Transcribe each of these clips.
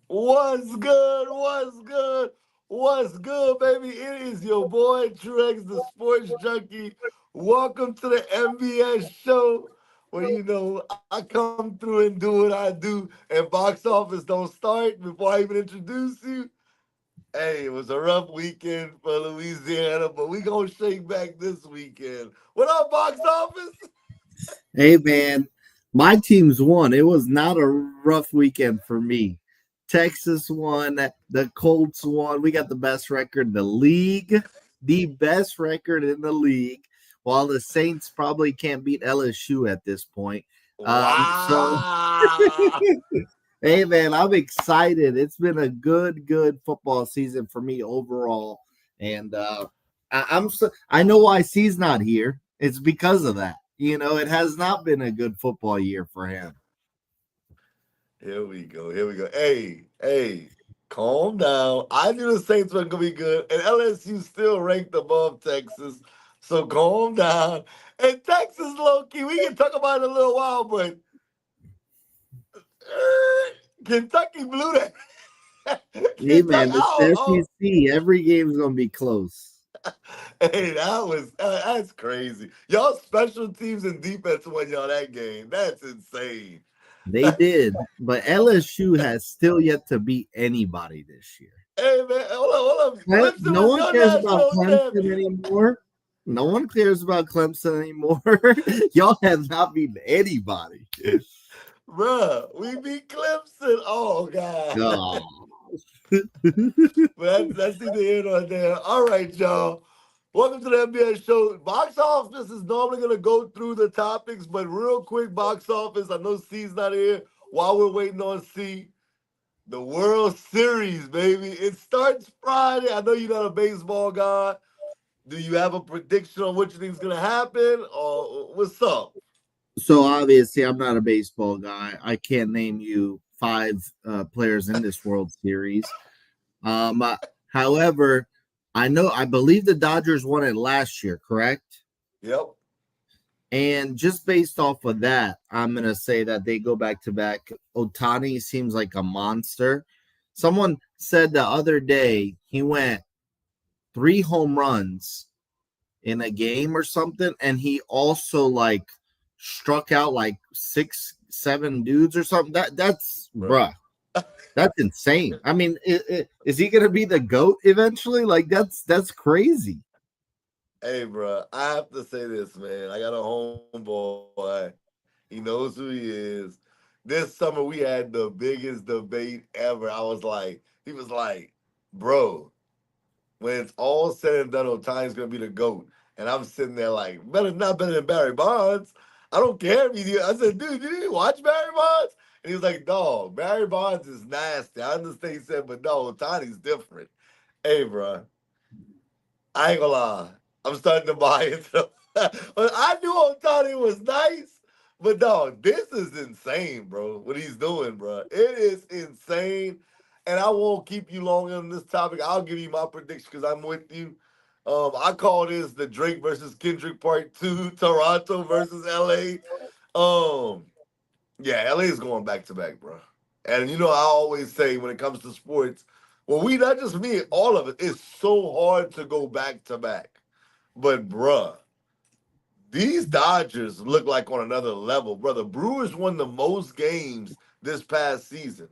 What's good? What's good? What's good, baby? It is your boy Trex, the sports junkie. Welcome to the NBS Show, where I come through and do what I do, and box office don't start before I even introduce you. Hey, it was a rough weekend for Louisiana, but we gonna shake back this weekend. What up, box office? Hey man, my teams won. It was not a rough weekend for me. Texas won, the Colts won. We got the best record in the league, the best record in the league. While the Saints probably can't beat LSU at this point. So Wow. hey man, I'm excited. It's been a good football season for me overall, and I know why C's not here. It's because of that. It has not been a good football year for him. Here we go. Here we go. Hey, calm down. I knew the Saints were gonna be good, and LSU still ranked above Texas. So calm down. And Texas, low key, we can talk about it in a little while, but Kentucky blew that. Hey Kentucky. man, this is the SEC. Every game's gonna be close. Hey, that's crazy. Y'all special teams and defense won y'all that game. That's insane. They did, but LSU has still yet to beat anybody this year. Hey man, hold on. Clemson No was one your cares about national Clemson champion. anymore. No one cares about Clemson anymore. Y'all have not beaten anybody. Bruh, we beat Clemson. Oh God. Oh. But that's neither here nor there. All right, y'all. Welcome to the NBS show. Box office is normally gonna go through the topics, but real quick, box office. I know C's not here. While we're waiting on C, the World Series, baby. It starts Friday. I know you're not a baseball guy. Do you have a prediction on what you think is gonna happen, or what's up? So obviously, I'm not a baseball guy. I can't name you five players in this World Series. Um, uh, However, I believe the Dodgers won it last year, correct? Yep. And just based off of that, I'm gonna say that they go back to back. Otani seems like a monster. Someone said the other day he went 3 home runs in a game or something, and he also like struck out like 6, 7 dudes or something. That's Bro. bruh. That's insane. I mean, is he gonna be the GOAT eventually? Like that's crazy. Hey, bro, I have to say this, man. I got a homeboy. He knows who he is. This summer, we had the biggest debate ever. He was like, bro, when it's all said and done, Otani's gonna be the GOAT. And I'm sitting there like, not better than Barry Bonds. I don't care if you do. I said, dude, did you watch Barry Bonds? And he was like, dog, Barry Bonds is nasty. I understand. He said, but no, Otani's different. Hey, bro, I ain't gonna lie. I'm starting to buy into. I knew Otani was nice, but dog, this is insane, bro. What he's doing, bro. It is insane. And I won't keep you long on this topic. I'll give you my prediction because I'm with you. I call this the Drake versus Kendrick Part 2, Toronto versus LA. Um, yeah, LA is going back to back, bro. And I always say when it comes to sports, well, we not just me, all of it. It's so hard to go back to back. But bruh, these Dodgers look like on another level, brother. Brewers won the most games this past season.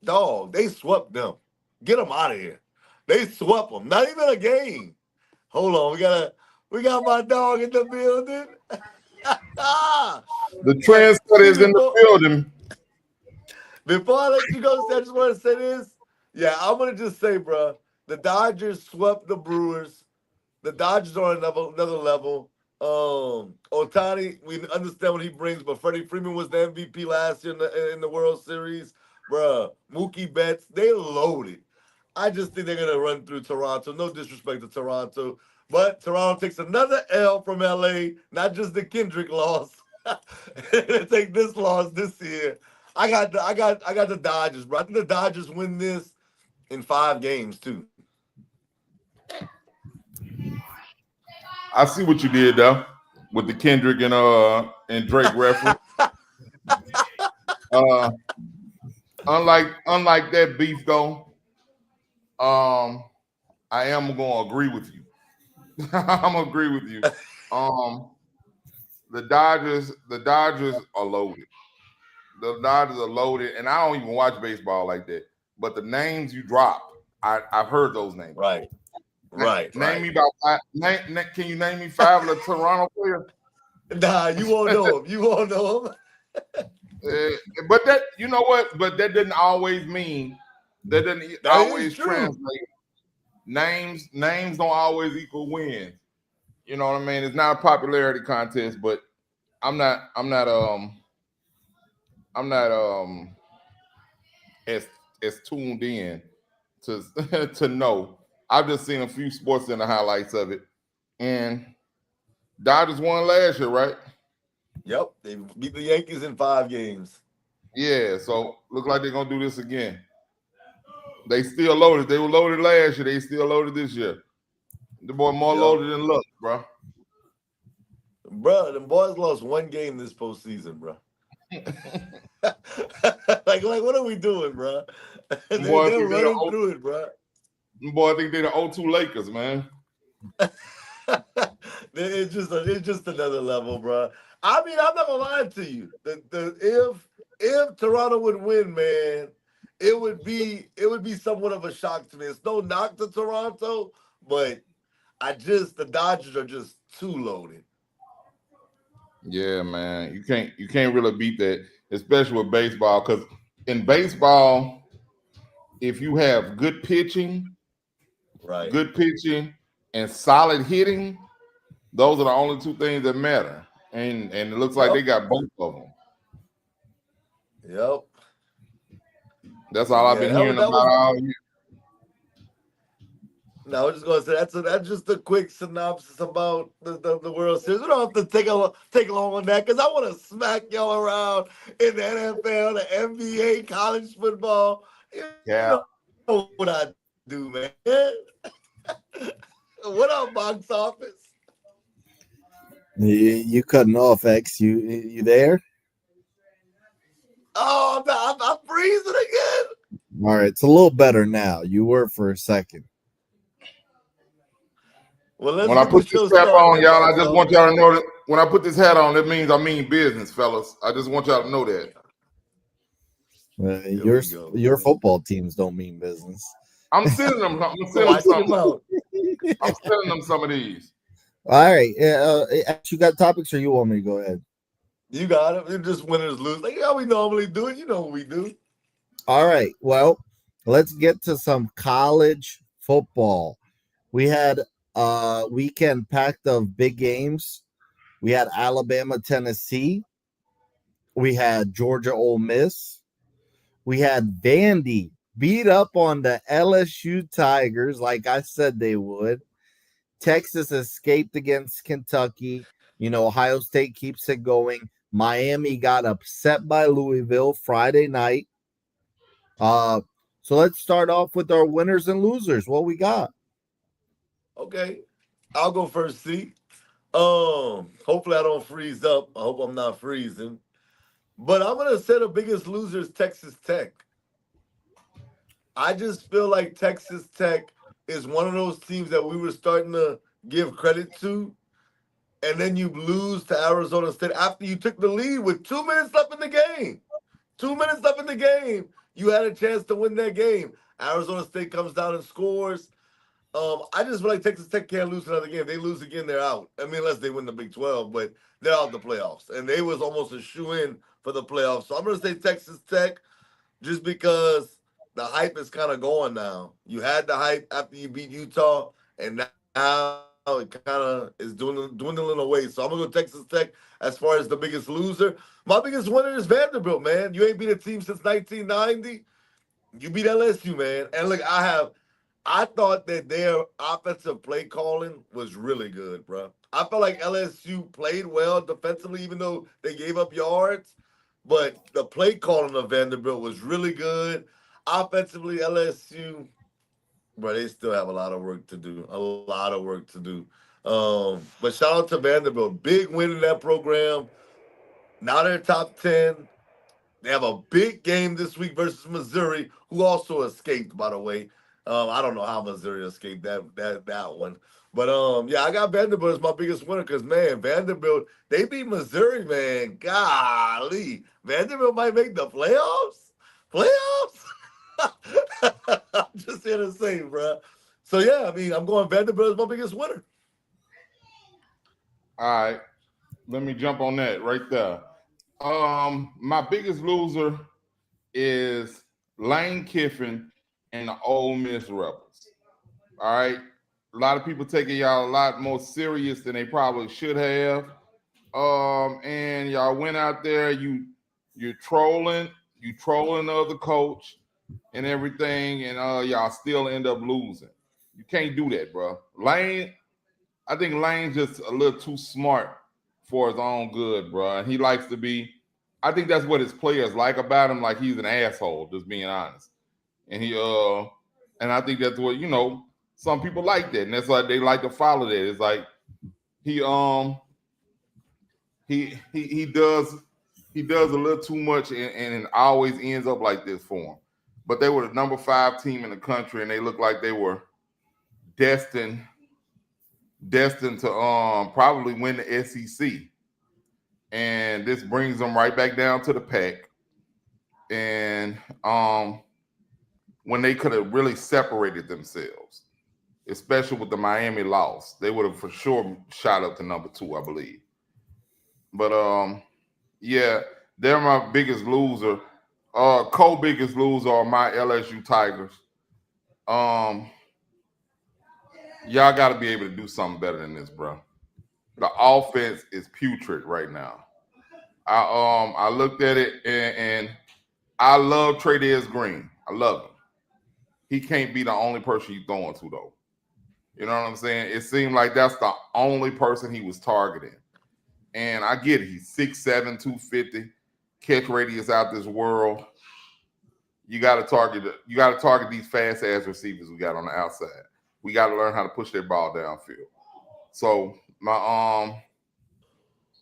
Dog, they swept them. Get them out of here. They swept them. Not even a game. Hold on, we got my dog in the building. The Hey, translator see is in the building. before I let you go, I just want to say this. Yeah, I'm gonna just say, bro, the Dodgers swept the Brewers. The Dodgers are on another level. Otani, we understand what he brings, but Freddie Freeman was the MVP last year in the World Series. Bruh, Mookie Betts, they loaded. I just think they're gonna run through Toronto. No disrespect to Toronto, but Toronto takes another L from LA, not just the Kendrick loss. They take this loss this year. I got the Dodgers, bro. I think the Dodgers win this in 5 games too. I see what you did though with the Kendrick and Drake reference. Uh, unlike that beef though, I am gonna agree with you. I'm gonna agree with you. Um, the Dodgers are loaded. The Dodgers are loaded, and I don't even watch baseball like that. But the names you dropped, I've heard those names. Right, right, Name right. me about five. Can you name me five of the Toronto players? Nah, you won't know him. You won't know him. Uh, but that you know what? But that didn't always mean that didn't That is always true. translate. Names don't always equal wins. You know what I mean? It's not a popularity contest, but I'm not I'm not I'm not as as tuned in to to know. I've just seen a few sports in the highlights of it. And Dodgers won last year, right? Yep, they beat the Yankees in 5 games. Yeah, so look like they're gonna do this again. They still loaded. They were loaded last year. They still loaded this year. The boy more Yep. loaded than luck, bro. Bro, the boys lost 1 game this postseason, bro. like, what are we doing, bro? Boy, I They're think they the running through it, bro. boy, I think they the 0-2 Lakers, man. It's just another level, bro. I mean, I'm not gonna lie to you. If Toronto would win, man, it would be somewhat of a shock to me. It's no knock to Toronto, but the Dodgers are just too loaded. Yeah, man. You can't really beat that, especially with baseball, because in baseball, if you have Right. good pitching and solid hitting, those are the only two things that matter. And it looks like they Yep. got both of them. Yep. That's So all I've yeah, been that was hearing that about was. all year. No, I was just gonna say that's just a quick synopsis about the World Series. We don't have to take long on that because I want to smack y'all around in the NFL, the NBA, college football. You know Yeah. what I do, man. What up, box office? You cutting off, X? You there? Oh, I'm freezing again. All right, it's a little better now. You were for a second. Well, let's When I get the put this show cap started, on, then, y'all, I box just want office. y'all to know that when I put this hat on, that means I mean business, fellas. I just want y'all to know that. Here Your we go. your football teams don't mean business. I'm sending them. I'm sending them Watch some. your mouth. I'm sending them some of these. All right, X, you got topics, or you want me to go ahead? You got it. It's just winners lose. Like how we normally do it. You know what we do. All right, well, let's get to some college football. We had a weekend packed of big games. We had Alabama, Tennessee. We had Georgia, Ole Miss. We had Vandy beat up on the LSU Tigers, like I said they would. Texas escaped against Kentucky. Ohio State keeps it going. Miami got upset by Louisville Friday night. Uh, so let's start off with our winners and losers. What we got? Okay. I'll go first, see. Hopefully I don't freeze up. I hope I'm not freezing. But I'm gonna say the biggest loser is Texas Tech. I just feel like Texas Tech is one of those teams that we were starting to give credit to, and then you lose to Arizona State after you took the lead with 2 minutes left in the game. 2 minutes left in the game. You had a chance to win that game. Arizona State comes down and scores. I just feel like Texas Tech can't lose another game. They lose again, they're out. I mean, unless they win the Big 12, but they're out the playoffs. And they was almost a shoe-in for the playoffs. So I'm gonna say Texas Tech just because the hype is kind of going now. You had the hype after you beat Utah, and now it kind of is dwindling away. So I'm gonna go Texas Tech as far as the biggest loser. My biggest winner is Vanderbilt, man. You ain't beat a team since 1990. You beat LSU, man. And look, I thought that their offensive play calling was really good, bro. I felt like LSU played well defensively, even though they gave up yards. But the play calling of Vanderbilt was really good. Offensively, LSU, bro, they still have a lot of work to do. A lot of work to do. But shout out to Vanderbilt. Big win in that program. Now they're top 10. They have a big game this week versus Missouri, who also escaped, by the way. I don't know how Missouri escaped that one. But yeah, I got Vanderbilt as my biggest winner because man, Vanderbilt, they beat Missouri, man. Golly. Vanderbilt might make the playoffs? Playoffs? I'm just here to say, bro. So yeah, I mean, I'm going Vanderbilt as my biggest winner. All right, let me jump on that right there. My biggest loser is Lane Kiffin and the Ole Miss Rebels. All right, a lot of people taking y'all a lot more serious than they probably should have. And y'all went out there, you're trolling the other coach and everything, and y'all still end up losing. You can't do that, bro. I think Lane's just a little too smart for his own good, bro. And he likes to be. I think that's what his players like about him. Like he's an asshole, just being honest. And and I think that's what some people like that, and that's why they like to follow that. It's like he he does a little too much, and it always ends up like this for him. But they were the number 5 team in the country, and they looked like they were destined to probably win the SEC. And this brings them right back down to the pack. And when they could have really separated themselves, especially with the Miami loss, they would have for sure shot up to number 2, I believe. But yeah, they're my biggest loser. Co-biggest loser are my LSU Tigers. Y'all got to be able to do something better than this, bro. The offense is putrid right now. I looked at it and I love Tre'Davious Green. I love him. He can't be the only person you're throwing to, though. You know what I'm saying? It seemed like that's the only person he was targeting. And I get it. He's 6'7", 250, catch radius out this world. You got to target these fast ass receivers we got on the outside. We got to learn how to push their ball downfield. So my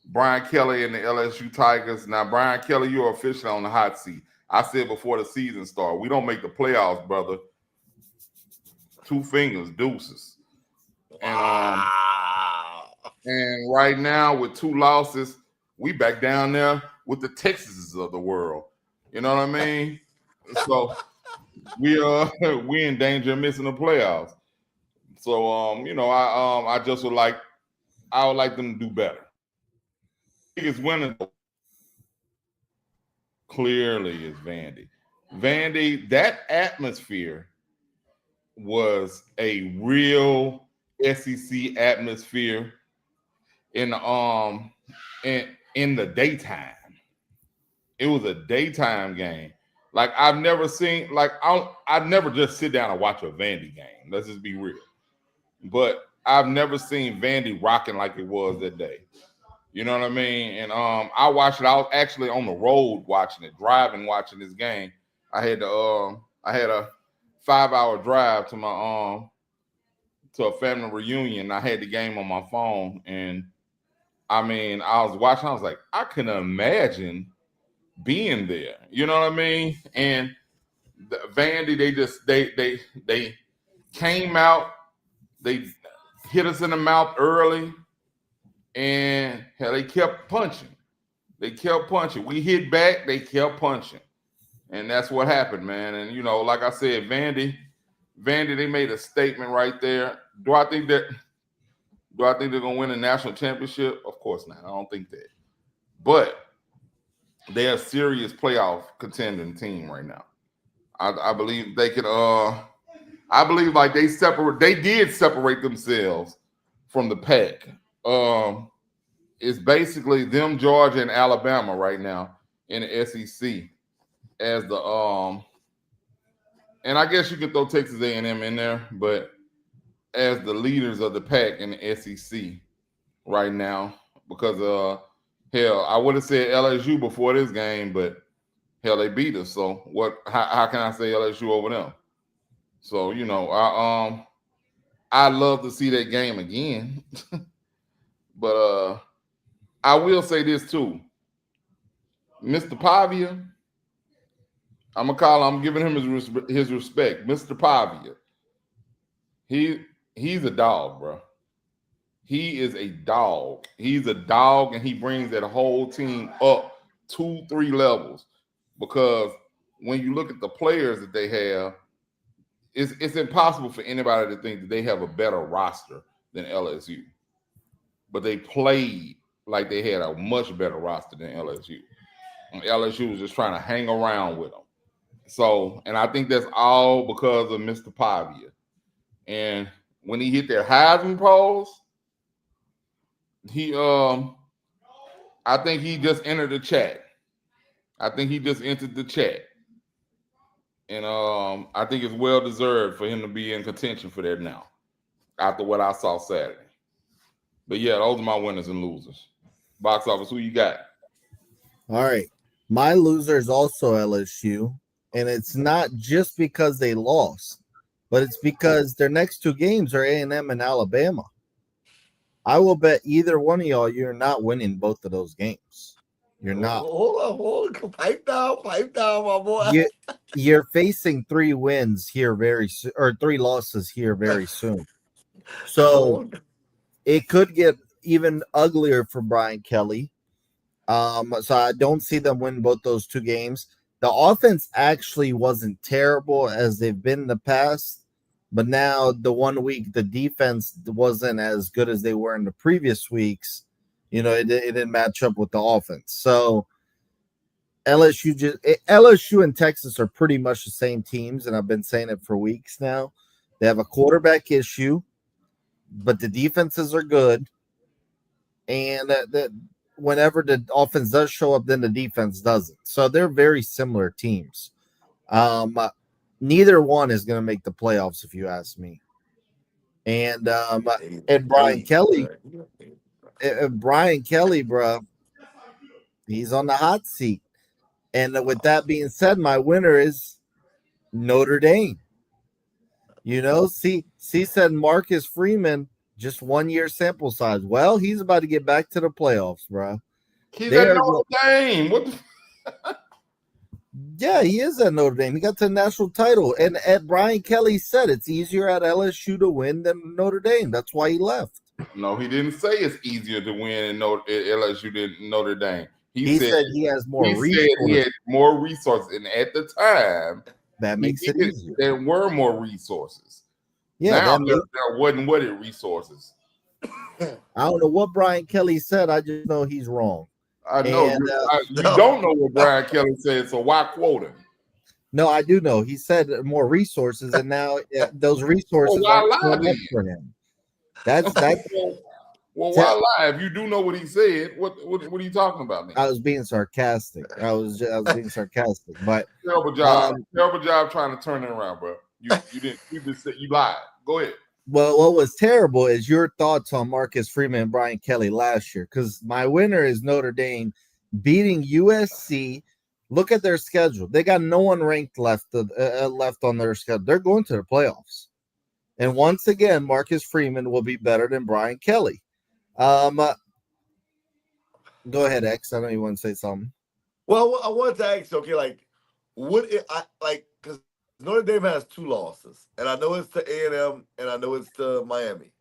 Brian Kelly and the LSU Tigers. Now, Brian Kelly, you're officially on the hot seat. I said before the season started, we don't make the playoffs, brother. 2 fingers, deuces. And right now with 2 losses, we back down there with the Texases of the world. You know what I mean? So we in danger of missing the playoffs. So I just would like them to do better. Biggest winner clearly is Vandy. Vandy, that atmosphere was a real SEC atmosphere in the daytime. It was a daytime game. Like I've never seen. Like I'd never just sit down and watch a Vandy game. Let's just be real. But I've never seen Vandy rocking like it was that day. You know what I mean? And I watched it. I was actually on the road watching it, driving, watching this game. I had a 5-hour drive to my to a family reunion. I had the game on my phone, and I mean, I was watching. I was like, I can imagine being there. You know what I mean? And Vandy, they came out. They hit us in the mouth early, and hell, they kept punching. They kept punching. We hit back. They kept punching, and that's what happened, man. And like I said, Vandy, they made a statement right there. Do I think they're gonna win a national championship? Of course not. I don't think that. But they're a serious playoff contending team right now. I believe they could. I believe like they did separate themselves from the pack. It's basically them, Georgia, and Alabama right now in the SEC as the and I guess you could throw Texas A&M in there, but as the leaders of the pack in the SEC right now, because hell, I would have said LSU before this game, but hell, they beat us. So what? How can I say LSU over them? So I'd love to see that game again, but I will say this too, Mr. Pavia, I'm gonna call. I'm giving him his respect, Mr. Pavia. He's a dog, bro. He is a dog. He's a dog, and he brings that whole team up 2-3 levels. Because when you look at the players that they have, it's impossible for anybody to think that they have a better roster than LSU. But they played like they had a much better roster than LSU. And LSU was just trying to hang around with them. So, and I think that's all because of Mr. Pavia. And when he hit their Heisman polls, I think he just entered the chat. I think he just entered the chat. And I think it's well deserved for him to be in contention for that now, after what I saw Saturday. But yeah, those are my winners and losers. Box office, who you got? All right. My loser is also LSU. And it's not just because they lost, but it's because their next two games are A&M and Alabama. I will bet either one of y'all you're not winning both of those games. You're not. Hold on. Pipe down, my boy. You're facing 3 wins here very soon, or 3 losses here very soon. So it could get even uglier for Brian Kelly. So I don't see them win both those 2 games. The offense actually wasn't terrible as they've been in the past, but now the 1 week the defense wasn't as good as they were in the previous weeks. You know, it didn't match up with the offense. So LSU and Texas are pretty much the same teams, and I've been saying it for weeks now. They have a quarterback issue, but the defenses are good, and that whenever the offense does show up, then the defense doesn't. So they're very similar teams. Neither one is going to make the playoffs, if you ask me. And Brian Kelly, bro, he's on the hot seat. And with that being said, my winner is Notre Dame. You know, see, said Marcus Freeman, just 1 year sample size. Well, he's about to get back to the playoffs, bro. He's at Notre Dame. What the Yeah, he is at Notre Dame. He got the national title. And Brian Kelly said it's easier at LSU to win than Notre Dame. That's why he left. No, he didn't say it's easier to win at LSU than Notre Dame. He said he has more resources. Said he had more resources. And at the time, that makes it easier. There were more resources. Yeah, now there wasn't what it resources. I don't know what Brian Kelly said. I just know he's wrong. I know. And, you don't know what Brian Kelly said, so why quote him? No, I do know. He said more resources, and now those resources are for him. That's well, why lie? If you do know what he said, what are you talking about? Now? I was being sarcastic. I was being sarcastic, but terrible job. Terrible job trying to turn it around, bro. You didn't. You just said you lied. Go ahead. Well, what was terrible is your thoughts on Marcus Freeman and Brian Kelly last year, because my winner is Notre Dame beating USC. Look at their schedule. They got no one ranked left on their schedule. They're going to the playoffs. And once again, Marcus Freeman will be better than Brian Kelly. Go ahead, X. I know you want to say something. Well, I wanted to ask, okay, because Notre Dame has 2 losses, and I know it's to A&M, and I know it's to Miami.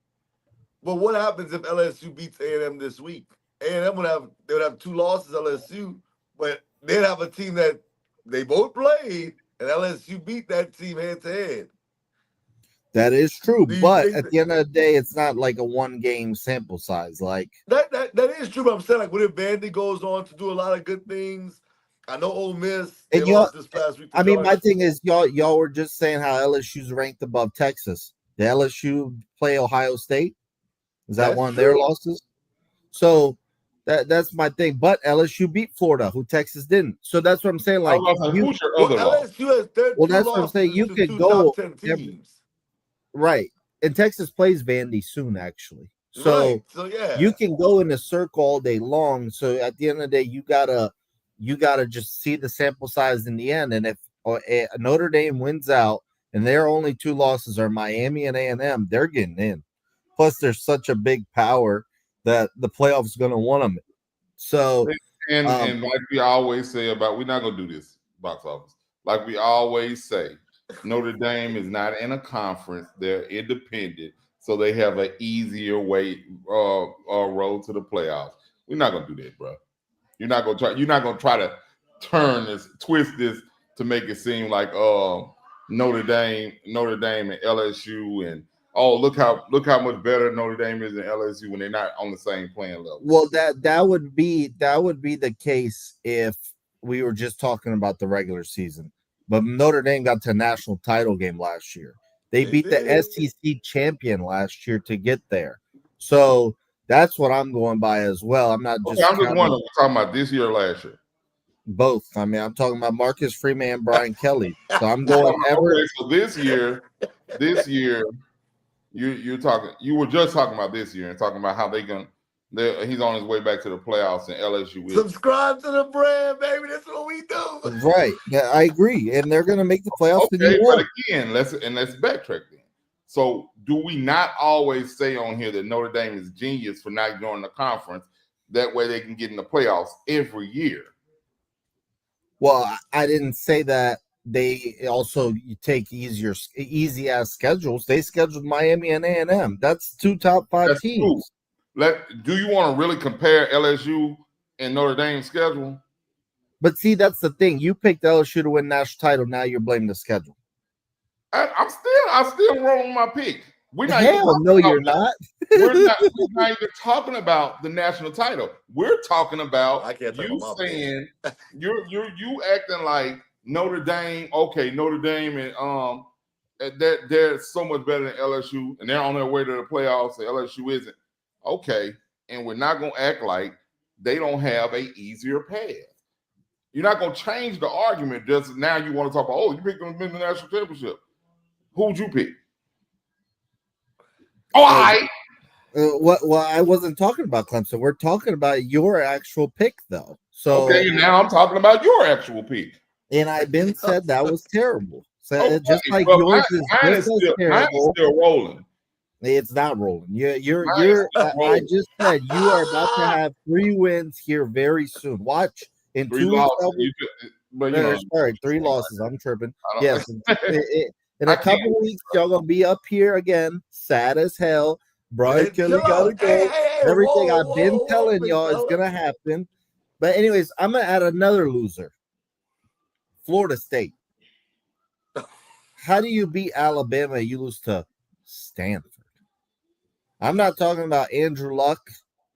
But what happens if LSU beats A&M this week? A&M would have 2 losses, LSU, but they'd have a team that they both played, and LSU beat that team head to head. That is true, but at the end of the day, it's not like a 1-game sample size. Like that is true. But I'm saying, like, what if Vandy goes on to do a lot of good things? I know Ole Miss. They lost this past week. I mean, my thing is, y'all were just saying how LSU's ranked above Texas. Did LSU play Ohio State? Is that one of their losses? So that's my thing. But LSU beat Florida, who Texas didn't. So that's what I'm saying. Like, who's your other loss? LSU has 13 well, that's what I'm saying. You could go top 10 teams. Right. And Texas plays Vandy soon, actually. So, right. So yeah, you can go in a circle all day long. So at the end of the day, you gotta just see the sample size in the end. And if Notre Dame wins out and their only 2 losses are Miami and A&M, they're getting in. Plus, there's such a big power that the playoffs is going to want them. So, and like we always say about, we're not going to do this box office. like we always say, Notre Dame is not in a conference; they're independent, so they have an easier way road to the playoffs. We're not gonna do that, bro. You're not gonna try. You're not gonna try to twist this to make it seem like Notre Dame and LSU, and oh look how much better Notre Dame is than LSU when they're not on the same playing level. Well, that would be the case if we were just talking about the regular season. But Notre Dame got to a national title game last year. They beat the did. SEC champion last year to get there. So that's what I'm going by as well. I'm not just I'm just wondering, we're talking about this year or last year? both. I mean, I'm talking about Marcus Freeman and Brian Kelly. So I'm going ever. Okay, so this year, you're talking. You were just talking about this year and talking about how he's on his way back to the playoffs and LSU. Subscribe to the brand, baby. That's what we do. Right. Yeah, I agree. And they're going to make the playoffs. Okay, but again, let's backtrack then. So, do we not always say on here that Notre Dame is genius for not joining the conference? That way, they can get in the playoffs every year. Well, I didn't say that. They also take easy ass schedules. They scheduled Miami and A&M. That's two top 5 teams. True. Do you want to really compare LSU and Notre Dame's schedule? But see, that's the thing. You picked LSU to win national title. Now you're blaming the schedule. I'm still rolling my pick. You're not. We're not even talking about the national title. We're talking about you saying you acting like Notre Dame. Okay, Notre Dame and they're so much better than LSU, and they're on their way to the playoffs. And LSU isn't. Okay, and we're not gonna act like they don't have a easier path. You're not gonna change the argument just now. You want to talk about you picked them to win the national championship. Who'd you pick? Well, I wasn't talking about Clemson. We're talking about your actual pick, though. So okay, now I'm talking about your actual pick. And I've been said that was terrible. So just like yours is terrible. Mine's still rolling. It's not rolling. I just said you are about to have 3 wins here very soon. Watch in 2 weeks. Sorry, 3 losses. I'm tripping. Yes. In a couple weeks, y'all gonna be up here again, sad as hell. Brian Kelly gotta go. Everything I've been telling y'all is gonna happen. But anyways, I'm gonna add another loser. Florida State. How do you beat Alabama? You lose to Stanford. I'm not talking about Andrew Luck.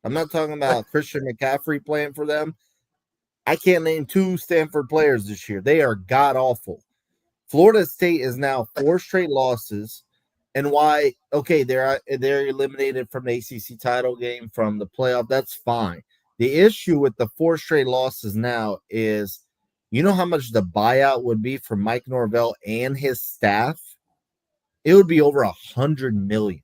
I'm not talking about Christian McCaffrey playing for them. I can't name 2 Stanford players this year. They are god awful. Florida State is now 4 straight losses, and why? Okay, they're eliminated from the ACC title game, from the playoff. That's fine. The issue with the 4 straight losses now is, you know how much the buyout would be for Mike Norvell and his staff? It would be over $100 million,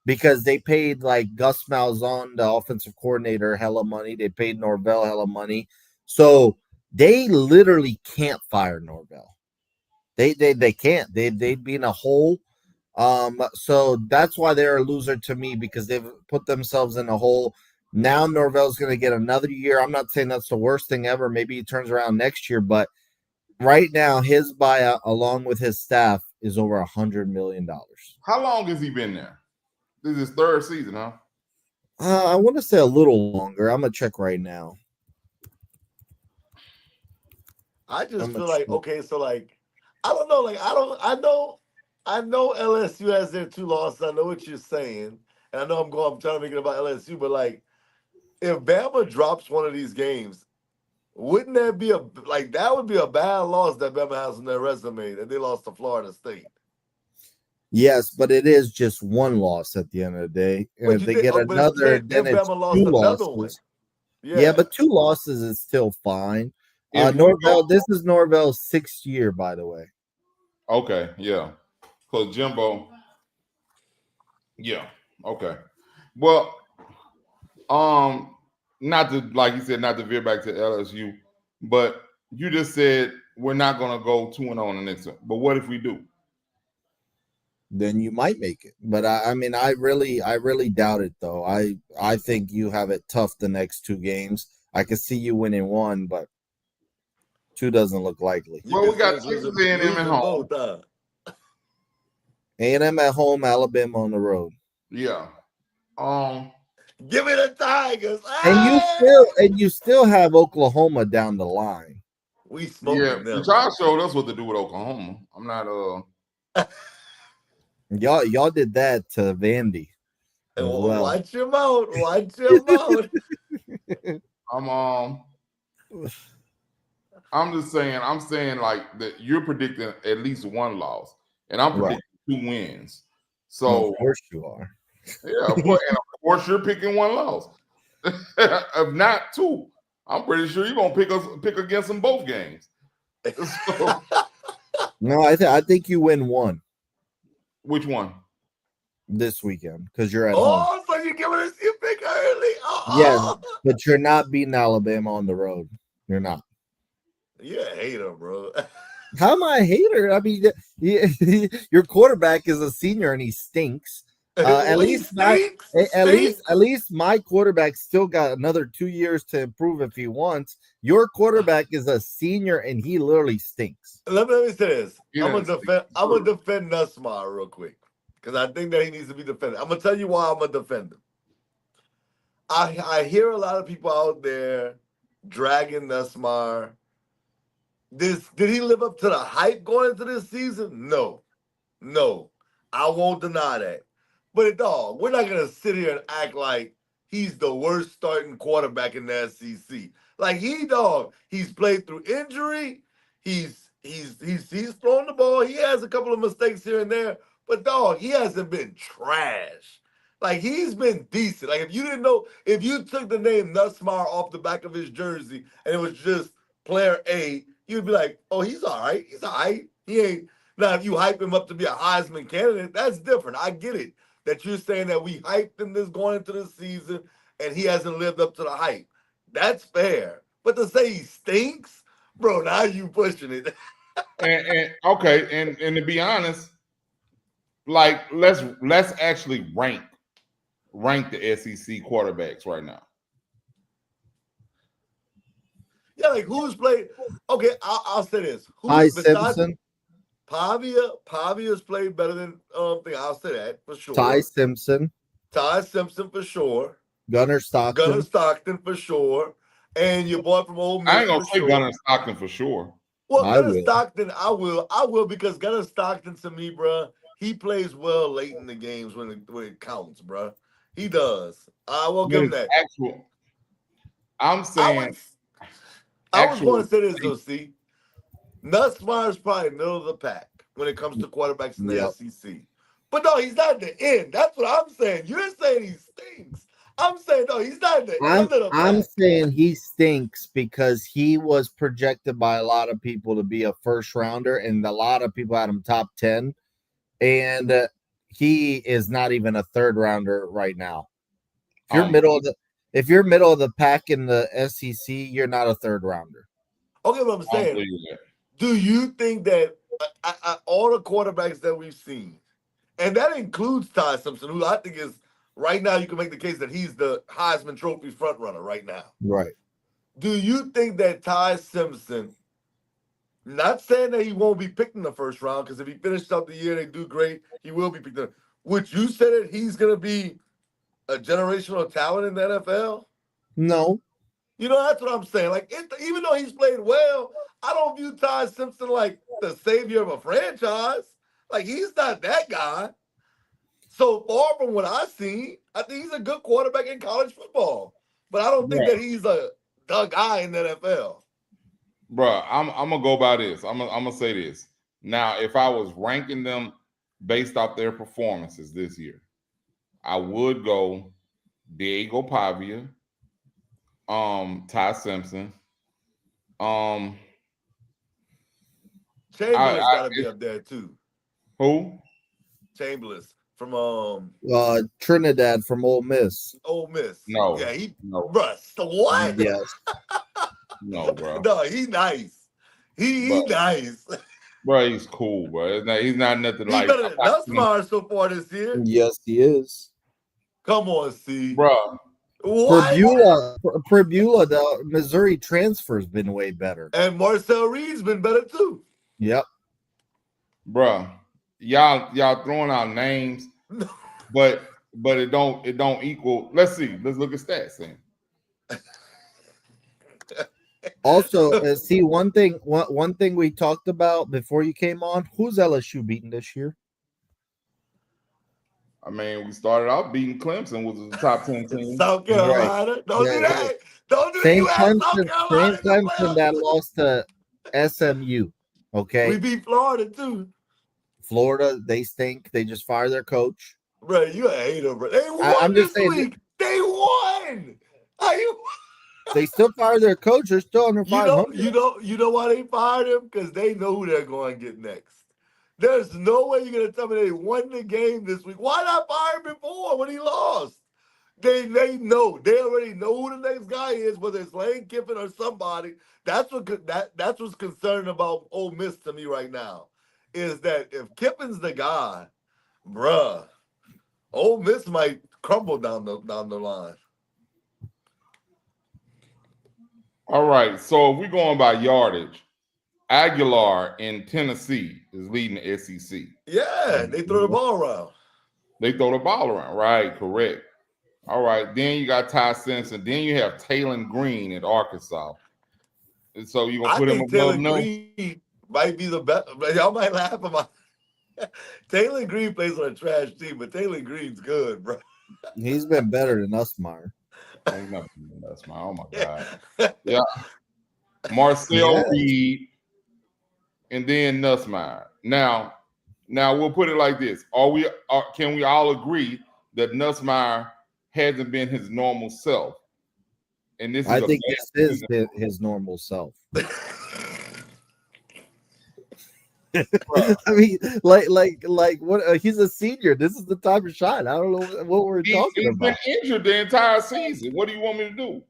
because they paid like Gus Malzahn, the offensive coordinator, hella money. They paid Norvell hella money, so they literally can't fire Norvell. They can't. They'd be in a hole. So that's why they're a loser to me, because they've put themselves in a hole. Now Norvell's going to get another year. I'm not saying that's the worst thing ever. Maybe he turns around next year, but right now his buyout along with his staff is over $100 million. How long has he been there? This is his 3rd season, huh? I want to say a little longer. I'm going to check right now. I just feel like, okay, so like, I don't know, like, I know LSU has their 2 losses. I know what you're saying, and I know I'm trying to make it about LSU, but like, if Bama drops one of these games, wouldn't that be that would be a bad loss that Bama has on their resume, that they lost to Florida State? Yes, but it is just 1 loss at the end of the day. And if they get another, then it's 2 losses. Yeah, but 2 losses is still fine. Norvell, this is Norvell's 6th year, by the way. Okay, yeah. Because Jimbo, yeah, okay. Well, not to, like you said, not to veer back to LSU, but you just said we're not going to go 2-0 in the next one. But what if we do? Then you might make it. But I mean, I really doubt it, though. I think you have it tough the next 2 games. I could see you winning 1, but 2 doesn't look likely. You Well, can we see got us Texas losing, A&M at losing home. both, huh? A&M at home, Alabama on the road. Yeah. Give me the Tigers. And Hey! you still have Oklahoma down the line. We Yeah. smoking them. Y'all showed us what to do with Oklahoma. I'm not. Y'all did that to Vandy as well. Watch your mouth. Watch your mouth. I'm I'm just saying. I'm saying like that. You're predicting at least one loss, and I'm Right. predicting 2 wins. Of So course you are. yeah, and of course you're picking one loss. If not 2, I'm pretty sure you're gonna pick against them both games. So, No, I think you win 1 which one? this weekend because you're at home. Oh, so you giving us your pick early? Yes, Oh. but you're not beating Alabama on the road. You're not. You're a hater, bro. How am I a hater? I mean, your quarterback is a senior and he stinks. At He least my stinks. at least my quarterback still got another 2 years to improve if he wants. Your quarterback is a senior and he literally stinks. Let me say this. He I'm didn't gonna defend Nussmeier real quick because I think that he needs to be defended. I'm gonna tell you why I'm gonna defend him. I hear a lot of people out there dragging Nussmeier. Did he live up to the hype going into this season? No. No. I won't deny that. But dog, we're not gonna sit here and act like he's the worst starting quarterback in the SEC. Like he's played through injury. He's thrown the ball. He has a couple of mistakes here and there, but dog, he hasn't been trash. Like he's been decent. Like if you didn't know, if you took the name Nussmeier off the back of his jersey and it was just player A, you'd be like, oh, he's all right. He's all right. He ain't. Now, if you hype him up to be a Heisman candidate, that's different. I get it that you're saying that we hyped him this going into the season and he hasn't lived up to the hype. That's fair. But to say he stinks, bro, now you pushing it. and okay, and to be honest, like let's actually rank the SEC quarterbacks right now. Yeah, like who's played? Okay, I'll say this. Ty Who's besides Simpson. Pavia's played better than thing. I'll say that for sure. Ty Simpson. Ty Simpson for sure. Gunnar Stockton. Gunnar Stockton for sure. And your boy from Ole Miss. I ain't gonna say sure. Gunnar Stockton for sure. Well, Gunnar Stockton, I will because Gunnar Stockton to me, bro, he plays well late in the games when it counts, bro. He does. I will give him that. I'm saying. I was going to say this though, see. Nussmeier is probably middle of the pack when it comes to quarterbacks in the SEC. But no, he's not at the end. That's what I'm saying. You're saying he stinks. I'm saying no, he's not at the end of the pack. I'm saying he stinks because he was projected by a lot of people to be a first rounder, and a lot of people had him top 10. And he is not even a third rounder right now. If you're middle of the pack in the SEC, you're not a third rounder. Okay, what I'm saying. Do you think that all the quarterbacks that we've seen, and that includes Ty Simpson, who I think is right now, you can make the case that he's the Heisman Trophy front runner right now. Right. Do you think that Ty Simpson, not saying that he won't be picked in the first round, because if he finished out the year, they do great, he will be picked up. Would you say that he's going to be a generational talent in the NFL? No. You know, that's what I'm saying. Like, even though he's played well, I don't view Ty Simpson like the savior of a franchise. Like, he's not that guy. So far from what I've seen, I think he's a good quarterback in college football. But I don't think that he's the guy in the NFL. Bro, I'm gonna go by this. I'm gonna say this. Now, if I was ranking them based off their performances this year, I would go Diego Pavia, Ty Simpson, Chamberlain's got to be up there too. Who? Chamberlain from Trinidad from Ole Miss. Ole Miss. No. Yeah, no. Bruh, what? Yes. No, bro. No, he nice. He nice. Bro, he's cool, bro. He's not nothing like. He's better than Nussmeier so far this year. Yes, he is. Come on, C. Bro. What? For Beulah, the Missouri transfer's been way better. And Marcel Reed's been better too. Yep. Bruh, y'all throwing out names, but it don't equal. Let's see. Let's look at stats then. Also, see one thing we talked about before you came on. Who's LSU beating this year? I mean, we started out beating Clemson, which was the top 10 team. South Carolina. Right. Don't Yeah, do that. right. Don't do that. Same You have South Clemson, Carolina. same Clemson that lost to SMU. Okay. We beat Florida too. Florida, they stink. They just fired their coach. Bro, you a hater, bro. They won I'm this just saying week. They won. Are you? They still fired their coach. They're still under 500. You know why they fired him? Because they know who they're going to get next. There's no way you're going to tell me they won the game this week. Why not fire him before when he lost? They know. They already know who the next guy is, whether it's Lane Kiffin or somebody. That's what's concerning about Ole Miss to me right now. Is that if Kiffin's the guy, bruh, Ole Miss might crumble down the line. All right. So if we're going by yardage, Aguilar in Tennessee is leading the SEC. Yeah, they throw the ball around. They throw the ball around. Right, correct. All right. Then you got Ty Simpson. Then you have Taylon Green at Arkansas. And so you're going to put him above Green might be the best. Y'all might laugh at my Taylor Green plays on a trash team, but Taylor Green's good, bro. He's been better than Usmeyer. Oh my God. Yeah. Marcel Reed and then Nussmeier. Now we'll put it like this. Can we all agree that Nussmeier hasn't been his normal self? And I think this is his normal self. I mean, like what? He's a senior. This is the time of shot. I don't know what we're talking about. He's been injured the entire season. What do you want me to do?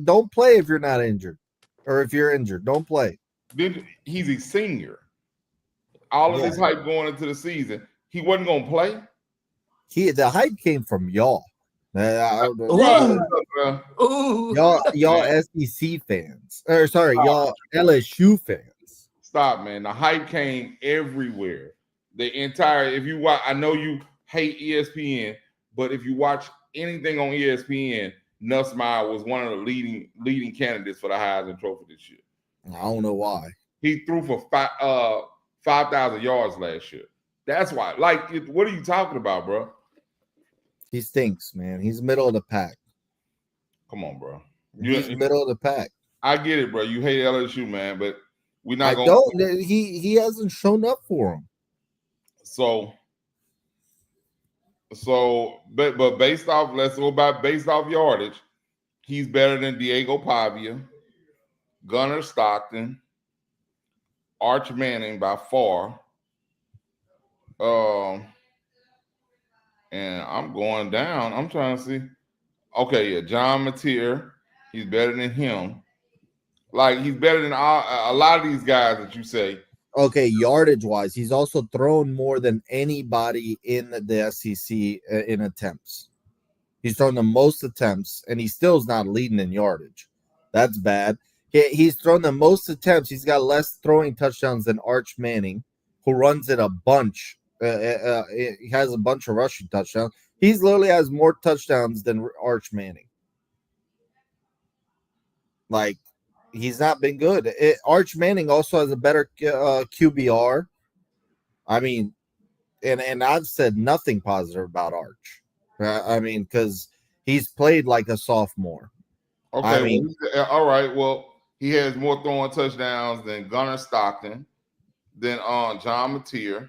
Don't play if you're not injured, or if you're injured, don't play. Then he's a senior. All of this hype going into the season, he wasn't going to play. The hype came from y'all. Y'all SEC fans, or sorry, y'all LSU fans. Stop, man. The hype came everywhere. The entire, if you watch, I know you hate ESPN, but if you watch anything on ESPN, Nussmeier was one of the leading candidates for the Heisman Trophy this year. I don't know why. He threw for 5,000 yards last year. That's why. Like, what are you talking about, bro? He stinks, man. He's middle of the pack. Come on, bro. He's middle of the pack. I get it, bro. You hate LSU, man, but we're not going. Don't. He hasn't shown up for him. But based off, let's go by based off yardage, he's better than Diego Pavia, Gunnar Stockton, Arch Manning by far. And I'm going down. I'm trying to see. Okay, yeah, John Mateer, he's better than him. Like, he's better than a lot of these guys that you say. Okay, yardage wise, he's also thrown more than anybody in the SEC in attempts. He's thrown the most attempts, and he still is not leading in yardage. That's bad. He's thrown the most attempts. He's got less throwing touchdowns than Arch Manning, who runs it a bunch. He has a bunch of rushing touchdowns. He's literally has more touchdowns than Arch Manning. Like, he's not been good. Arch Manning also has a better QBR. I mean, and I've said nothing positive about Arch. I mean, because he's played like a sophomore. Okay, all right. Well, he has more throwing touchdowns than Gunnar Stockton, than John Mateer,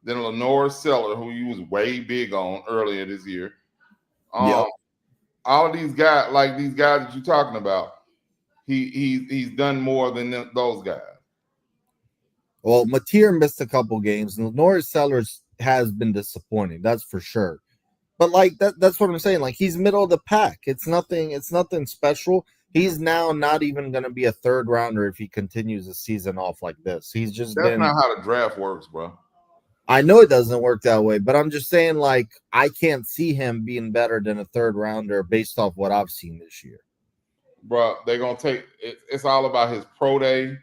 than Lenore Seller, who he was way big on earlier this year. All of these guys, like these guys that you're talking about, he's done more than those guys. Well, Mateer missed a couple games, and Lenore Sellers has been disappointing. That's for sure. But like that's what I'm saying. Like, he's middle of the pack. It's nothing special. He's now not even going to be a third rounder if he continues the season off like this. He's just that's not how the draft works, bro. I know it doesn't work that way, but I'm just saying, like, I can't see him being better than a third rounder based off what I've seen this year. Bro, they're gonna take it, it's all about his pro day,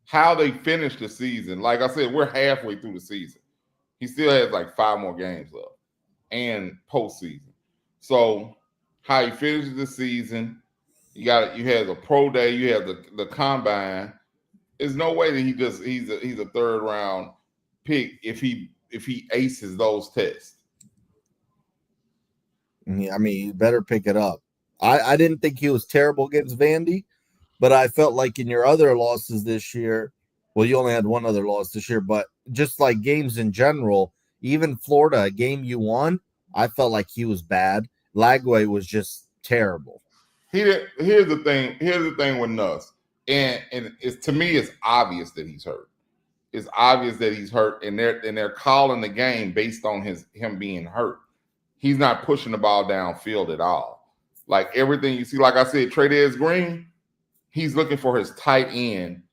how they finish the season. Like I said, we're halfway through the season. He still has like 5 more games left and postseason. So how he finishes the season, you have a pro day, you have the combine. There's no way that he's a third round pick if he aces those tests. I mean, you better pick it up. I didn't think he was terrible against Vandy, but I felt like in your other losses this year, well, you only had one other loss this year, but just like games in general, even Florida, a game you won, I felt like he was bad. Lagway was just terrible. Here's the thing. Here's the thing with Nuss, and it's, to me, it's obvious that he's hurt. It's obvious that he's hurt, and they're calling the game based on him being hurt. He's not pushing the ball downfield at all. Like everything you see, like I said, Trey Green, he's looking for his tight end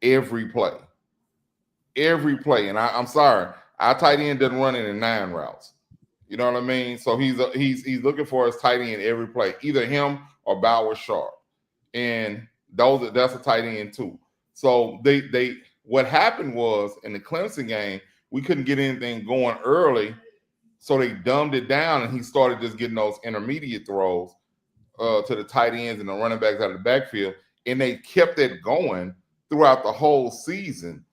every play. Every play. And I'm sorry, our tight end doesn't run in 9 routes. You know what I mean? So he's looking for his tight end every play, either him or Bauer Sharp. And that's a tight end too. So they what happened was in the Clemson game, we couldn't get anything going early. So they dumbed it down, and he started just getting those intermediate throws to the tight ends and the running backs out of the backfield. And they kept it going throughout the whole season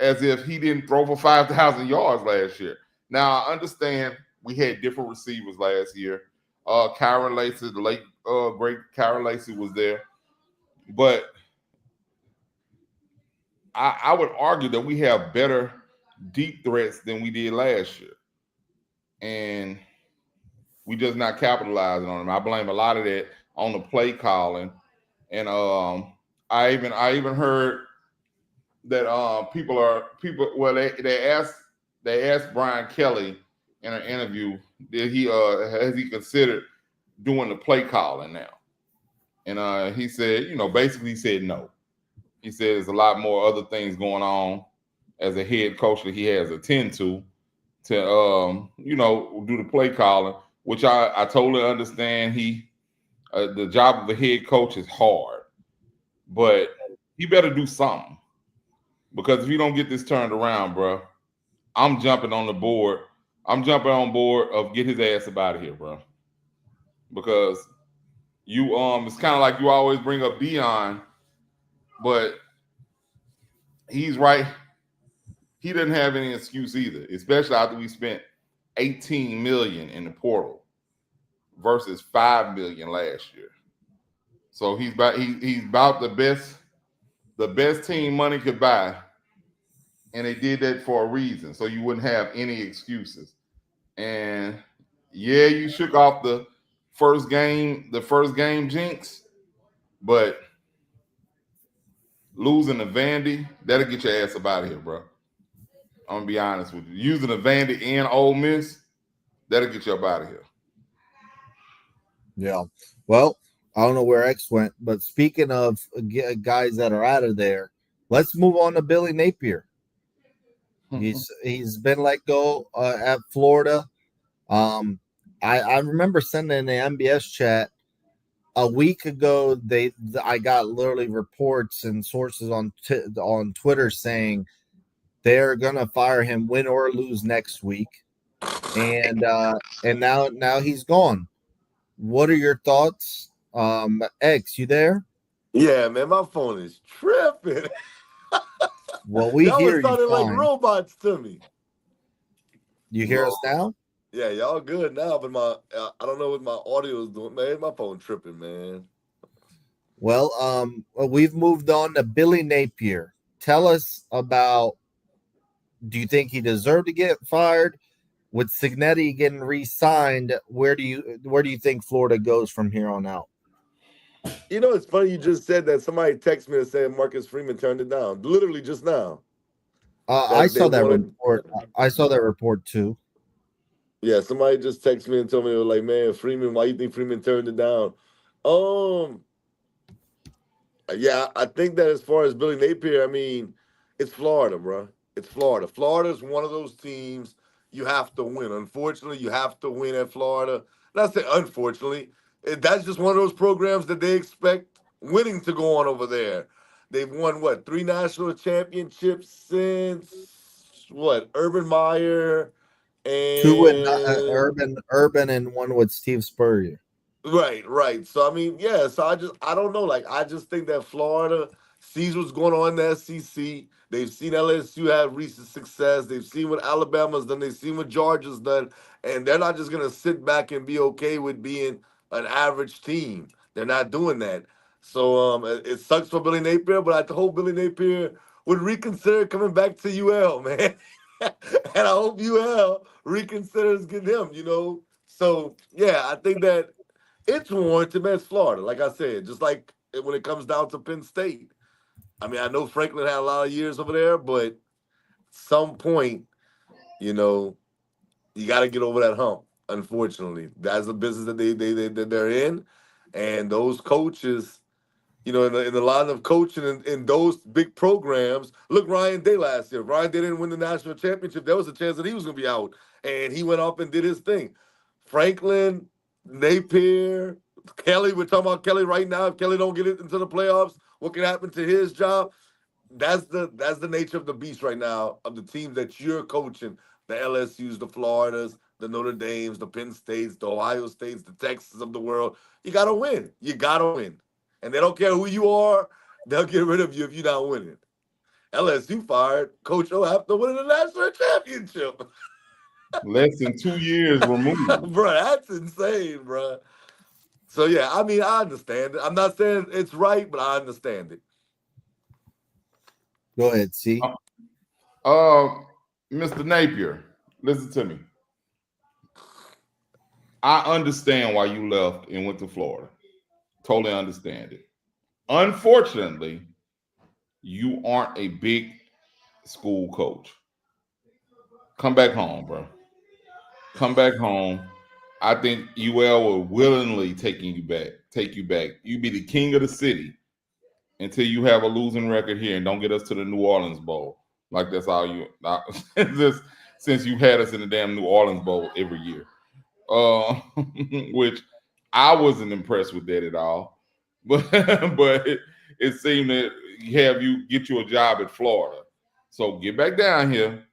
as if he didn't throw for 5,000 yards last year. Now, I understand we had different receivers last year. Kyron Lacy, the late, great Kyron Lacy was there. But I would argue that we have better deep threats than we did last year. And we just not capitalizing on them. I blame a lot of that on the play calling. And I even heard that they asked Brian Kelly in an interview, did he has he considered doing the play calling now? And he said, basically he said no. He said there's a lot more other things going on as a head coach that he has to attend to do the play calling, which I totally understand. The job of a head coach is hard, but he better do something, because if you don't get this turned around, bro, I'm jumping on the board. I'm jumping on board of get his ass up out of here, bro, because it's kind of like you always bring up Dion, but he's right. He doesn't have any excuse either, especially after we spent $18 million in the portal versus $5 million last year. So he's about the best team money could buy, and they did that for a reason, so you wouldn't have any excuses. And yeah, you shook off the first game jinx, but losing to Vandy, that'll get your ass up out of here, bro. I'm gonna be honest with you. Using a Vandy and Ole Miss, that'll get you up out of here. Yeah. Well, I don't know where X went, but speaking of guys that are out of there, let's move on to Billy Napier. He's been let go at Florida. I remember sending in the NBS chat a week ago. I got literally reports and sources on Twitter saying they're gonna fire him, win or lose, next week, and now he's gone. What are your thoughts? X, you there? Yeah, man, my phone is tripping. Well, we y'all hear was sounding you like fine. robots to me. You hear us now? Yeah, y'all good now, but I don't know what my audio is doing. Man, my phone tripping, man. Well, we've moved on to Billy Napier. Tell us about, do you think he deserved to get fired? With Cignetti getting re-signed, where do you think Florida goes from here on out? It's funny you just said that. Somebody texted me and said Marcus Freeman turned it down. Literally just now. I saw that report. I saw that report too. Yeah, somebody just texted me and told me, they were like, man, Freeman, why you think Freeman turned it down? Yeah, I think that as far as Billy Napier, I mean, it's Florida, bro. It's Florida. Florida is one of those teams you have to win. Unfortunately, you have to win at Florida. Not say unfortunately. That's just one of those programs that they expect winning to go on over there. They've won what, 3 national championships since what? Urban Meyer Two with and Urban, and one with Steve Spurrier. right, right. So I mean, yeah. So I don't know. Like I just think that Florida sees what's going on in the SEC. They've seen LSU have recent success. They've seen what Alabama's done. They've seen what Georgia's done, and they're not just gonna sit back and be okay with being an average team. They're not doing that. So it sucks for Billy Napier, but I hope Billy Napier would reconsider coming back to UL, man. And I hope UL reconsiders getting him. So yeah, I think that it's warranted, man. It's Florida, like I said. Just like when it comes down to Penn State. I mean, I know Franklin had a lot of years over there, but some point, you know, you got to get over that hump. Unfortunately, that's the business that they're in, and those coaches, in the line of coaching in those big programs. Look, Ryan Day last year. Ryan Day didn't win the national championship. There was a chance that he was going to be out, and he went off and did his thing. Franklin, Napier, Kelly. We're talking about Kelly right now. If Kelly don't get it into the playoffs, what can happen to his job? That's the nature of the beast right now of the teams that you're coaching. The LSU's, the Floridas, the Notre Dames, the Penn States, the Ohio States, the Texas of the world. You gotta win. You gotta win. And they don't care who you are, they'll get rid of you if you're not winning. LSU fired Coach O after winning the national championship. Less than 2 years removed. Bro, that's insane, bro. So yeah, I mean, I understand it. I'm not saying it's right, but I understand it. Go ahead, see. Mr. Napier, listen to me. I understand why you left and went to Florida. Totally understand it. Unfortunately, you aren't a big school coach. Come back home, bro. Come back home. I think UL will willingly take you back. You be the king of the city until you have a losing record here and don't get us to the New Orleans Bowl. Like that's all you since you've had us in the damn New Orleans Bowl every year. Which I wasn't impressed with that at all. But it seemed that you get you a job at Florida. So get back down here,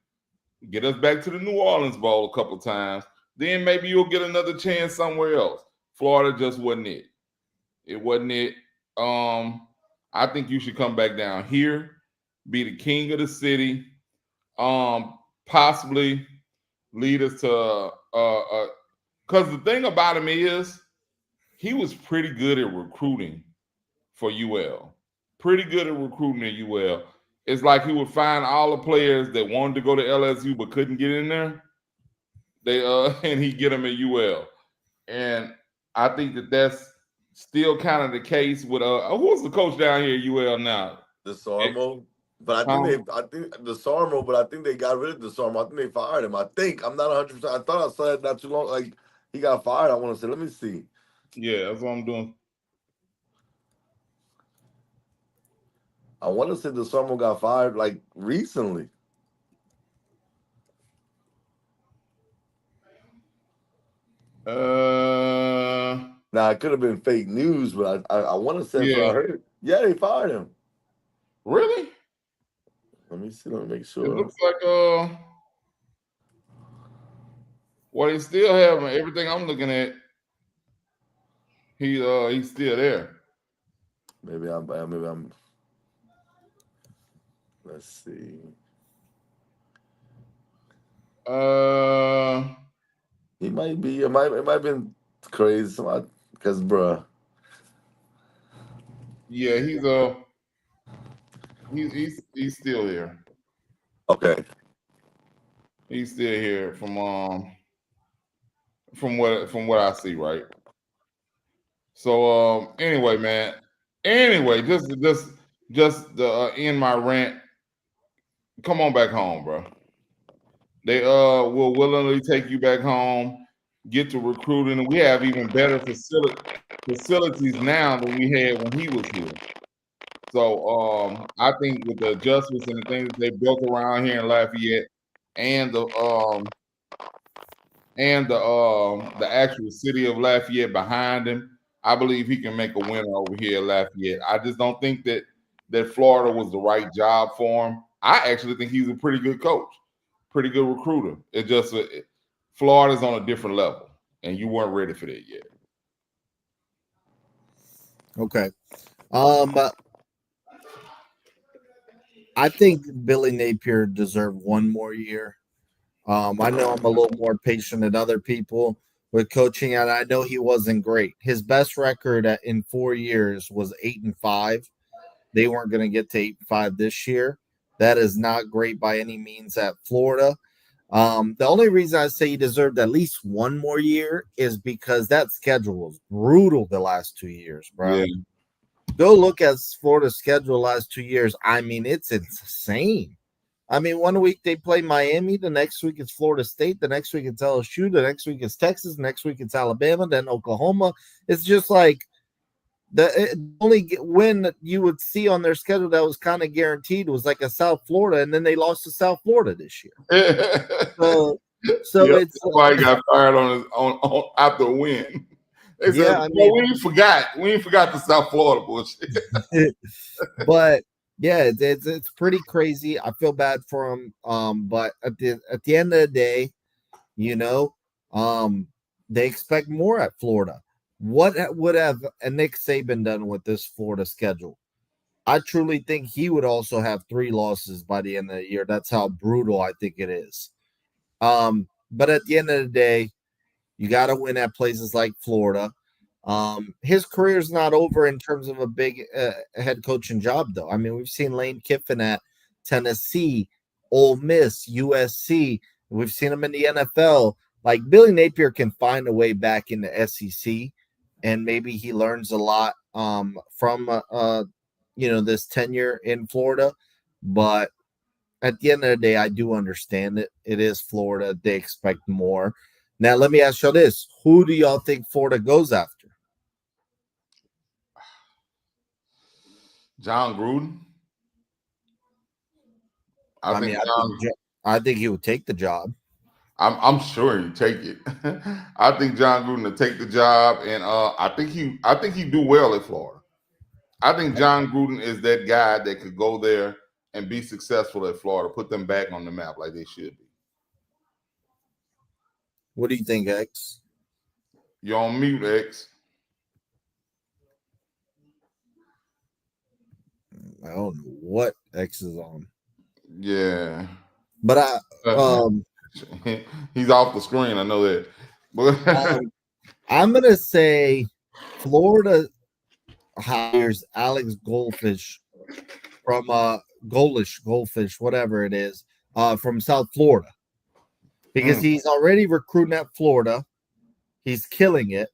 get us back to the New Orleans Bowl a couple times. Then maybe you'll get another chance somewhere else. Florida just wasn't it. It wasn't it. I think you should come back down here, be the king of the city, possibly lead us to because the thing about him is he was pretty good at recruiting for UL. Pretty good at recruiting at UL. It's like he would find all the players that wanted to go to LSU but couldn't get in there. And he'd get them at UL. And I think that's still kind of the case with who's the coach down here at UL now? DeSarmo. But I think DeSarmo, but I think they got rid of DeSarmo. I think they fired him. I'm not 100%. I thought I saw it not too long. Like he got fired. I want to say, let me see. Yeah, that's what I'm doing. I want to say DeSarmo got fired like recently. Now it could have been fake news, but I want to say what I heard. Yeah, they fired him. Really? Let me see. Let me make sure. It looks like well, he still have everything I'm looking at. He's still there. Maybe I'm. Let's see. He might be. It might have been crazy. Because, bruh. Yeah, he's still here. Okay. He's still here from what I see, right? So anyway, man. Anyway, just to end my rant. Come on back home, bro. They will willingly take you back home, get to recruiting, and we have even better facilities now than we had when he was here. So I think with the adjustments and the things that they built around here in Lafayette, and the actual city of Lafayette behind him, I believe he can make a winner over here in Lafayette. I just don't think that Florida was the right job for him. I actually think he's a pretty good coach, pretty good recruiter. It just Florida's on a different level, and you weren't ready for that yet. Okay. I think Billy Napier deserved one more year. I know I'm a little more patient than other people with coaching, and I know he wasn't great. His best record in 4 years was 8-5. They weren't going to get to 8-5 this year. That is not great by any means at Florida. The only reason I say he deserved at least one more year is because that schedule was brutal the last 2 years, bro. Yeah. Go look at Florida's schedule the last 2 years. I mean, it's insane. I mean, 1 week they play Miami, the next week it's Florida State, the next week it's LSU, the next week it's Texas, the next week it's Alabama, then Oklahoma. It's just like the only win you would see on their schedule that was kind of guaranteed was like a South Florida, and then they lost to South Florida this year. So yep, it's somebody got fired on after a win. They said, I mean, we ain't forgot the South Florida bullshit. But yeah, it's pretty crazy. I feel bad for him. But at the end of the day, you know, they expect more at Florida. What would have Nick Saban done with this Florida schedule? I truly think he would also have 3 losses by the end of the year. That's how brutal I think it is. But at the end of the day, you got to win at places like Florida. His career's not over in terms of a big head coaching job, though. I mean, we've seen Lane Kiffin at Tennessee, Ole Miss, USC. We've seen him in the NFL. Like Billy Napier can find a way back in the SEC, and maybe he learns a lot from this tenure in Florida. But at the end of the day, I do understand it. It is Florida. They expect more. Now, let me ask you this. Who do y'all think Florida goes after? John Gruden. I think he would take the job. I'm sure he'd take it. I think John Gruden would take the job, and I think he'd do well at Florida. I think John Gruden is that guy that could go there and be successful at Florida, put them back on the map like they should be. What do you think, X? You're on mute, X. I don't know what X is on. Yeah. But he's off the screen. I know that. But I'm gonna say Florida hires Alex Goldfish from Goldfish, whatever it is, from South Florida. Because he's already recruiting at Florida. He's killing it.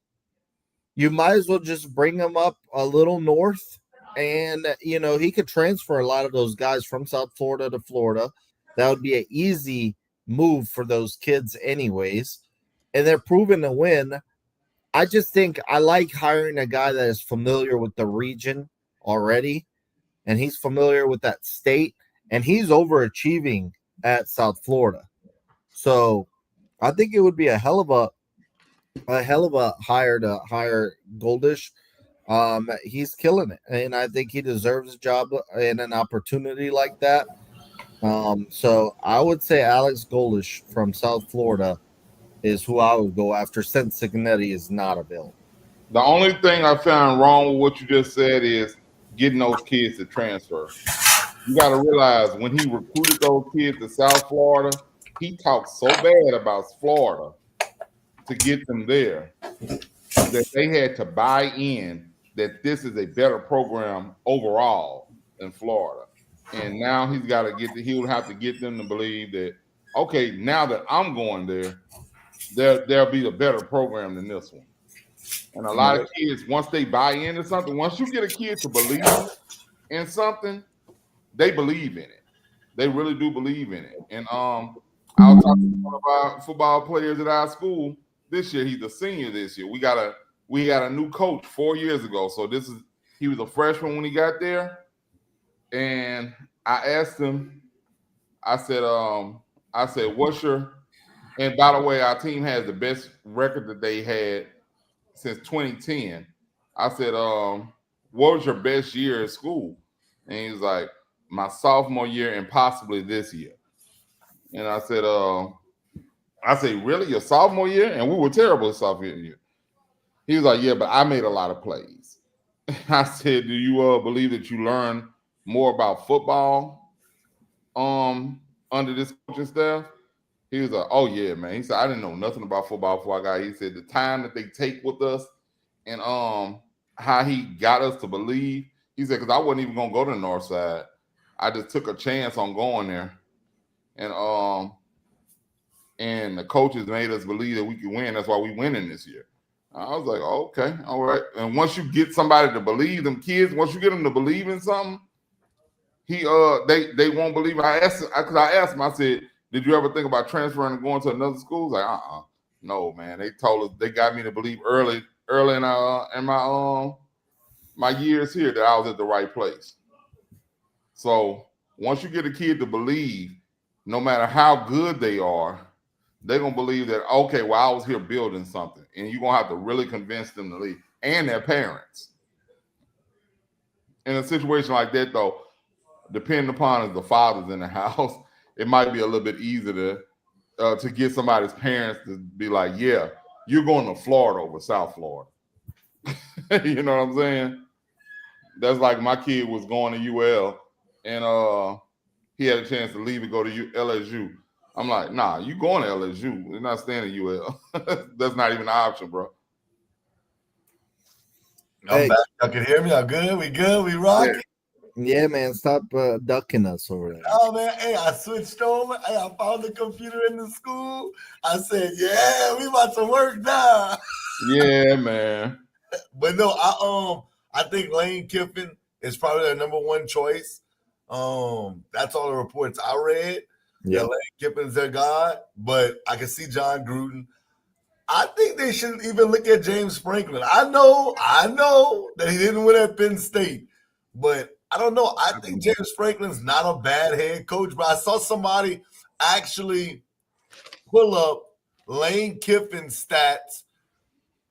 You might as well just bring him up a little north. And, he could transfer a lot of those guys from South Florida to Florida. That would be an easy move for those kids anyways. And they're proven to win. I just think I like hiring a guy that is familiar with the region already. And he's familiar with that state. And he's overachieving at South Florida. So I think it would be a hell of a hire to hire Goldish. He's killing it, and I think he deserves a job and an opportunity like that. So I would say Alex Goldish from South Florida is who I would go after since Signetti is not available. The only thing I found wrong with what you just said is getting those kids to transfer. You got to realize when he recruited those kids to South Florida, he talked so bad about Florida to get them there that they had to buy in that this is a better program overall than Florida. And now he'll have to get them to believe that, okay, now that I'm going there'll be a better program than this one. And a lot of kids, once they buy into something, once you get a kid to believe in something, they believe in it. They really do believe in it. And I was talking to one of our football players at our school this year. He's a senior this year. We got a new coach 4 years ago. So he was a freshman when he got there. And I asked him, I said, what's your, and by the way, our team has the best record that they had since 2010. I said, what was your best year at school? And he was like, my sophomore year and possibly this year. And I said, really, your sophomore year? And we were terrible sophomore year. He was like, yeah, but I made a lot of plays. I said, do you believe that you learn more about football under this coaching staff? He was like, oh yeah, man. He said, I didn't know nothing about football before I got here. He said the time that they take with us and how he got us to believe. He said, because I wasn't even gonna go to the north side. I just took a chance on going there. And the coaches made us believe that we could win. That's why we winning this year. I was like, oh, okay, all right. And once you get somebody to believe, them kids, once you get them to believe in something, they won't believe. I asked him, I said, did you ever think about transferring and going to another school? Like, no, man. They told us, they got me to believe early in my years here that I was at the right place. So once you get a kid to believe, no matter how good they are, they're gonna believe that, okay, well, I was here building something, and you're gonna have to really convince them to leave, and their parents. In a situation like that, though, depending upon if the father's in the house, it might be a little bit easier to get somebody's parents to be like, yeah, you're going to Florida over South Florida. You know what I'm saying? That's like my kid was going to UL, and he had a chance to leave and go to LSU. I'm like, nah, you going to LSU. You're not staying at UL. That's not even an option, bro. I'm back. Y'all can hear me? Y'all good? We good? We rocking? Yeah, man. Stop ducking us over there. Oh, man. Hey, I switched over. Hey, I found the computer in the school. I said, yeah, we about to work now. Yeah, man. But no, I think Lane Kiffin is probably their number one choice. That's all the reports I read. Yeah, Lane Kiffin's their guy, but I can see John Gruden. I think they should even look at James Franklin. I know that he didn't win at Penn State, but I don't know. I think James Franklin's not a bad head coach, but I saw somebody actually pull up Lane Kiffin's stats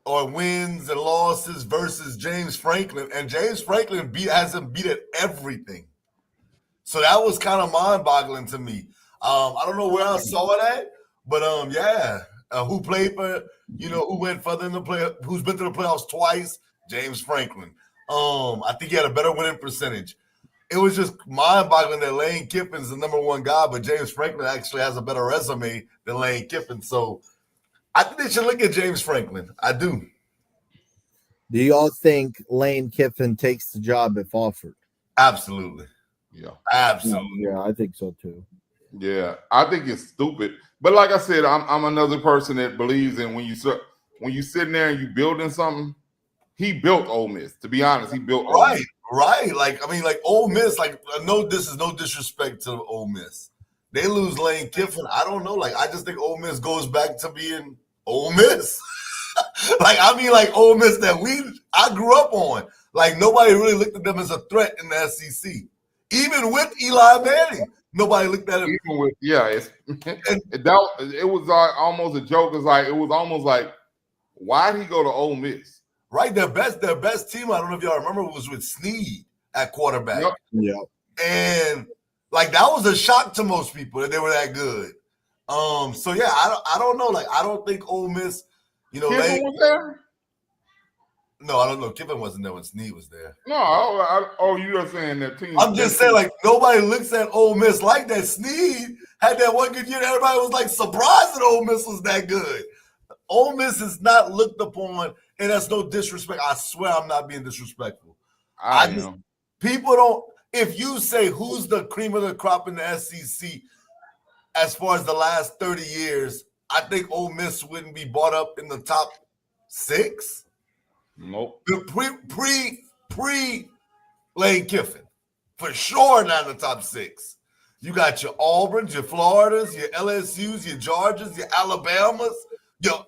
or wins and losses versus James Franklin, and James Franklin has him beat at everything. So that was kind of mind-boggling to me. I don't know where I saw that, but who played for, who went further in the play, who's been to the playoffs twice? James Franklin. I think he had a better winning percentage. It was just mind-boggling that Lane Kiffin's the number one guy, but James Franklin actually has a better resume than Lane Kiffin. So I think they should look at James Franklin. I do. Do y'all think Lane Kiffin takes the job if offered? Absolutely. Yeah. Absolutely. Yeah, I think so too. Yeah, I think it's stupid. But like I said, I'm another person that believes in when you sitting there and you building something. He built Ole Miss. To be honest, he built Ole Miss. Right. Like Ole Miss. Like, this is no disrespect to Ole Miss. They lose Lane Kiffin. I don't know. Like, I just think Ole Miss goes back to being Ole Miss. Like Ole Miss that I grew up on. Like, nobody really looked at them as a threat in the SEC. Even with Eli Manning, nobody looked at him. Even with it was almost a joke. It was almost like, why did he go to Ole Miss? Right, their best team. I don't know if y'all remember, was with Snead at quarterback. Yep. And like that was a shock to most people that they were that good. So yeah, I don't know. Like I don't think Ole Miss, Kiffin was there? No, I don't know. Kiffin wasn't there when Snead was there. No, you are saying that team. I'm just saying, like, nobody looks at Ole Miss like that. Snead had that one good year. Everybody was like surprised that Ole Miss was that good. Ole Miss is not looked upon, and that's no disrespect. I swear I'm not being disrespectful. People don't. If you say who's the cream of the crop in the SEC as far as the last 30 years, I think Ole Miss wouldn't be brought up in the top 6. Nope. Pre Lane Kiffin, for sure not in the top 6. You got your Auburns, your Floridas, your LSUs, your Georgias, your Alabamas, your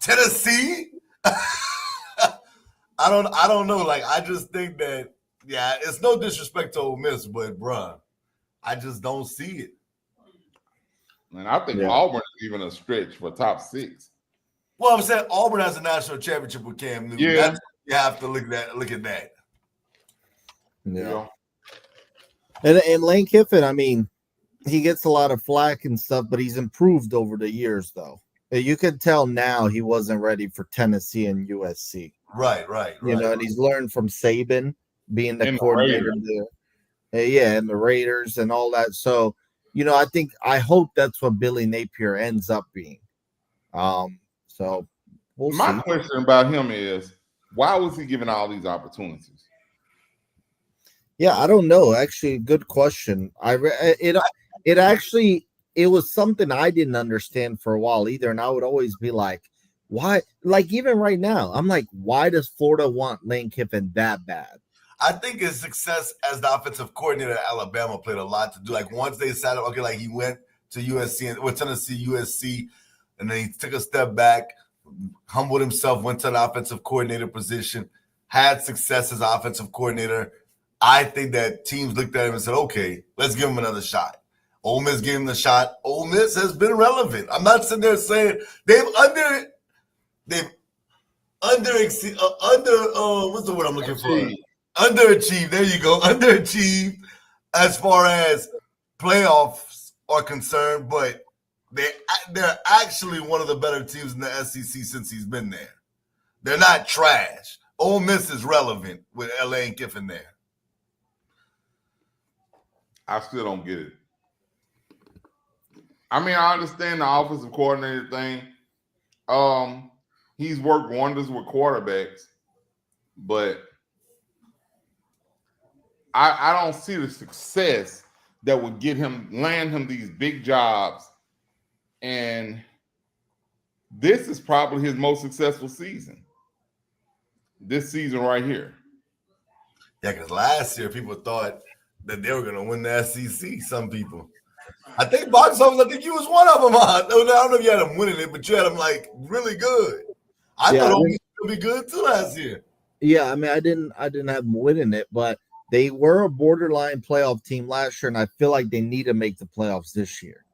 Tennessee. I don't know. Like I just think that Yeah, it's no disrespect to Ole Miss, but bruh, I just don't see it. And I think Yeah. Auburn is even a stretch for top 6. Well, I'm saying Auburn has a national championship with Cam Newton. Yeah. That's you have to look at that. Yeah. Yeah. And Lane Kiffin, I mean, he gets a lot of flack and stuff, but he's improved over the years, though. You can tell now he wasn't ready for Tennessee and USC. Right. And he's learned from Saban being the And the coordinator Raiders. there. Yeah, and the Raiders and all that. So, I hope that's what Billy Napier ends up being. So we'll My see. question about him is, why was he given all these opportunities? Yeah, I don't know. Actually, good question. It was something I didn't understand for a while either, and I would always be like, why? Like even right now, I'm like, why does Florida want Lane Kiffin that bad? I think his success as the offensive coordinator at Alabama played a lot to do. Like once they decided, okay, like he went to USC and went Tennessee, USC, and then he took a step back, humbled himself, went to the offensive coordinator position, had success as offensive coordinator. I think that teams looked at him and said, okay, let's give him another shot. Ole Miss gave him the shot. Ole Miss has been relevant. I'm not sitting there saying they've what's the word I'm looking for? Underachieved. There you go. Underachieved as far as playoffs are concerned, but they're actually one of the better teams in the SEC since he's been there. They're not trash. Ole Miss is relevant with Lane Kiffin there. I still don't get it. I mean, I understand the offensive coordinator thing. He's worked wonders with quarterbacks, but I don't see the success that would land him these big jobs. And this is probably his most successful season. This season right here. Yeah, because last year people thought that they were going to win the SEC. Some people. I think box office. I think you was one of them. I don't know if you had them winning it, but you had them like really good. I thought Ole Miss would be good too last year. Yeah, I mean, I didn't have them winning it, but they were a borderline playoff team last year, and I feel like they need to make the playoffs this year.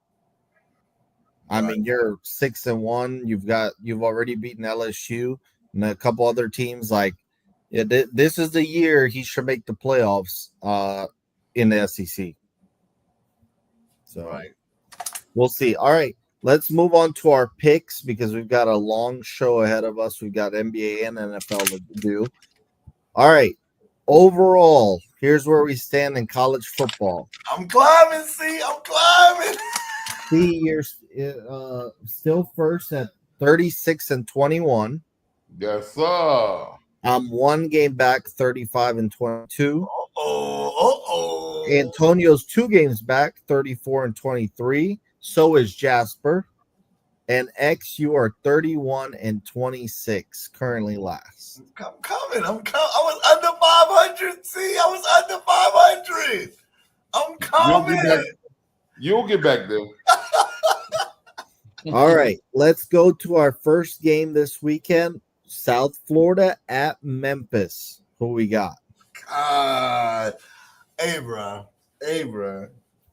I mean, you're 6-1. You've already beaten LSU and a couple other teams. Like, this is the year he should make the playoffs in the SEC. So we'll see. All right, let's move on to our picks because we've got a long show ahead of us. We've got NBA and NFL to do. All right. Overall, here's where we stand in college football. I'm climbing. See, I'm climbing. See, you're still first at 36-21. Yes, sir. I'm one game back, 35-22. Oh. Antonio's 2 games back, 34-23. So is Jasper. And X, you are 31-26, currently last. I'm coming. I was under 500. See, I was under 500. I'm coming. You'll get back there. All right, let's go to our first game this weekend. South Florida at Memphis. Who we got? Abra.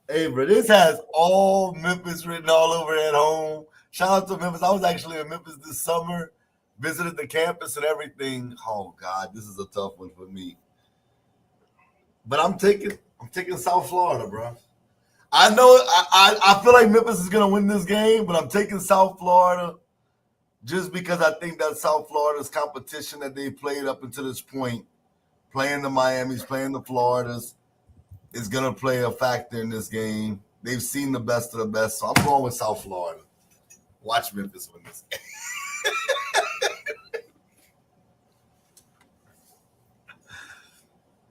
This has all Memphis written all over at home. Shout out to Memphis. I was actually in Memphis this summer, visited the campus and everything. Oh God, this is a tough one for me. But I'm taking South Florida, bro. I know I feel like Memphis is gonna win this game, but I'm taking South Florida just because I think that South Florida's competition that they played up until this point, playing the Miamis, playing the Floridas, is gonna play a factor in this game. They've seen the best of the best, so I'm going with South Florida. Watch Memphis win this game.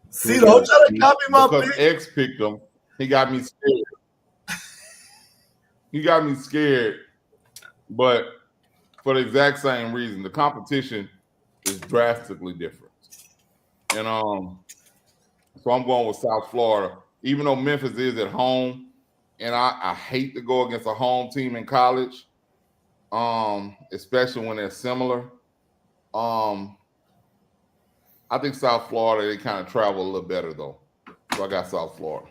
See, don't try to copy my because pick. X picked him. He got me scared. But for the exact same reason, the competition is drastically different. And so I'm going with South Florida, even though Memphis is at home, and I hate to go against a home team in college, especially when they're similar. I I think South Florida, they kind of travel a little better though. So I got South Florida.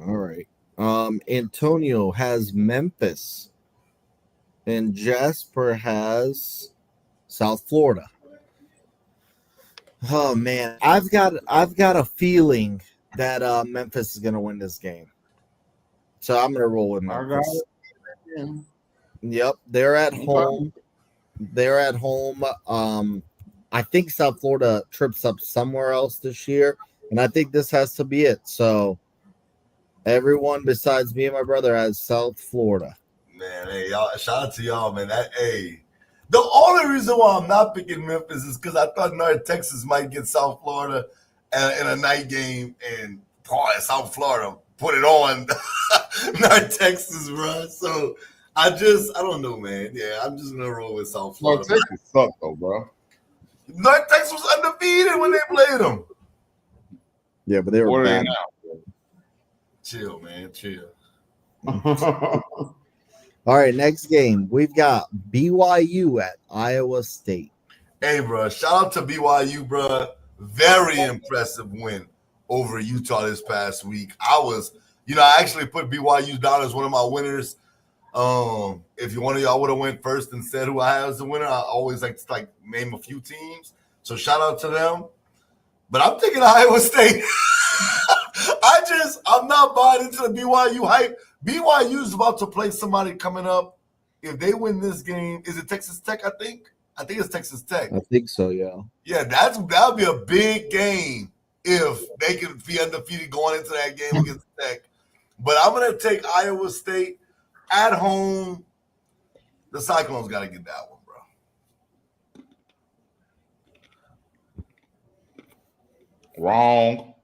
All right. Antonio has Memphis, and Jasper has South Florida. Oh man, I've got a feeling that Memphis is gonna win this game. So I'm gonna roll with I got Memphis. it. Yep, they're at Okay. home. They're at home. I think South Florida trips up somewhere else this year, and I think this has to be it. So everyone besides me and my brother has South Florida. Man, hey, y'all, shout out to y'all, man. The only reason why I'm not picking Memphis is because I thought North Texas might get South Florida in a night game, and South Florida put it on North Texas, bro. So I don't know, man. Yeah, I'm just gonna roll with South Florida. North Texas sucked though, bro. North Texas was undefeated when they played them. Yeah, but they were What are bad. they Chill, man, chill. now? All right, next game we've got BYU at Iowa State. Hey, bro, shout out to BYU, bro. Very impressive win over Utah this past week. I actually put BYU down as one of my winners. If one of y'all would have went first and said who I had as the winner, I always like to name a few teams. So shout out to them. But I'm taking Iowa State. I'm not buying into the BYU hype. BYU is about to play somebody coming up. If they win this game, is it Texas Tech? I think it's Texas Tech. I think so, yeah. Yeah, that'll be a big game if they can be undefeated going into that game against Tech. But I'm gonna take Iowa State at home. The Cyclones got to get that one, bro. Wrong.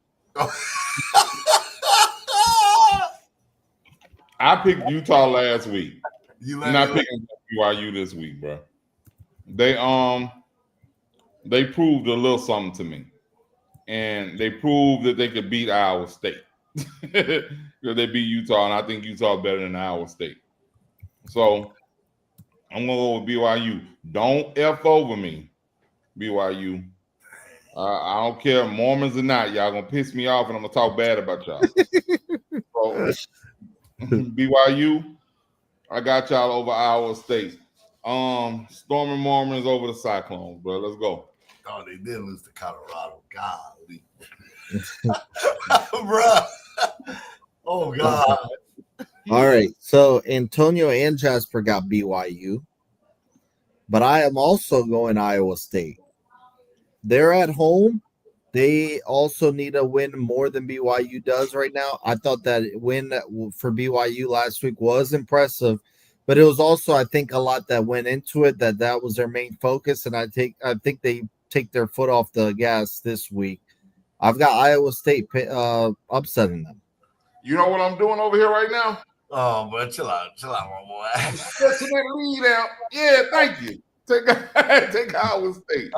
I picked Utah last week. I'm not picking BYU this week, bro. They proved a little something to me, and they proved that they could beat Iowa State. Because they beat Utah, and I think Utah is better than Iowa State. So I'm gonna go with BYU. Don't F over me, BYU. I don't care, Mormons or not. Y'all gonna piss me off, and I'm gonna talk bad about y'all. So, BYU, I got y'all over Iowa State. Storming Mormons over the Cyclones, bro. Let's go. Oh, they did lose to Colorado. Golly. Bro. Oh, God. All right. So Antonio and Jasper got BYU, but I am also going Iowa State. They're at home. They also need a win more than BYU does right now. I thought that win for BYU last week was impressive, but it was also, I think, a lot that went into it, that was their main focus, and I think they take their foot off the gas this week. I've got Iowa State upsetting them. You know what I'm doing over here right now? Oh, but chill out, my boy. That's that lead out. Yeah, thank you. Take Iowa State.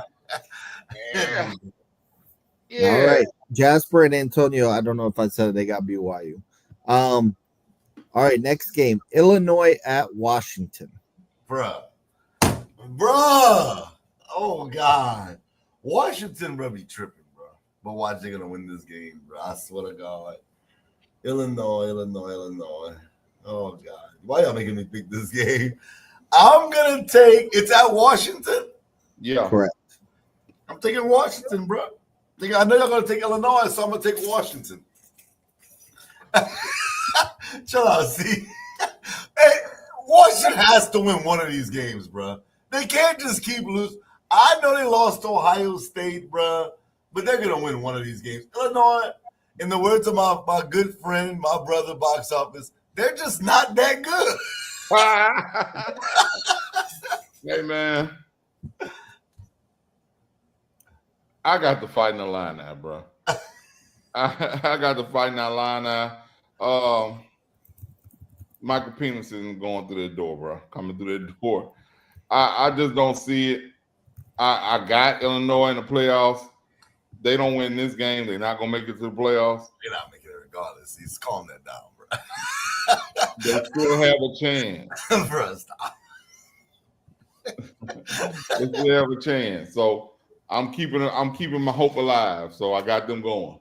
Yeah. Yeah. All right. Jasper and Antonio, I don't know if I said it, they got BYU. All right, next game. Illinois at Washington. Bruh. Oh, God. Washington, bro, be tripping, bro. But watch, they're going to win this game, bro. I swear to God. Illinois. Oh, God. Why y'all making me pick this game? I'm going to take – it's at Washington? Yeah. Correct. I'm taking Washington, bro. I know y'all going to take Illinois, so I'm going to take Washington. Chill out, see? Hey, Washington has to win one of these games, bro. They can't just keep losing. I know they lost to Ohio State, bro, but they're going to win one of these games. Illinois, in the words of my good friend, my brother, Box Office, they're just not that good. Hey, man. I got the fighting Illini, bro. I got the fighting Illini. Michael Penis isn't going through the door, bro. Coming through the door. I just don't see it. I got Illinois in the playoffs. They don't win this game. They're not going to make it to the playoffs. They're not making it regardless. He's calm that down, bro. They still have a chance. Bro, stop. They still have a chance. So I'm keeping my hope alive, so I got them going.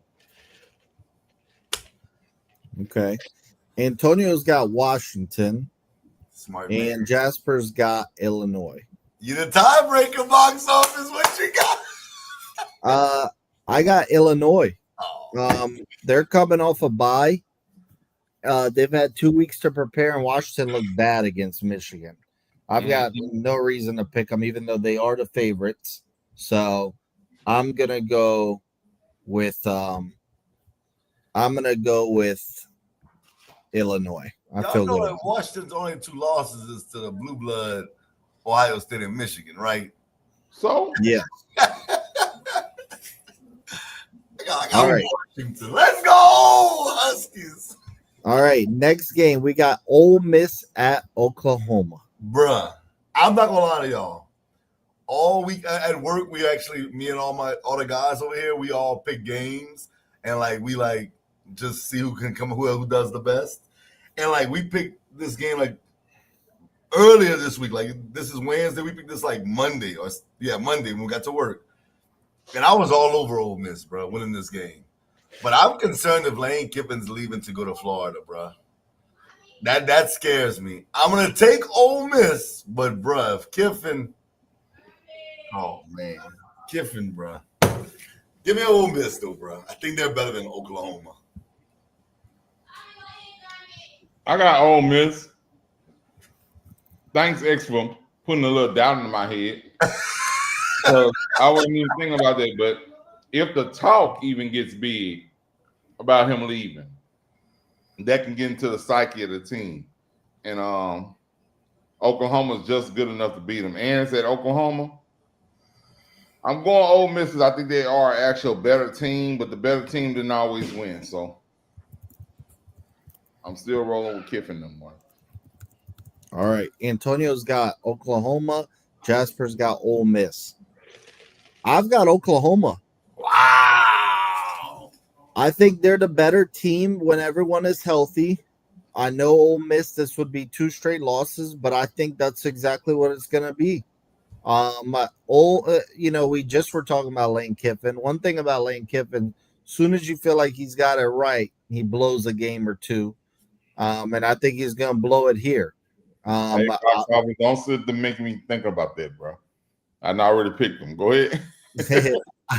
Okay. Antonio's got Washington, Smart and man. Jasper's got Illinois. You the tiebreaker box office. What you got? I got Illinois. Oh, They're coming off a bye. They've had 2 weeks to prepare, and Washington looked bad against Michigan. I've got no reason to pick them, even though they are the favorites. So I'm gonna go with Illinois. I y'all feel know good. that Washington's only 2 losses is to the blue blood Ohio State and Michigan, right? So Yeah. I got All right. Washington. Let's go, Huskies. All right. Next game, we got Ole Miss at Oklahoma. Bruh, I'm not gonna lie to y'all. All week at work, me and all the guys over here, we all pick games and we just see who does the best. And we picked this game earlier this week. This is Wednesday. We picked this Monday Monday when we got to work. And I was all over Ole Miss, bro, winning this game. But I'm concerned if Lane Kiffin's leaving to go to Florida, bro. That scares me. I'm gonna take Ole Miss, but bro, if Kiffin, oh man, Kiffin, bro, give me Ole Miss though, bro. I think they're better than Oklahoma. I got Ole Miss. Thanks, X, for putting a little doubt in my head. I wasn't even thinking about that. But if the talk even gets big about him leaving, that can get into the psyche of the team. And Oklahoma's just good enough to beat them. And it's at Oklahoma. I'm going Ole Miss because I think they are actually a better team, but the better team didn't always win. So I'm still rolling with Kiffin them one. All right. Antonio's got Oklahoma. Jasper's got Ole Miss. I've got Oklahoma. Wow. I think they're the better team when everyone is healthy. I know Ole Miss, this would be 2 straight losses, but I think that's exactly what it's going to be. We just were talking about Lane Kiffin. One thing about Lane Kiffin, as soon as you feel like he's got it right, he blows a game or two. And I think he's going to blow it here. Hey, don't sit to make me think about that, bro. I already picked them. Go ahead.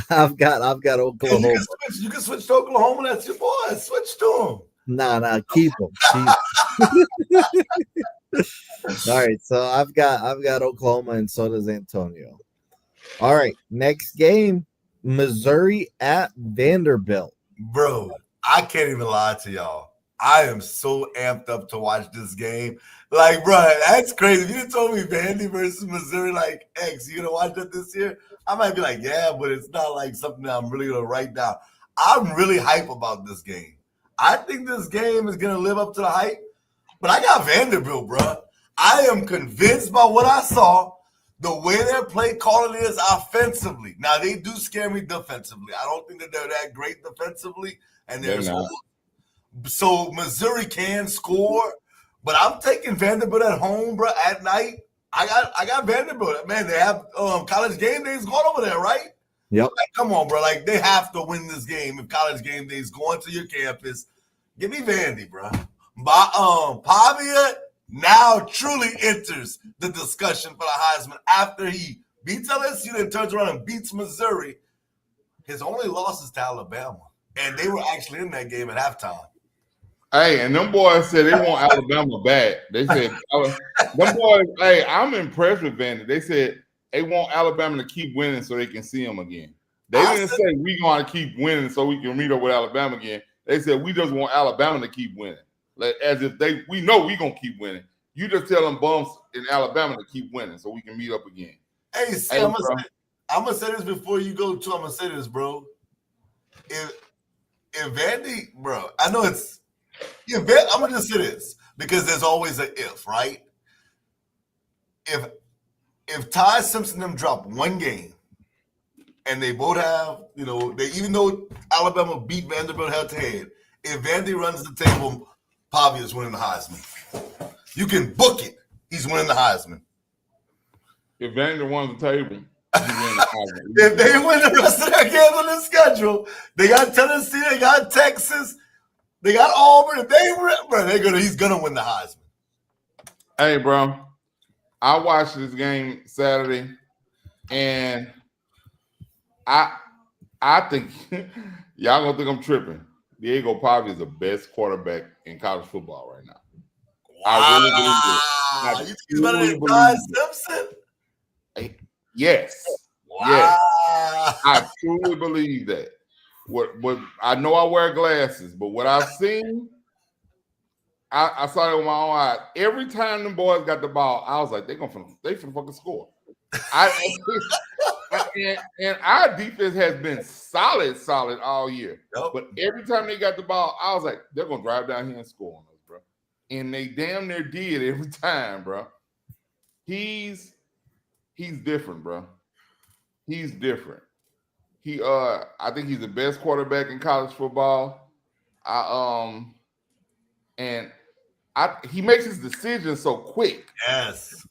I've got Oklahoma. Hey, you can switch to Oklahoma. That's your boy. Switch to him. Nah, keep him. All right, so I've got Oklahoma, and so does Antonio. All right, next game, Missouri at Vanderbilt. Bro, I can't even lie to y'all. I am so amped up to watch this game. Bro, that's crazy. If you told me Vandy versus Missouri, X, you gonna watch that this year? I might be yeah, but it's not something that I'm really gonna write down. I'm really hype about this game. I think this game is gonna live up to the hype, but I got Vanderbilt, bro. I am convinced by what I saw, the way their play calling is offensively. Now they do scare me defensively. I don't think that they're that great defensively, and so Missouri can score, but I'm taking Vanderbilt at home, bro. At night, I got Vanderbilt. Man, they have college game days going over there, right? Yep. Come on, bro. They have to win this game if college game day is going to your campus. Give me Vandy, bro. Pavia now truly enters the discussion for the Heisman after he beats LSU, then turns around and beats Missouri. His only loss is to Alabama, and they were actually in that game at halftime. Hey, and them boys said they want Alabama back. They said, them boys, hey, I'm impressed with Vandy. They said they want Alabama to keep winning so they can see them again. They didn't say we going to keep winning so we can meet up with Alabama again. They said we just want Alabama to keep winning. As if we know we going to keep winning. You just tell them bums in Alabama to keep winning so we can meet up again. Hey, I'm going to say this before you go too. I'm going to say this, bro. If Vandy, bro, I know it's, I'm going to just say this because there's always an if, right? If Ty Simpson them drop one game and they both have, even though Alabama beat Vanderbilt head to head, if Vandy runs the table, Pavia's winning the Heisman. You can book it. He's winning the Heisman. If Vandy runs the table, He win the Heisman. If they win the rest of their games on the schedule, they got Tennessee, they got Texas, they got Auburn. If he's gonna win the Heisman. Hey, bro, I watched this game Saturday, and I think y'all gonna think I'm tripping. Diego Pavia is the best quarterback in college football right now. Wow. I really believe it. You think he's better than Ty Simpson? Yes. Wow. Yes. I truly believe that. What I know I wear glasses, but what I've seen, I saw it with my own eyes. Every time them boys got the ball, I was like, they finna fucking score. And our defense has been solid all year. Yep. But every time they got the ball, I was like, they're gonna drive down here and score on us, bro. And they damn near did every time, bro. He's different, bro. He's different. I think he's the best quarterback in college football. He makes his decisions so quick. Yes.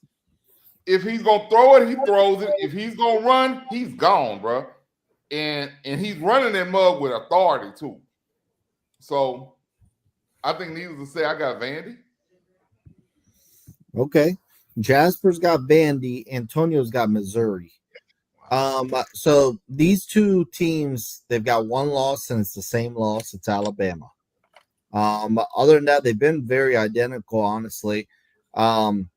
If he's gonna throw it, he throws it. If he's gonna run, he's gone, bro. And he's running that mug with authority too. So I think needless to say, I got Vandy. Okay. Jasper's got Vandy. Antonio's got Missouri. So these two teams, they've got one loss, and it's the same loss. It's Alabama. Other than that, they've been very identical, honestly. I'm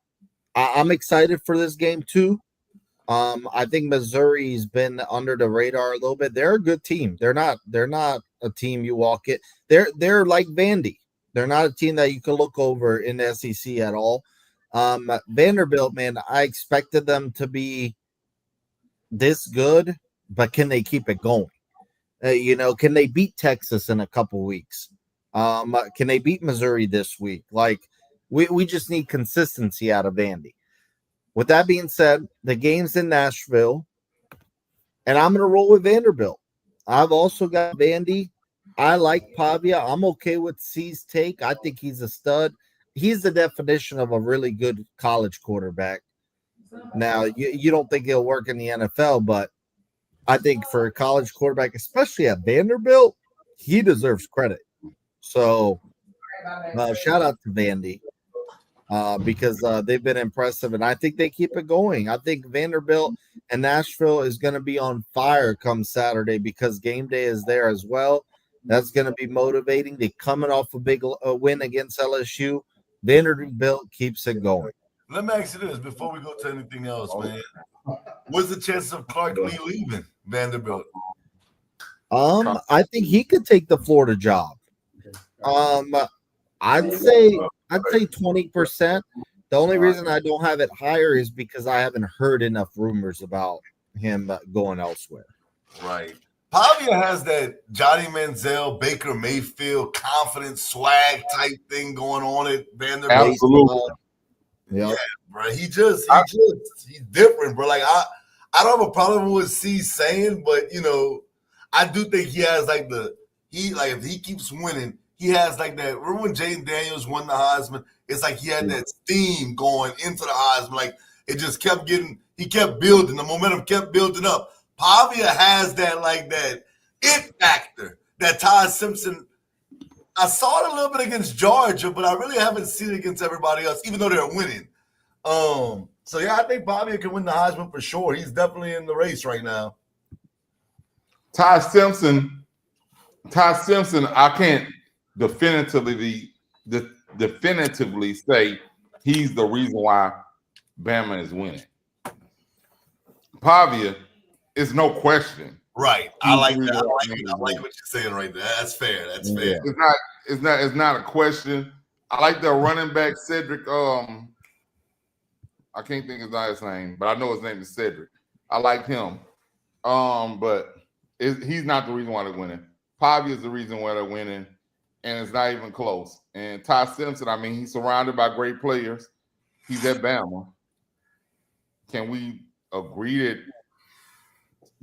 excited for this game too. I think Missouri's been under the radar a little bit. They're a good team. They're not a team you walk it. They're like Vandy. They're not a team that you can look over in the SEC at all. Vanderbilt, man, I expected them to be this good, but can they keep it going? Can they beat Texas in a couple weeks? Can they beat Missouri this week? Like, we just need consistency out of Vandy. With that being said, the game's in Nashville, and I'm going to roll with Vanderbilt. I've also got Vandy. I like Pavia. I'm okay with C's take. I think he's a stud. He's the definition of a really good college quarterback. Now, you don't think he'll work in the NFL, but I think for a college quarterback, especially at Vanderbilt, he deserves credit. So shout out to Vandy because they've been impressive, and I think they keep it going. I think Vanderbilt and Nashville is going to be on fire come Saturday because game day is there as well. That's going to be motivating. They're coming off a big win against LSU. Vanderbilt keeps it going. Let me ask you this before we go to anything else, man. What's the chances of Clark Lee leaving Vanderbilt? I think he could take the Florida job. I'd say 20%. The only reason I don't have it higher is because I haven't heard enough rumors about him going elsewhere. Right. Pavia has that Johnny Manziel, Baker Mayfield, confident swag type thing going on at Vanderbilt. Absolutely. Yeah, bro. He's different, bro. Like I don't have a problem with C saying, but I do think he has if he keeps winning, he has like that. Remember when Jaden Daniels won the Heisman? It's like he had that steam going into the Heisman. Like it just kept he kept building. The momentum kept building up. Pavia has that it factor that Ty Simpson. I saw it a little bit against Georgia, but I really haven't seen it against everybody else, even though they're winning. So yeah, I think Pavia can win the Heisman for sure. He's definitely in the race right now. Ty Simpson, I can't definitively say he's the reason why Bama is winning. Pavia is no question. Right. I like that. I like what you're saying right there. That's fair. That's fair. It's not a question. I like the running back Cedric. I can't think of his name, but I know his name is Cedric. I like him. But he's not the reason why they're winning. Pavia is the reason why they're winning, and it's not even close. And Ty Simpson, I mean, he's surrounded by great players. He's at Bama. Can we agree that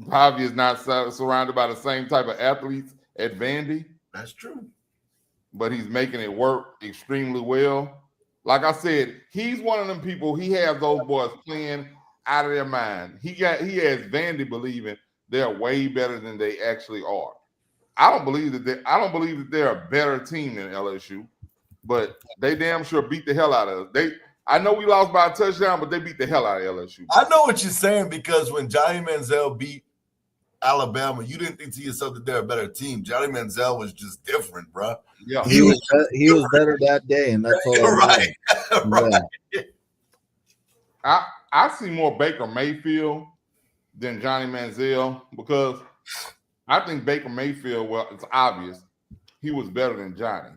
Pavia is not surrounded by the same type of athletes at Vandy? That's true. But he's making it work extremely well. Like I said, he's one of them people. He has those boys playing out of their mind. He has Vandy believing they're way better than they actually are. I don't believe that they're a better team than LSU, but they damn sure beat the hell out of us. I know we lost by a touchdown, but they beat the hell out of LSU. I know what you're saying, because when Johnny Manziel beat Alabama, you didn't think to yourself that they're a better team. Johnny Manziel was just different, bro. Yeah, he was better that day, and that's all. Right, right. I see more Baker Mayfield than Johnny Manziel, because I think Baker Mayfield, well, it's obvious he was better than Johnny.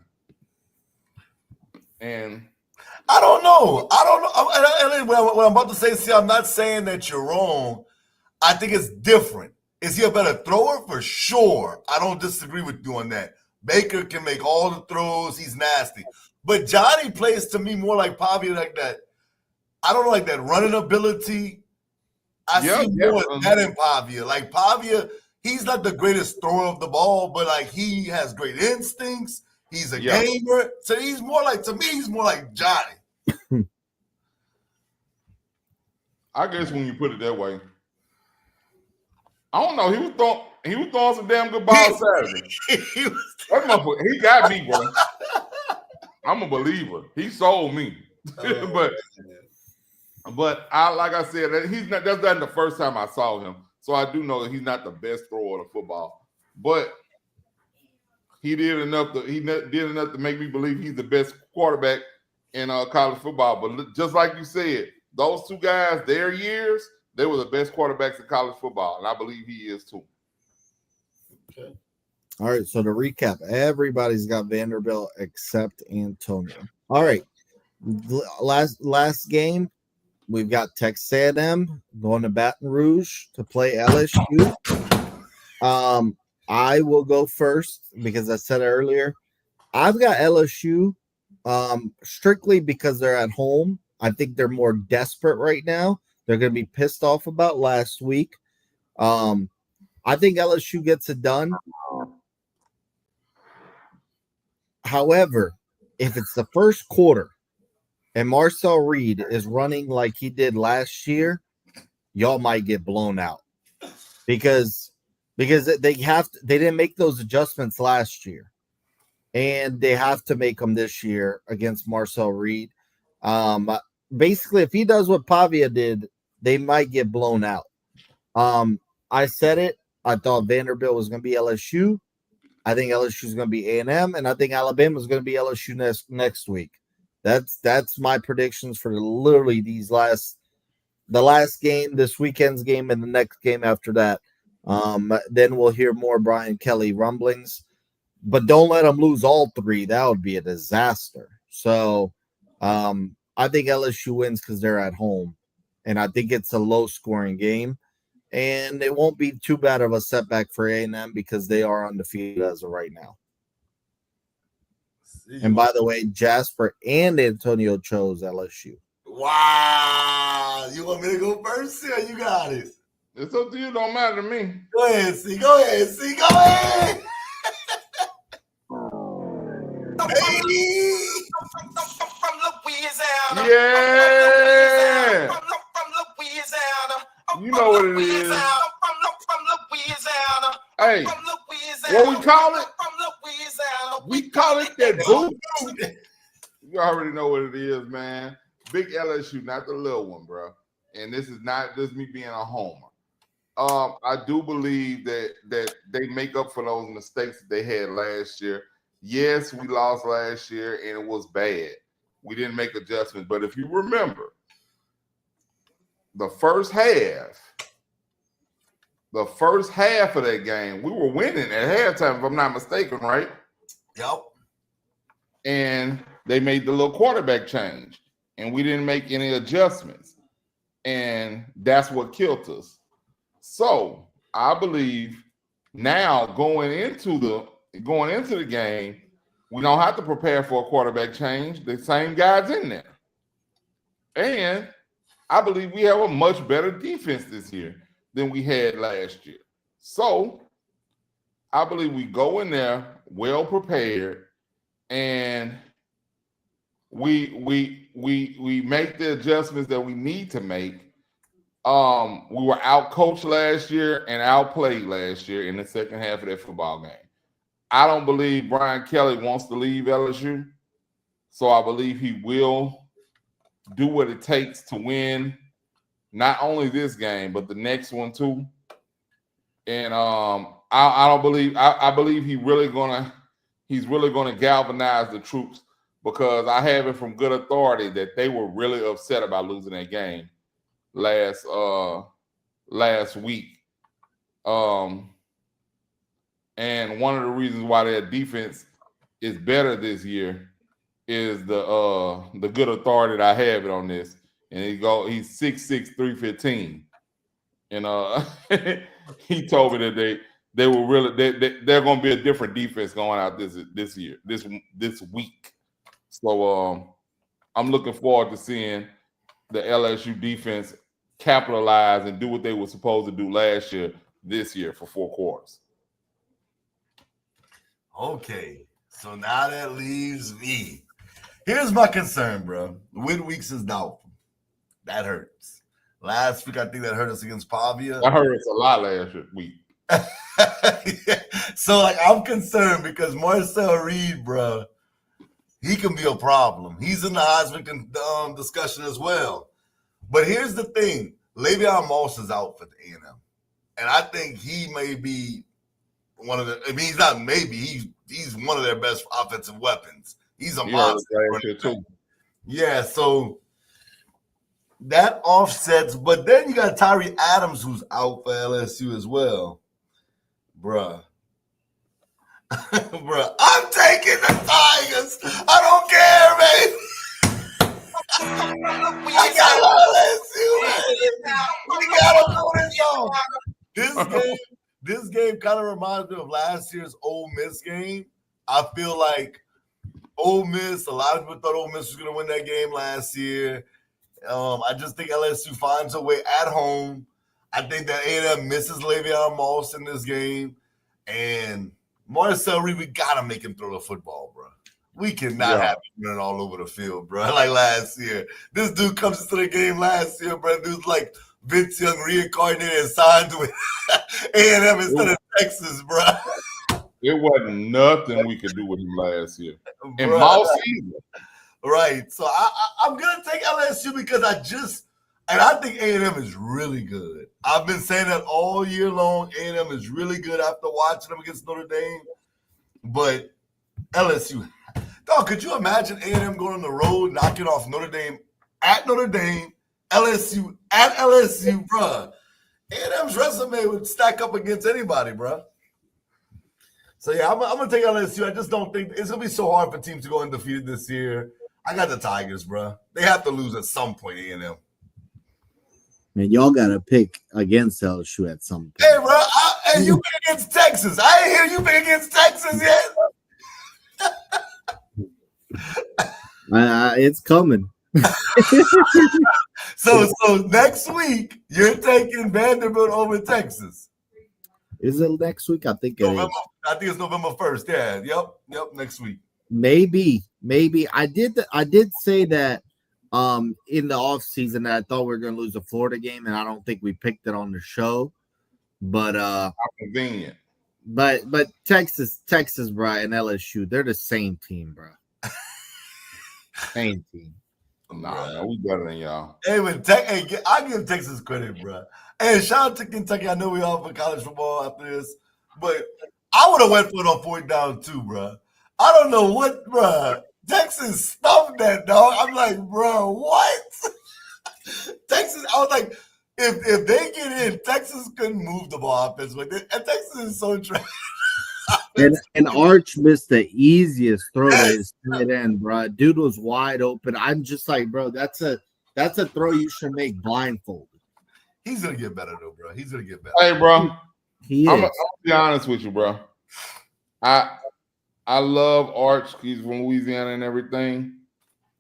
And I don't know. And what I'm about to say, see, I'm not saying that you're wrong. I think it's different. Is he a better thrower? For sure. I don't disagree with you on that. Baker can make all the throws. He's nasty. But Johnny plays to me more like Pavia, like that. I don't know, like that running ability. I see more of that in Pavia. Like Pavia, he's not the greatest thrower of the ball, but like he has great instincts. He's a gamer. So he's more like, to me, he's more like Johnny. I guess when you put it that way, I don't know. He was throwing some damn good balls Saturday. He got me, bro. I'm a believer. He sold me. But like I said, that's not the first time I saw him. So I do know that he's not the best thrower of the football. But he did enough to make me believe he's the best quarterback in college football. But just like you said, those two guys, their years, they were the best quarterbacks in college football, and I believe he is too. Okay. All right, so to recap, everybody's got Vanderbilt except Antonio. All right, last game, we've got Texas A&M going to Baton Rouge to play LSU. I will go first because I said earlier, I've got LSU strictly because they're at home. I think they're more desperate right now. They're going to be pissed off about last week. I think LSU gets it done. However, if it's the first quarter and Marcel Reed is running like he did last year, y'all might get blown out because they didn't make those adjustments last year, and they have to make them this year against Marcel Reed. Basically, if he does what Pavia did, they might get blown out. I said it. I thought Vanderbilt was going to be LSU. I think LSU is going to be A&M, and I think Alabama is going to be LSU next week. That's my predictions for literally the last game, this weekend's game, and the next game after that. Then we'll hear more Brian Kelly rumblings, but don't let them lose all three. That would be a disaster. So I think LSU wins because they're at home, and I think it's a low-scoring game. And it won't be too bad of a setback for A&M because they are undefeated as of right now. And by the way, Jasper and Antonio chose LSU. Wow. You want me to go first? Yeah, you got it. It's up to you. Don't matter to me. Go ahead, C. Go ahead, C. Go ahead. Yeah. You know what it is. Hey, what we call it? We call it that boot. You already know what it is, man. Big LSU, not the little one, bro. And this is not just me being a homer. I do believe that they make up for those mistakes that they had last year. Yes, we lost last year, and it was bad. We didn't make adjustments. But if you remember, the first half of that game, we were winning at halftime, if I'm not mistaken, right? Yep. And they made the little quarterback change, and we didn't make any adjustments. And that's what killed us. So I believe now going into the game, we don't have to prepare for a quarterback change. The same guys in there. And I believe we have a much better defense this year than we had last year. So I believe we go in there well prepared, and we make the adjustments that we need to make, We were out coached last year and outplayed last year in the second half of that football game. I don't believe Brian Kelly wants to leave LSU, so I believe he will do what it takes to win not only this game but the next one too. And I don't believe I believe he's really gonna galvanize the troops, because I have it from good authority that they were really upset about losing that game last week. And one of the reasons why their defense is better this year is the good authority that I have it on this. And he's 6'6", 315. And he told me that they were really they're gonna be a different defense going out this year, this week. So I'm looking forward to seeing the LSU defense capitalize and do what they were supposed to do last year, this year for 4 quarters. Okay, so now that leaves me. Here's my concern, bro. Win weeks is doubtful. That hurts. Last week, I think that hurt us against Pavia. That hurt us a lot last week. Yeah. So, like, I'm concerned because Marcel Reed, bro, he can be a problem. He's in the Heisman discussion as well. But here's the thing. Le'Veon Moss is out for the A&M. And I think he may be one of the – I mean, he's not maybe. He's one of their best offensive weapons. He's a monster. Too. Yeah, so that offsets. But then you got Tyree Adams who's out for LSU as well. Bruh. Bruh, I'm taking the Tigers. I don't care, man. I got LSU, man. We gotta put it on. This game kind of reminds me of last year's Ole Miss game. I feel like Ole Miss, a lot of people thought Ole Miss was going to win that game last year. I just think LSU finds a way at home. I think that A&M misses Le'Veon Moss in this game. And Marcel Reed, we got to make him throw the football, bro. We cannot have him running all over the field, bro, like last year. This dude comes into the game last year, bro. Dude's like Vince Young reincarnated and signed with A&M instead of Texas, bro. It wasn't nothing we could do with him last year. And Moss either. Right. So I'm going to take LSU because I think A&M is really good. I've been saying that all year long. A&M is really good after watching them against Notre Dame. But LSU, dog, could you imagine A&M going on the road, knocking off Notre Dame at Notre Dame, LSU at LSU, bro? A&M's resume would stack up against anybody, bro. So, yeah, I'm going to take LSU. I just don't think it's going to be so hard for teams to go undefeated this year. I got the Tigers, bro. They have to lose at some point, A&M. Man, y'all got to pick against LSU at some point. Hey, bro, hey, you pick against Texas. I ain't hear you pick against Texas yet. It's coming. So next week, you're taking Vanderbilt over Texas. Is it next week? I think it is. I think it's November 1st. Yeah. Yep. Next week. Maybe. I did say that in the offseason that I thought we were going to lose the Florida game, and I don't think we picked it on the show. But how convenient. But Texas, bro, and LSU, they're the same team, bro. Same team. Nah, we better than y'all. Hey, I give Texas credit, bro. Hey, shout out to Kentucky. I know we all for college football after this, but I would have went for it on 4th down too, bro. I don't know what, bro. Texas stuffed that, dog. I'm like, bro, what? Texas, I was like, if they get in, Texas couldn't move the ball offensively. And Texas is so trash. And Arch missed the easiest throw to his tight end, bro. Dude was wide open. I'm just like, bro, that's a throw you should make blindfolded. He's gonna get better though, bro. He's gonna get better. Hey, bro. He is. I'm gonna be honest with you, bro. I love Arch. He's from Louisiana and everything,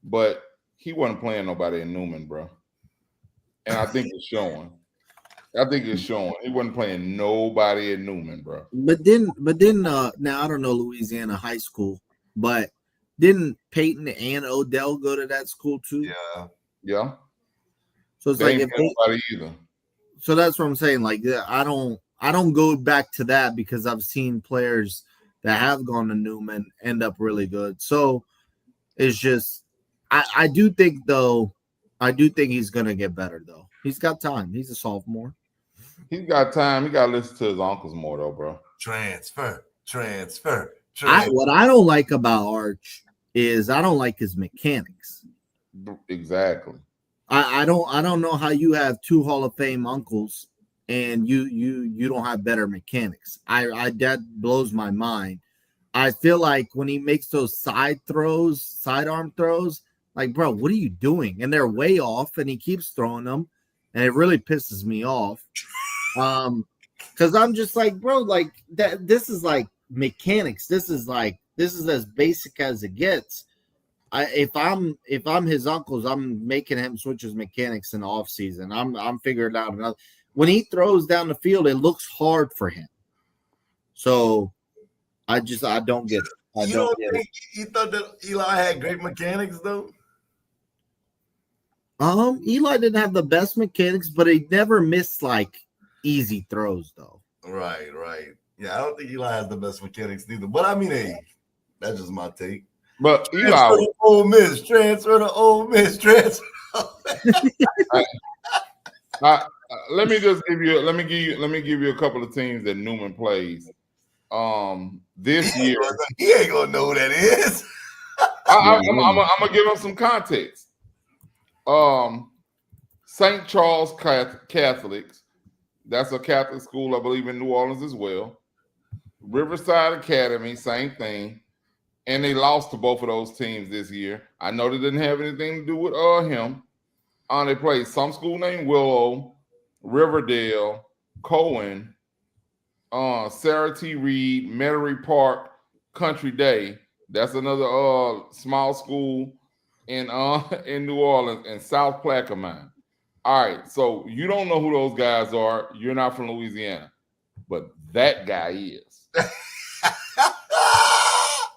but he wasn't playing nobody in Newman, bro. And I think it's showing. He wasn't playing nobody in Newman, bro. But then now I don't know Louisiana high school, but didn't Peyton and Odell go to that school too? Yeah. Yeah. So it's they like ain't playing nobody either. So that's what I'm saying. Like, I don't go back to that because I've seen players that have gone to Newman end up really good. So it's just, I do think he's gonna get better though. He's got time. He's a sophomore. He's got time. He got to listen to his uncles more though, bro. Transfer. What I don't like about Arch is I don't like his mechanics. Exactly. I don't know how you have two Hall of Fame uncles and you don't have better mechanics. I that blows my mind. I feel like when he makes those sidearm throws, like, bro, what are you doing? And they're way off, and he keeps throwing them, and it really pisses me off. Because I'm just like, bro, like that. This is like mechanics. This is as basic as it gets. If I'm his uncles, I'm making him switch his mechanics in the off season. I'm figuring out another. When he throws down the field, it looks hard for him. So I don't get it. You thought that Eli had great mechanics though? Eli didn't have the best mechanics, but he never missed like easy throws though. Right. Yeah, I don't think Eli has the best mechanics neither. But I mean, hey, that's just my take. But Eli, transfer to Ole Miss. let me give you a couple of teams that Newman plays. This year, he ain't gonna know who that is. I'm gonna give him some context. St. Charles Catholics, that's a Catholic school, I believe, in New Orleans as well. Riverside Academy, same thing. And they lost to both of those teams this year. I know they didn't have anything to do with him. They played some school named Willow, Riverdale, Cohen, Sarah T. Reed, Metairie Park, Country Day. That's another small school in New Orleans, and South Plaquemine. All right, so you don't know who those guys are. You're not from Louisiana, but that guy is.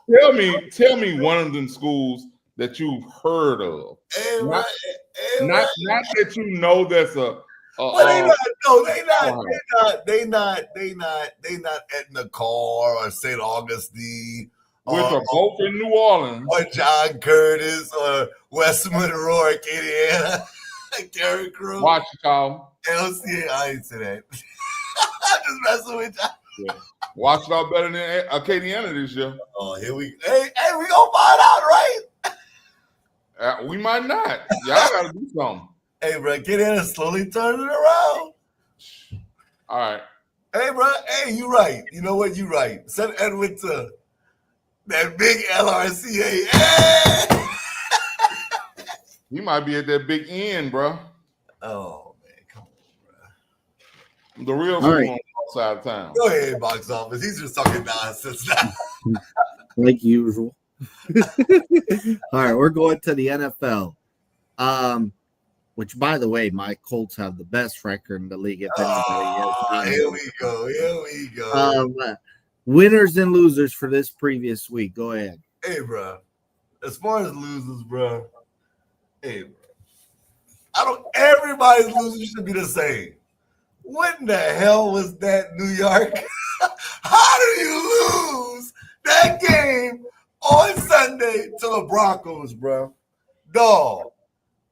Tell me one of them schools that you've heard of. Not that you know that's a. They not Etna Carr or St. Augustine. Which are both in New Orleans. Or John Curtis or West Monroe, Indiana. Gary Crew. Washita. LCA. I ain't say that. I'm just messing with you. Yeah. Washita better than Acadiana this year. Oh, here we we gonna find out, right? We might not. Y'all gotta do something. Hey, bro, Acadiana slowly turning it around. All right. Hey, bro. Hey, you right. You know what? You right. Send Edwin to that big LRCA. Hey! He might be at that big end, bro. Oh, man. Come on, bro. The real school on the outside of town. Go ahead, box office. He's just talking nonsense now. Like usual. All right, we're going to the NFL. Which, by the way, my Colts have the best record in the league. If anybody Here we go. Winners and losers for this previous week. Go ahead. Hey, bro. As far as losers, bro. Hey, bro. Everybody's losers should be the same. What in the hell was that, New York? How do you lose that game on Sunday to the Broncos, bro? Dog.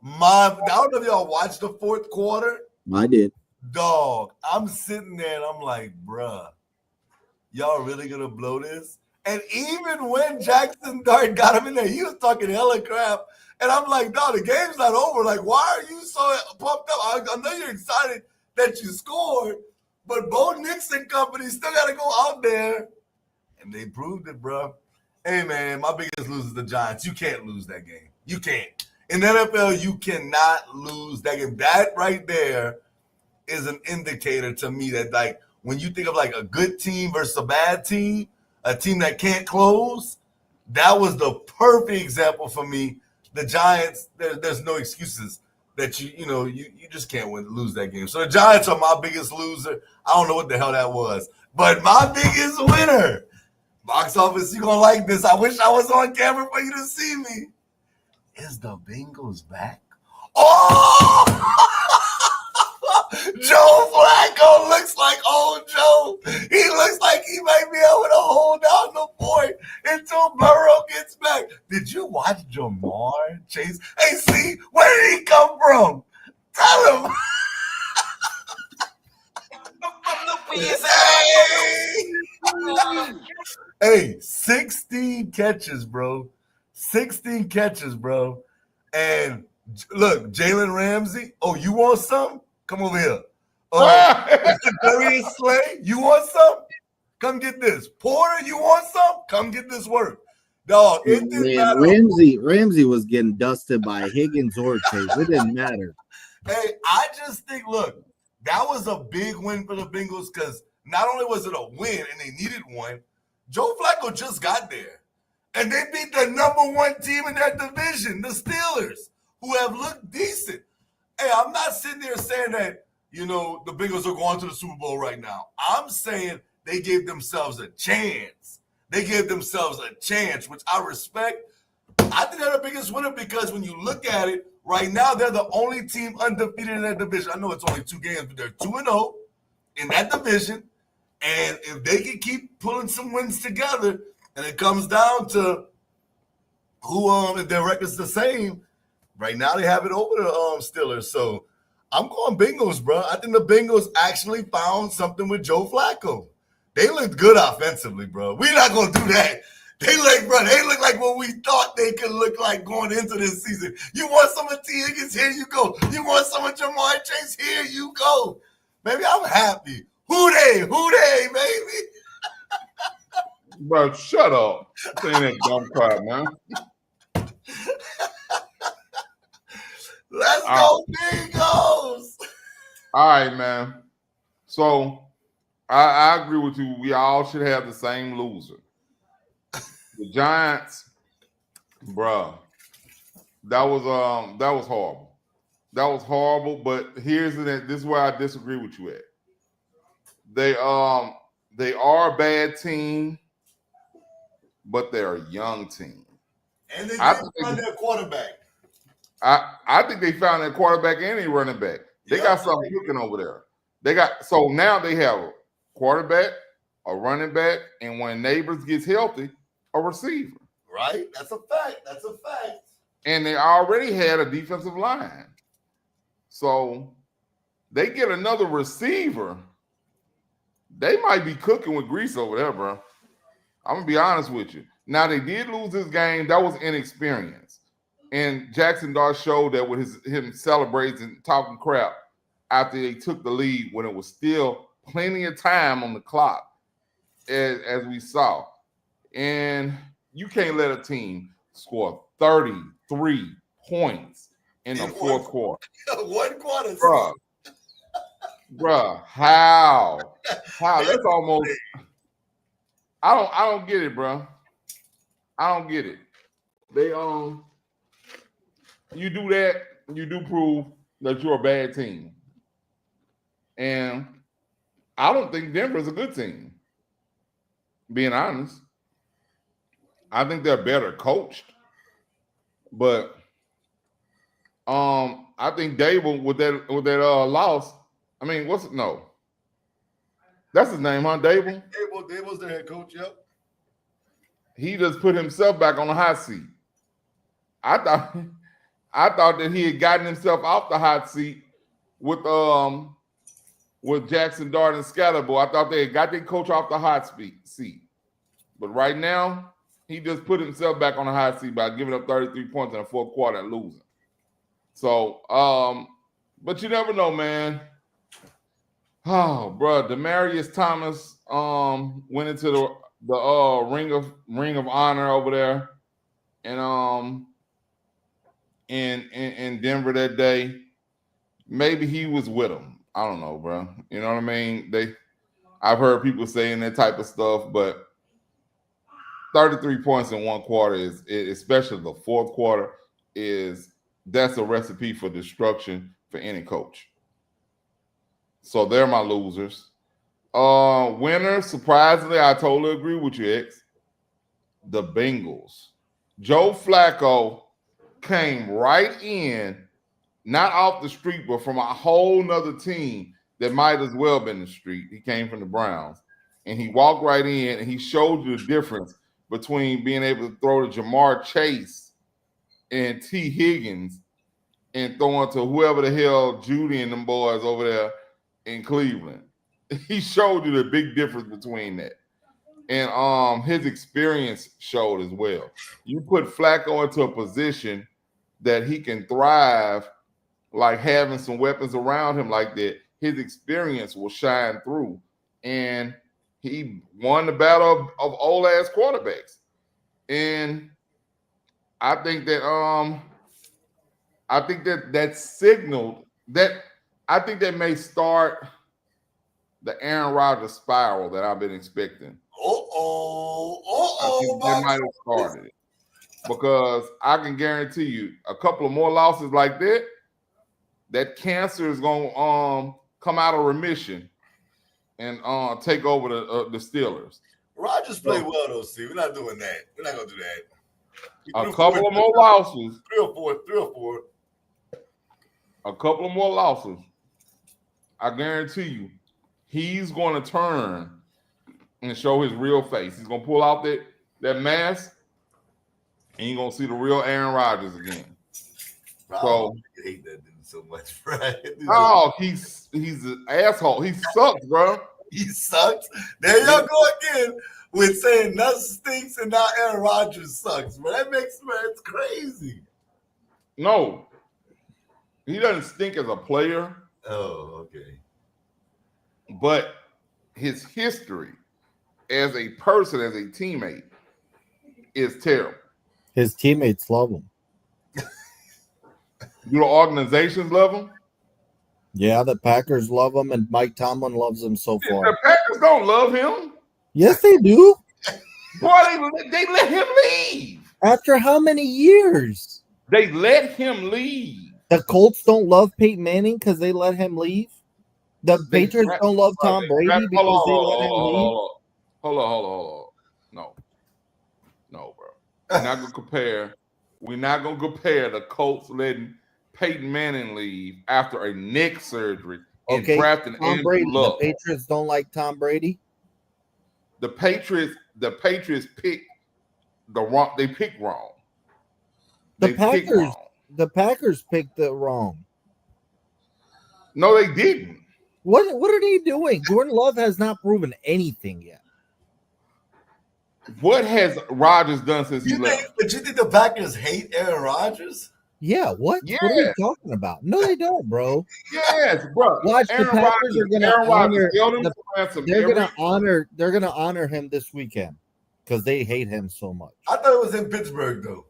I don't know if y'all watched the fourth quarter. I did. Dog, I'm sitting there and I'm like, bruh, y'all really gonna blow this? And even when Jackson Dart got him in there, he was talking hella crap. And I'm like, dog, the game's not over. Like, why are you so pumped up? I know you're excited that you scored, but Bo Nix and company still gotta go out there. And they proved it, bro. Hey, man, my biggest loser is the Giants. You can't lose that game. You can't. In the NFL, you cannot lose that game. That right there is an indicator to me that, like, when you think of, like, a good team versus a bad team, a team that can't close, that was the perfect example for me. The Giants, there's no excuses that you just can't lose that game. So the Giants are my biggest loser. I don't know what the hell that was. But my biggest winner, box office, you're going to like this. I wish I was on camera for you to see me. Is the Bengals back? Oh! Joe Flacco looks like old Joe. He looks like he might be able to hold down the fort until Burrow gets back. Did you watch Jamar Chase? Hey, see, where did he come from? Tell him. Hey, 16 catches, bro. 16 catches, bro. And look, Jalen Ramsey. Oh, you want some? Come over here. Darius Slay, you want some? Come get this. Porter, you want some? Come get this work. Dog, it didn't matter. Ramsey was getting dusted by Higgins or Chase. It didn't matter. Hey, I just think, look, that was a big win for the Bengals because not only was it a win and they needed one, Joe Flacco just got there. And they beat the number one team in their division, the Steelers, who have looked decent. Hey, I'm not sitting there saying that, you know, the Bengals are going to the Super Bowl right now. I'm saying they gave themselves a chance. They gave themselves a chance, which I respect. I think they're the biggest winner because when you look at it, right now they're the only team undefeated in that division. I know it's only 2 games, but they're 2-0 in that division. And if they can keep pulling some wins together, and it comes down to who, if their record's the same, right now they have it over the Steelers. So I'm going Bengals, bro. I think the Bengals actually found something with Joe Flacco. They looked good offensively, bro. We're not going to do that. They look like what we thought they could look like going into this season. You want some of T. Higgins? Here you go. You want some of Jamar Chase? Here you go. Baby, I'm happy. Who they, baby? Bro, shut up. Saying that dumb crap, man. Let's go, Bengals. All right, man. So I agree with you. We all should have the same loser. The Giants, bro. That was horrible. That was horrible. But this is where I disagree with you at. They are a bad team, but they're a young team. And they did find their quarterback. I think they found their quarterback and their running back. They got something cooking over there. So now they have a quarterback, a running back, and when Neighbors gets healthy, a receiver. Right? That's a fact. And they already had a defensive line. So they get another receiver. They might be cooking with grease over there, bro. I'm going to be honest with you. Now, they did lose this game. That was inexperience. And Jackson Dart showed that with him celebrating and talking crap after they took the lead when it was still plenty of time on the clock, as we saw. And you can't let a team score 33 points in the fourth quarter. 1 quarter. Bruh, how? That's almost. I don't get it, bro. I don't get it. They you do that, you do prove that you're a bad team. And I don't think Denver's a good team. Being honest. I think they're better coached. But I think Dable with that loss. I mean, that's his name, huh? Dable? Dable's the head coach, yep. He just put himself back on the hot seat. I thought that he had gotten himself off the hot seat with Jackson Dart and Scatterbo. I thought they had got their coach off the hot seat. But right now, he just put himself back on the hot seat by giving up 33 points in the fourth quarter and losing. So, but you never know, man. Oh, bro, Demaryius Thomas went into the ring of honor over there, and in Denver that day. Maybe he was with them. I don't know, bro. You know what I mean? I've heard people saying that type of stuff, but 33 points in 1 quarter especially the fourth quarter, that's a recipe for destruction for any coach. So they're my losers. Winners, surprisingly, I totally agree with you, X. The Bengals. Joe Flacco came right in not off the street, but from a whole nother team that might as well been the street. He came from the Browns, and he walked right in, and he showed you the difference between being able to throw to Jamar Chase and T. Higgins and throwing to whoever the hell Judy and them boys over there in Cleveland. He showed you the big difference between that. And his experience showed as well. You put Flacco into a position that he can thrive, like having some weapons around him like that, his experience will shine through. And he won the battle of old ass quarterbacks. And I think that that signaled that I think that may start the Aaron Rodgers spiral that I've been expecting. I think they might have started it. Because I can guarantee you a couple of more losses like that, that cancer is gonna come out of remission and take over the Steelers. Rodgers played well though. See, we're not doing that. We're not gonna do that. A couple of more losses. Three or four. A couple of more losses. I guarantee you, he's going to turn and show his real face. He's going to pull out that mask, and you're going to see the real Aaron Rodgers again. So I hate that dude so much, right? Oh, he's an asshole. He sucks, bro. He sucks. There y'all go again with saying nothing stinks and now Aaron Rodgers sucks, man. That makes it's crazy. No, he doesn't stink as a player. Oh, okay. But his history as a person, as a teammate, is terrible. His teammates love him. Do the organizations love him? Yeah, the Packers love him, and Mike Tomlin loves him so far. The Packers don't love him. Yes, they do. Boy, they let him leave. After how many years? They let him leave. The Colts don't love Peyton Manning because they let him leave. The Patriots don't love Tom Brady because they let him leave. Hold on. No, bro. We're not gonna compare the Colts letting Peyton Manning leave after a neck surgery and drafting Tom Brady. The Patriots don't like Tom Brady. The Patriots picked the wrong. They picked wrong. The Packers picked it wrong. No, they didn't. What are they doing? Jordan Love has not proven anything yet. What has Rodgers done since he left? But you think the Packers hate Aaron Rodgers? Yeah, what? Yes. What are you talking about? No, they don't, bro. Yes, bro. Watch Aaron the Packers are gonna honor. They're gonna honor him this weekend because they hate him so much. I thought it was in Pittsburgh though.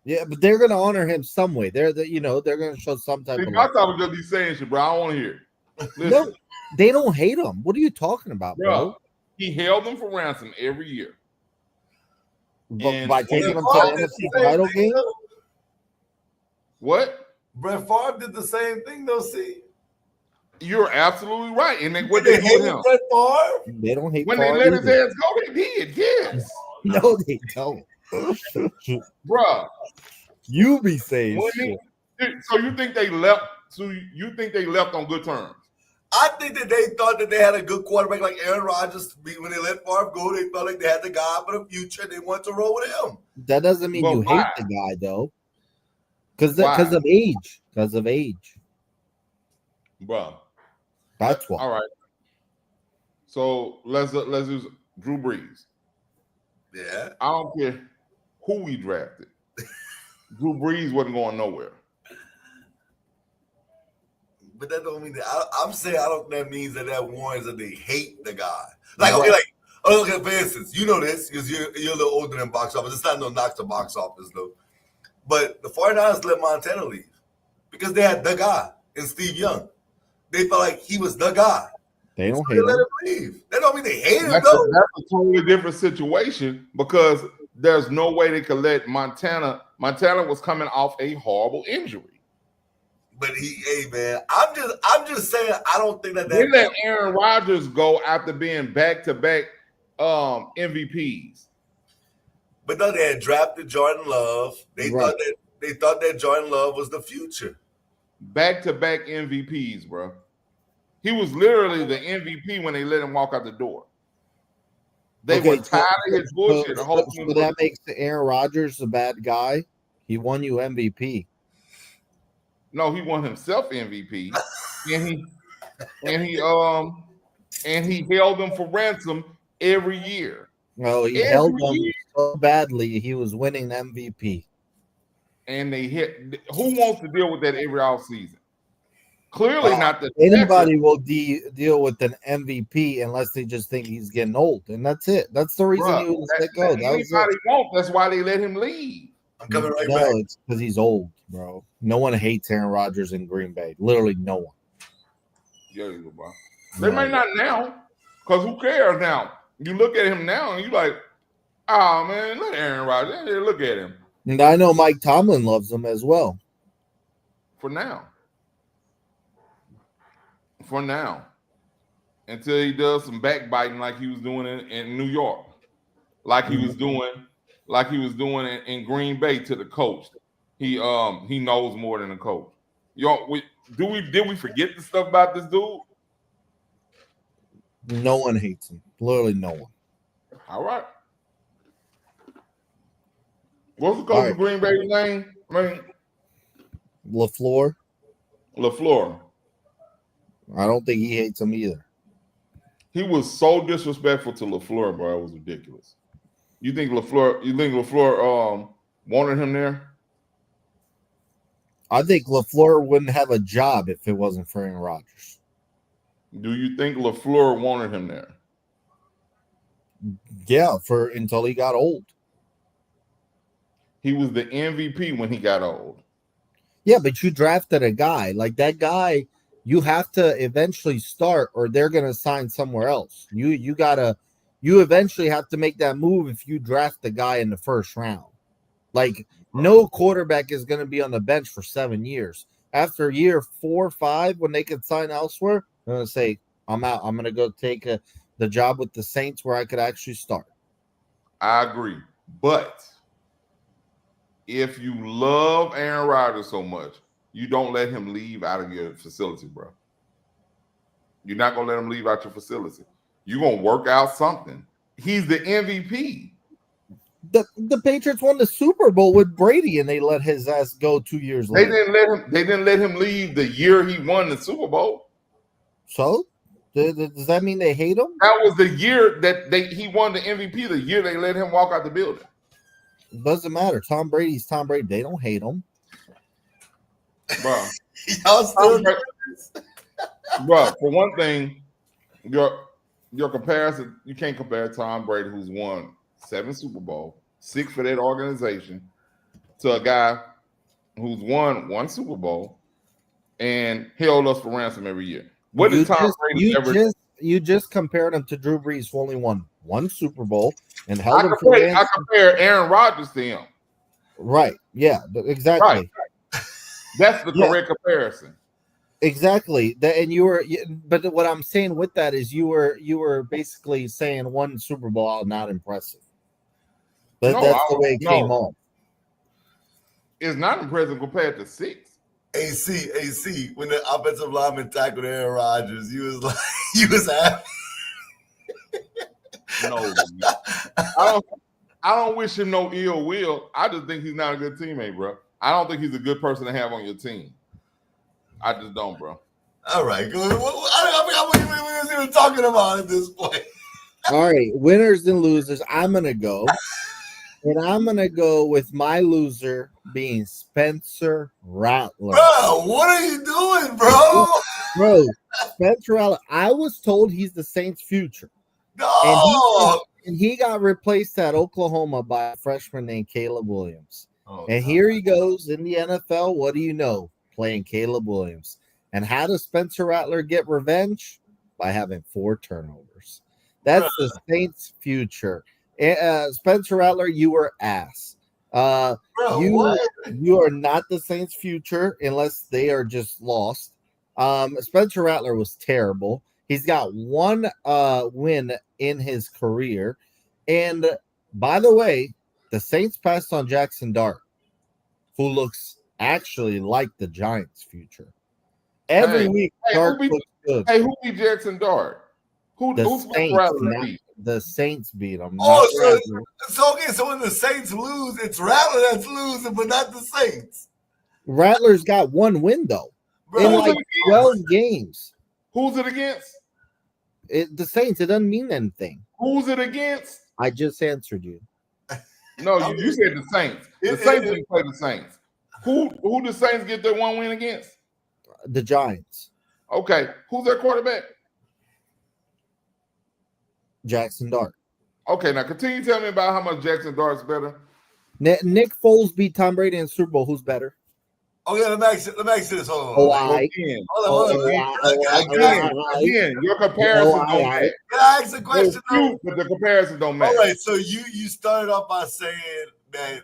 Yeah, but they're gonna honor him some way. They're gonna show some type of. I thought we just be saying shit, bro. I don't want to hear it. Listen, no, they don't hate him. What are you talking about, bro? He held them for ransom every year. By taking them to the NFC title game. What? Brett Favre did the same thing, though. See, you're absolutely right. And what they hate him? Brett Favre? They don't hate. When they let his ass go, they did. Yes. No, they don't. Bruh. You be saying shit. So you think they left? So you think they left on good terms? I think that they thought that they had a good quarterback like Aaron Rodgers. When they let Favre go, they felt like they had the guy for the future. They wanted to roll with him. That doesn't mean you hate the guy, though. Because of age. Because of age. Bro. That's why. All right. So let's use Drew Brees. Yeah. I don't care who we drafted. Drew Brees wasn't going nowhere. But that don't mean that. I'm saying I don't. That means that warrants that they hate the guy. Like okay, like for instance, you know this because you're a little older than box office. It's not no knock to box office though. But the 49ers let Montana leave because they had the guy in Steve Young. They felt like he was the guy. They don't hate him. Let him leave. That don't mean they hate him though. That's a totally different situation because there's no way they could let Montana. Montana was coming off a horrible injury. But hey man, I'm just saying I don't think that they let Aaron Rodgers go after being back-to-back MVPs. But no, they had drafted Jordan Love. They thought that Jordan Love was the future. back-to-back MVPs, bro. He was literally the MVP when they let him walk out the door. They were tired of his bullshit. So that makes Aaron Rodgers a bad guy. He won you MVP. No, he won himself MVP, and he held them for ransom every year. No, he held them so badly. He was winning MVP. And they hit. Who wants to deal with that every offseason? Clearly not the anybody will deal with an MVP unless they just think he's getting old, and that's it. That's the reason he was let go. Anybody won't. That's why they let him leave. I'm coming right back. No, it's because he's old, bro. No one hates Aaron Rodgers in Green Bay. Literally, no one. Yeah, bro. They might not now, because who cares now? You look at him now and you like, oh man, look at Aaron Rodgers. Look at him. And I know Mike Tomlin loves him as well. For now. Until he does some backbiting like he was doing in New York. Like he was doing in Green Bay to the coach. He knows more than the coach. Did we forget the stuff about this dude? No one hates him. Literally no one. All right. What's the coach of Green Bay's name? LaFleur. I don't think he hates him either. He was so disrespectful to LaFleur, bro. It was ridiculous. You think LaFleur wanted him there? I think LaFleur wouldn't have a job if it wasn't for Aaron Rodgers. Do you think LaFleur wanted him there? Yeah, until he got old. He was the MVP when he got old. Yeah, but you drafted a guy. Like that guy, you have to eventually start or they're going to sign somewhere else. You eventually have to make that move if you draft the guy in the first round. Like no quarterback is going to be on the bench for 7 years. After year 4 or 5, when they can sign elsewhere, they're going to say, I'm out. I'm going to go take the job with the Saints where I could actually start. I agree. But if you love Aaron Rodgers so much, you don't let him leave out of your facility, bro. You're not going to let him leave out your facility. You're going to work out something. He's the MVP. The Patriots won the Super Bowl with Brady, and they let his ass go 2 years later. They didn't let him leave the year he won the Super Bowl. So, does that mean they hate him? That was the year that he won the MVP. The year they let him walk out the building. It doesn't matter. Tom Brady's Tom Brady. They don't hate him, bro. Y'all still, bro. For one thing, your comparison, you can't compare Tom Brady, who's won 7 Super Bowl, 6 for that organization, to a guy who's won 1 Super Bowl and held us for ransom every year. What did Tom Brady ever? You just compared him to Drew Brees, who only won 1 Super Bowl and held him for ransom. I compare Aaron Rodgers to him. Right. Yeah. Exactly. Right. That's the correct comparison. Exactly. But what I'm saying with that is you were basically saying 1 Super Bowl not impressive. But that's the way it came off. It's not impressive compared to 6. AC, when the offensive lineman tackled Aaron Rodgers, you was happy. No, I don't wish him no ill will. I just think he's not a good teammate, bro. I don't think he's a good person to have on your team. I just don't, bro. All right, good. I forgot what we was even talking about at this point. All right, winners and losers. I'm gonna go. And I'm going to go with my loser being Spencer Rattler. Bro, what are you doing, bro? Bro, Spencer Rattler, I was told he's the Saints' future. No. And he got replaced at Oklahoma by a freshman named Caleb Williams. Here he goes in the NFL. What do you know? Playing Caleb Williams. And how does Spencer Rattler get revenge? By having 4 turnovers. That's the Saints' future. Spencer Rattler, you were ass. You are not the Saints' future unless they are just lost. Spencer Rattler was terrible. He's got 1 win in his career. And by the way, the Saints passed on Jackson Dart, who looks actually like the Giants' future. Every week, who Dart beat, looks good. who beat Jackson Dart? The Who's Saints, beat? the Saints beat them. Oh, so when the Saints lose, it's Rattler that's losing, but not the Saints. Rattlers got one win though in Who's like it 12 games. Who's it against? The Saints. It doesn't mean anything. Who's it against? I just answered you. No, you said the Saints. The Saints didn't play the Saints. Who the Saints get their one win against? The Giants. Okay, who's their quarterback? Jackson Dart. Okay, now continue to tell me about how much Jackson Dart's better. Nick Foles beat Tom Brady in the Super Bowl. Who's better? Okay, let me ask you this. Hold on. Again, your comparison don't match. Can I ask a question though? But the comparison don't match. All right, so you started off by saying that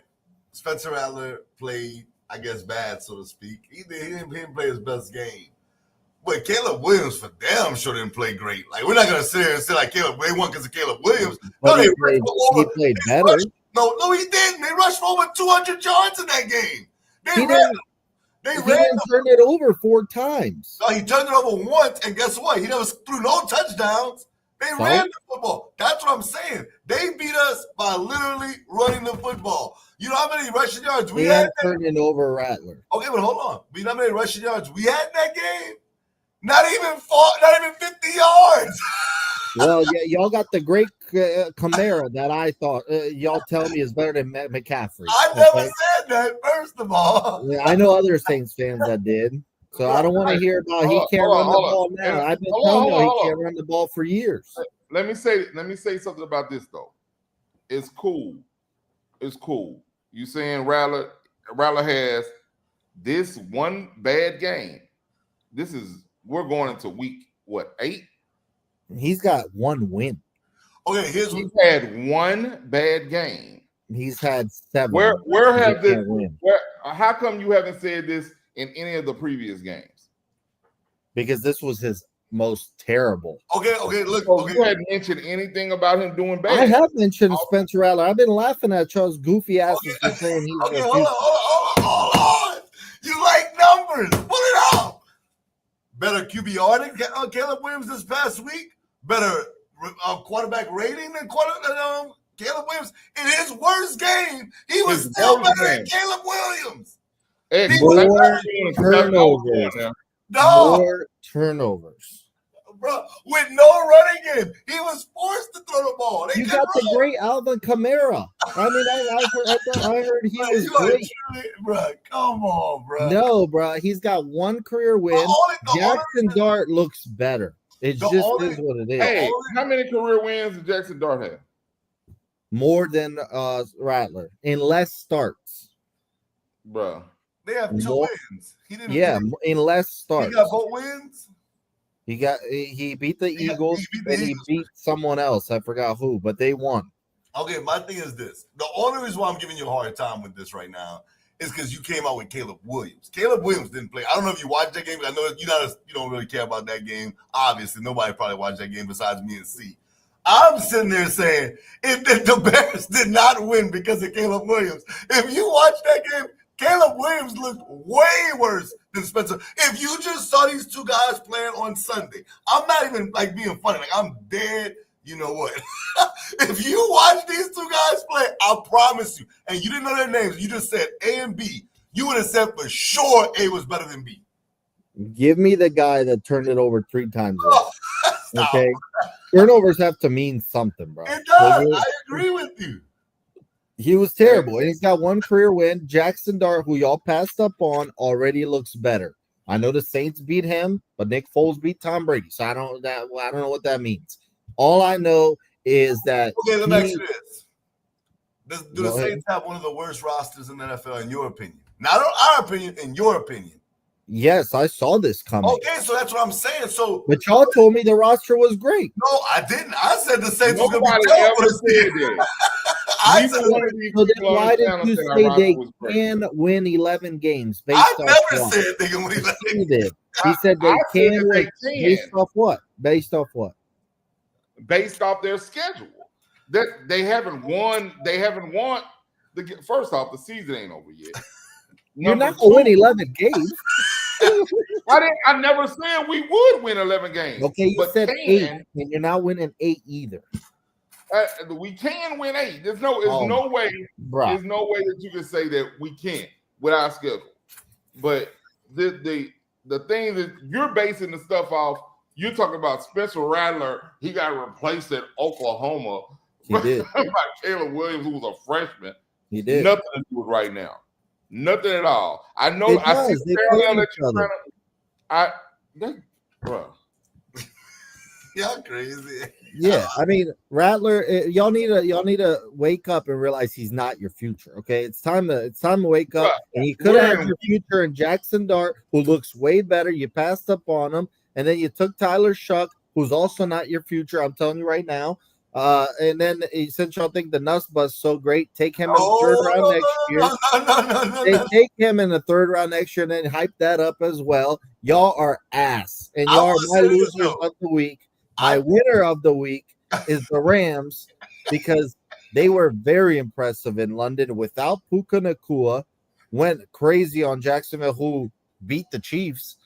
Spencer Rattler played, I guess, bad, so to speak. He didn't play his best game. But Caleb Williams, for damn sure, didn't play great. Like, we're not going to sit here and say, like, they won because of Caleb Williams. But he played better. No, he didn't. They rushed for over 200 yards in that game. He didn't turn it over 4 times. No, he turned it over once, and guess what? He never threw no touchdowns. They ran the football. That's what I'm saying. They beat us by literally running the football. You know how many rushing yards we had? Turning over Rattler. Okay, but hold on. You know how many rushing yards we had in that game? Not even 50 yards. Well, yeah, y'all got the great Kamara that I thought y'all tell me is better than McCaffrey. I never said that, first of all. Yeah, I know other Saints fans that did. So I don't want to hear about he can't run the ball now. I've been telling you he can't run the ball for years. Let me say something about this though. It's cool. It's cool. You saying Rattler has this one bad game. We're going into week 8? He's got one win. Okay, he's had one bad game. He's had 7. Where have this? How come you haven't said this in any of the previous games? Because this was his most terrible. Okay, look. So you hadn't mentioned anything about him doing bad. I have mentioned Spencer Rattler. I've been laughing at Charles' goofy asses for saying he's hold on. You like numbers. Pull it out. Better QBR than Caleb Williams this past week. Better quarterback rating than Caleb Williams. In his worst game, he was still better than Caleb Williams. More turnovers. More turnovers. Bro, with no running game, he was forced to throw the ball. You got the great Alvin Kamara. I mean, I heard he was great. Bro, come on, bro. No, bro, he's got one career win. Jackson Dart looks better. It just is what it is. Hey, how many career wins did Jackson Dart have? More than Rattler in less starts. Bro. They have 2 wins. He didn't. Yeah, in less starts. He got both wins. He beat the Eagles and he beat someone else. I forgot who, but they won. Okay, my thing is this. The only reason why I'm giving you a hard time with this right now is because you came out with Caleb Williams. Caleb Williams didn't play. I don't know if you watched that game. I know you don't really care about that game. Obviously, nobody probably watched that game besides me and C. I'm sitting there saying if the Bears did not win because of Caleb Williams. If you watch that game, Caleb Williams looked way worse than Spencer. If you just saw these 2 guys playing on Sunday, I'm not even like being funny. Like, I'm dead. You know what? If you watch these 2 guys play, I promise you, and you didn't know their names, you just said A and B, you would have said for sure A was better than B. Give me the guy that turned it over 3 times. Okay? Turnovers have to mean something, bro. It does. I agree with you. He was terrible, and he's got one career win. Jackson Dart, who y'all passed up on, already looks better. I know the Saints beat him, but Nick Foles beat Tom Brady, so I don't know what that means. All I know is that. Okay, let me ask you this: Do the Saints have one of the worst rosters in the NFL, in your opinion? Not our opinion, in your opinion. Yes, I saw this coming. Okay, so that's what I'm saying. So, but y'all told me the roster was great. No, I didn't. I said the Saints was going to be terrible. So then why did you say they can win 11 games? I never said they can win 11 games. He said they can win. Based off what? Based off what? Based off their schedule. They haven't won. They haven't won. First off, the season ain't over yet. You're Number not gonna win two, 11 games. I never said we would win 11 games. Okay, you but said 8, and you're not winning 8 either. We can win 8. There's no way. Bro. There's no way that you can say that we can't with our schedule. But the thing that you're basing the stuff off, you're talking about Spencer Rattler. He got replaced at Oklahoma. He did. By Caleb Williams, who was a freshman. He did. Nothing to do with right now. Nothing at all. I know. It I does. see They parallel play that each you're other. trying to. Bro. Y'all crazy. Yeah, I mean Rattler, y'all need to wake up and realize he's not your future. Okay, it's time to wake up. Right. And he could have had your future in Jackson Dart, who looks way better. You passed up on him, and then you took Tyler Shuck, who's also not your future. I'm telling you right now. And then since y'all think the Nuss Bus so great, take him in the third round next year. No. Take him in the third round next year, and then hype that up as well. Y'all are ass, and y'all are my losers of the week. My winner of the week is the Rams because they were very impressive in London without Puka Nacua. Went crazy on Jacksonville, who beat the Chiefs.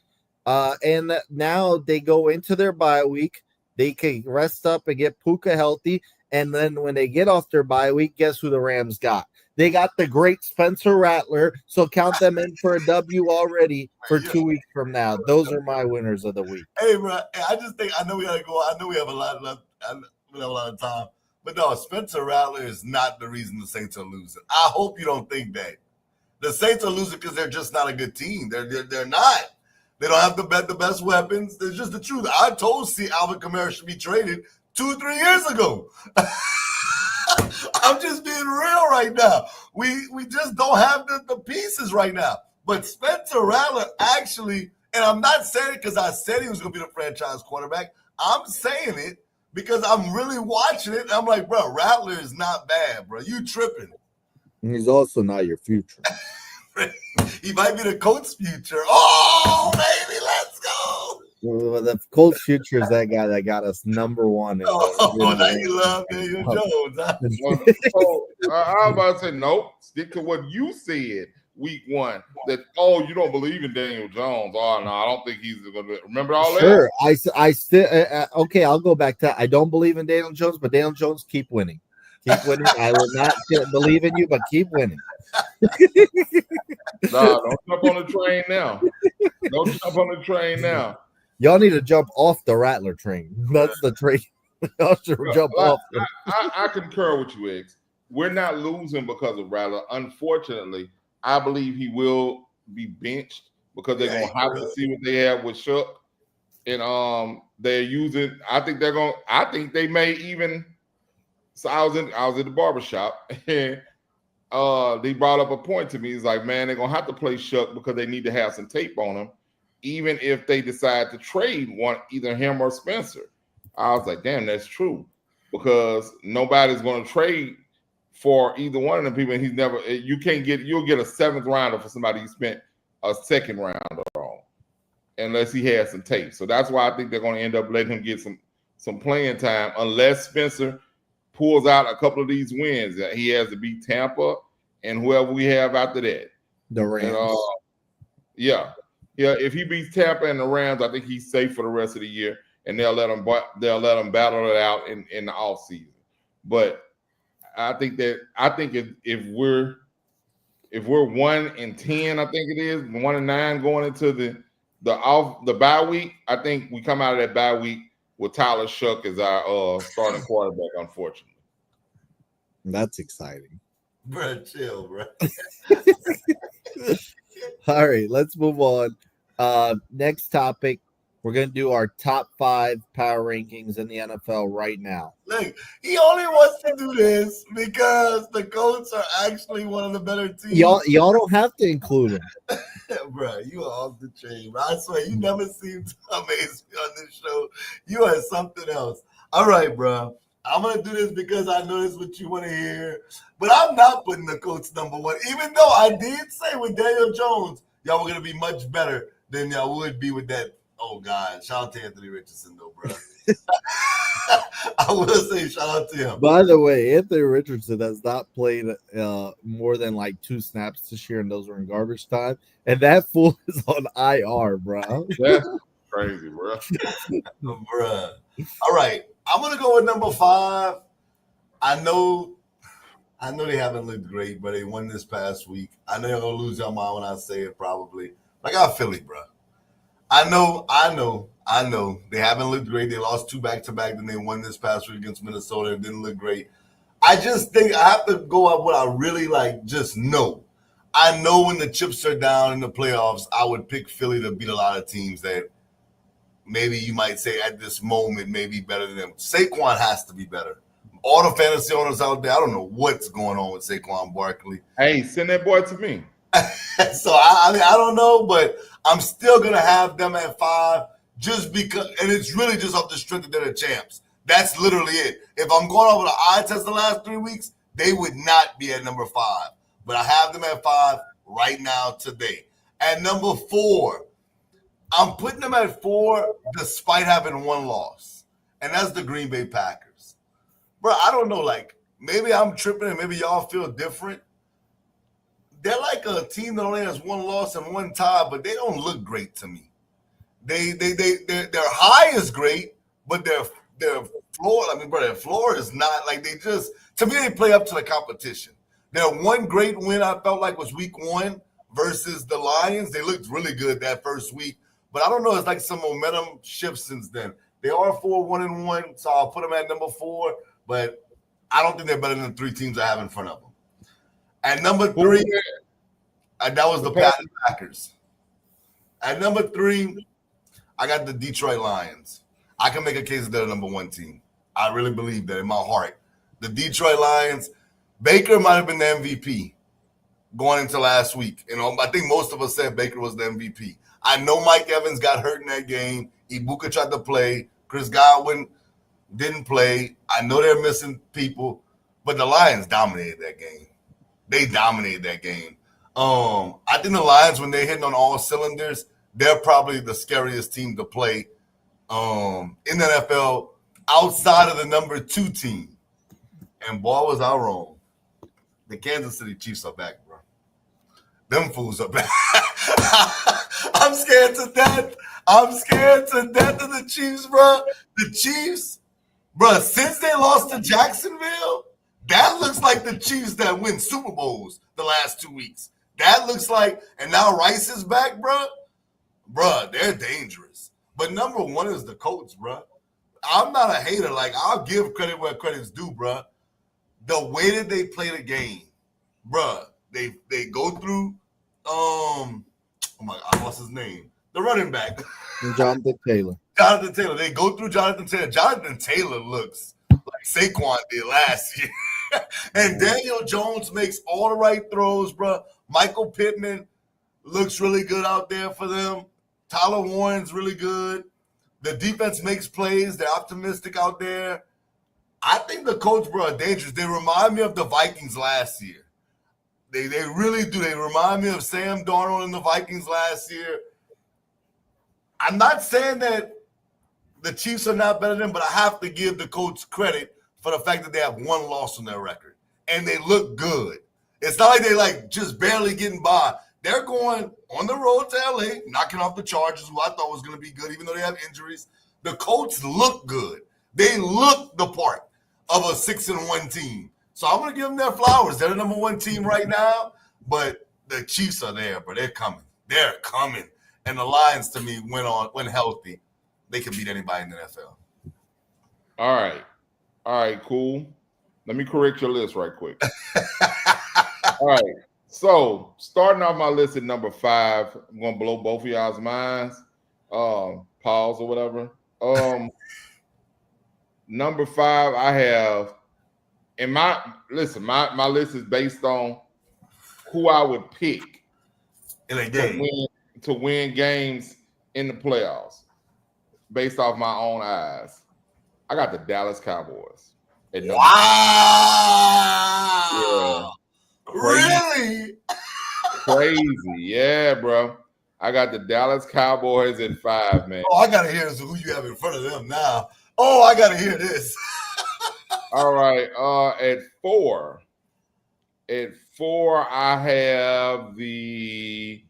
And now they go into their bye week. They can rest up and get Puka healthy. And then when they get off their bye week, guess who the Rams got? They got the great Spencer Rattler. So count them in for a W already for 2 weeks from now. Those are my winners of the week. Hey, bro, I just think I know we gotta go. I know we have a lot of time. But no, Spencer Rattler is not the reason the Saints are losing. I hope you don't think that. The Saints are losing because they're just not a good team. They're not. They don't have the best weapons. It's just the truth. I told Alvin Kamara should be traded 2-3 years ago. I'm just being real right now. We just don't have the pieces right now. But Spencer Rattler actually, and I'm not saying it because I said he was going to be the franchise quarterback. I'm saying it because I'm really watching it. And I'm like, bro, Rattler is not bad, bro. You tripping. And he's also not your future. He might be the Colts' future. Oh, baby, let's go. Well, the Colts' future is that guy that got us number one. Now you love Daniel Jones. Huh? So, I was about to say, nope. Stick to what you said week 1. That, you don't believe in Daniel Jones. Oh, no, I don't think he's going to. Remember all that? Sure. I still, okay, I'll go back to that. I don't believe in Daniel Jones, but Daniel Jones, keep winning. Keep winning. I will not believe in you, but keep winning. No, don't jump on the train now. Don't jump on the train now. Y'all need to jump off the Rattler train. That's the train. Y'all should jump off. I concur with you, X. We're not losing because of Rattler. Unfortunately, I believe he will be benched because they're gonna have to see what they have with Shook. And they're using. I think they may even. So I was at the barbershop and they brought up a point to me. It's like, man, they're gonna have to play Shook because they need to have some tape on him, even if they decide to trade either him or Spencer. I was like, damn, that's true. Because nobody's gonna trade for either one of them people. And you'll get a 7th rounder for somebody you spent a 2nd rounder on, unless he has some tape. So that's why I think they're gonna end up letting him get some playing time, unless Spencer pulls out a couple of these wins. He has to beat Tampa and whoever we have after that. The Rams. And, yeah. If he beats Tampa and the Rams, I think he's safe for the rest of the year, and they'll let him battle it out in the off season. But I think if we're 1-10, I think it is 1-9 going into the bye week. I think we come out of that bye week with Tyler Shuck as our starting quarterback, unfortunately. That's exciting. Bro, chill, bro. All right, let's move on. Next topic. We're going to do our top 5 power rankings in the NFL right now. Look, he only wants to do this because the Colts are actually one of the better teams. Y'all don't have to include them. Bro, you are off the chain, bro. I swear, you never seen Tom Hayes on this show. You are something else. All right, bro. I'm going to do this because I know this is what you want to hear. But I'm not putting the Colts number 1, even though I did say with Daniel Jones, y'all were going to be much better than y'all would be with that Oh God! Shout out to Anthony Richardson, though, bro. I will say shout out to him. By the way, Anthony Richardson has not played more than like 2 snaps this year, and those were in garbage time. And that fool is on IR, bro. That's crazy, bro. Bruh. All right, I'm gonna go with number 5. I know they haven't looked great, but they won this past week. I know you're gonna lose your mind when I say it, probably. I got Philly, bro. I know. They haven't looked great. They lost 2 back-to-back, then they won this past week against Minnesota. It didn't look great. I just think I have to go up what I really just know. I know when the chips are down in the playoffs, I would pick Philly to beat a lot of teams that maybe you might say at this moment may be better than them. Saquon has to be better. All the fantasy owners out there, I don't know what's going on with Saquon Barkley. Hey, send that boy to me. So I mean, I don't know, but I'm still gonna have them at 5 just because, and it's really just off the strength that they're the champs. That's literally it. If I'm going over the eye test the last 3 weeks, they would not be at number 5. But I have them at 5 right now today. At number 4, I'm putting them at 4 despite having 1 loss, and that's the Green Bay Packers. Bro, I don't know, maybe I'm tripping and maybe y'all feel different. They're like a team that only has 1 loss and 1 tie, but they don't look great to me. Their high is great, but their floor, their floor is not to me, they play up to the competition. Their 1 great win I felt like was week 1 versus the Lions. They looked really good that first week, but I don't know. It's like some momentum shift since then. They are 4-1-1, so I'll put them at number 4, but I don't think they're better than the 3 teams I have in front of them. At number 3, that was the Packers. At number 3, I got the Detroit Lions. I can make a case that they're the number 1 team. I really believe that in my heart. The Detroit Lions, Baker might have been the MVP going into last week. I think most of us said Baker was the MVP. I know Mike Evans got hurt in that game. Ibuka tried to play. Chris Godwin didn't play. I know they're missing people, but the Lions dominated that game. They dominated that game. I think the Lions, when they're hitting on all cylinders, they're probably the scariest team to play in the NFL outside of the number 2 team. And boy, was I wrong. The Kansas City Chiefs are back, bro. Them fools are back. I'm scared to death. I'm scared to death of the Chiefs, bro. The Chiefs, bro, since they lost to Jacksonville, that looks like the Chiefs that win Super Bowls the last 2 weeks. That looks like, and now Rice is back, bro. Bro, they're dangerous. But number 1 is the Colts, bro. I'm not a hater. I'll give credit where credit's due, bro. The way that they play the game, bro, they go through, oh my God, what's his name? The running back. Jonathan Taylor. They go through Jonathan Taylor. Jonathan Taylor looks like Saquon did last year. And Daniel Jones makes all the right throws, bro. Michael Pittman looks really good out there for them. Tyler Warren's really good. The defense makes plays. They're optimistic out there. I think the Colts, bro, are dangerous. They remind me of the Vikings last year. They really do. They remind me of Sam Darnold and the Vikings last year. I'm not saying that the Chiefs are not better than them, but I have to give the Colts credit for the fact that they have 1 loss on their record. And they look good. It's not like they just barely getting by. They're going on the road to LA, knocking off the Chargers, who I thought was going to be good, even though they have injuries. The Colts look good. They look the part of a 6-1 team. So I'm going to give them their flowers. They're the number 1 team right now, but the Chiefs are there, but they're coming. They're coming. And the Lions, to me, when healthy, they can beat anybody in the NFL. All right, cool. Let me correct your list right quick. All right. So starting off my list at number 5, I'm gonna blow both of y'all's minds. Pause or whatever. Number 5, I have in my list is based on who I would pick in a game to win games in the playoffs based off my own eyes. I got the Dallas Cowboys. Wow. Yeah. Really? Crazy. Yeah, bro. I got the Dallas Cowboys at 5, man. Oh, I gotta hear this. Who you have in front of them now? Oh, I gotta hear this. All right. At 4. At 4, I have the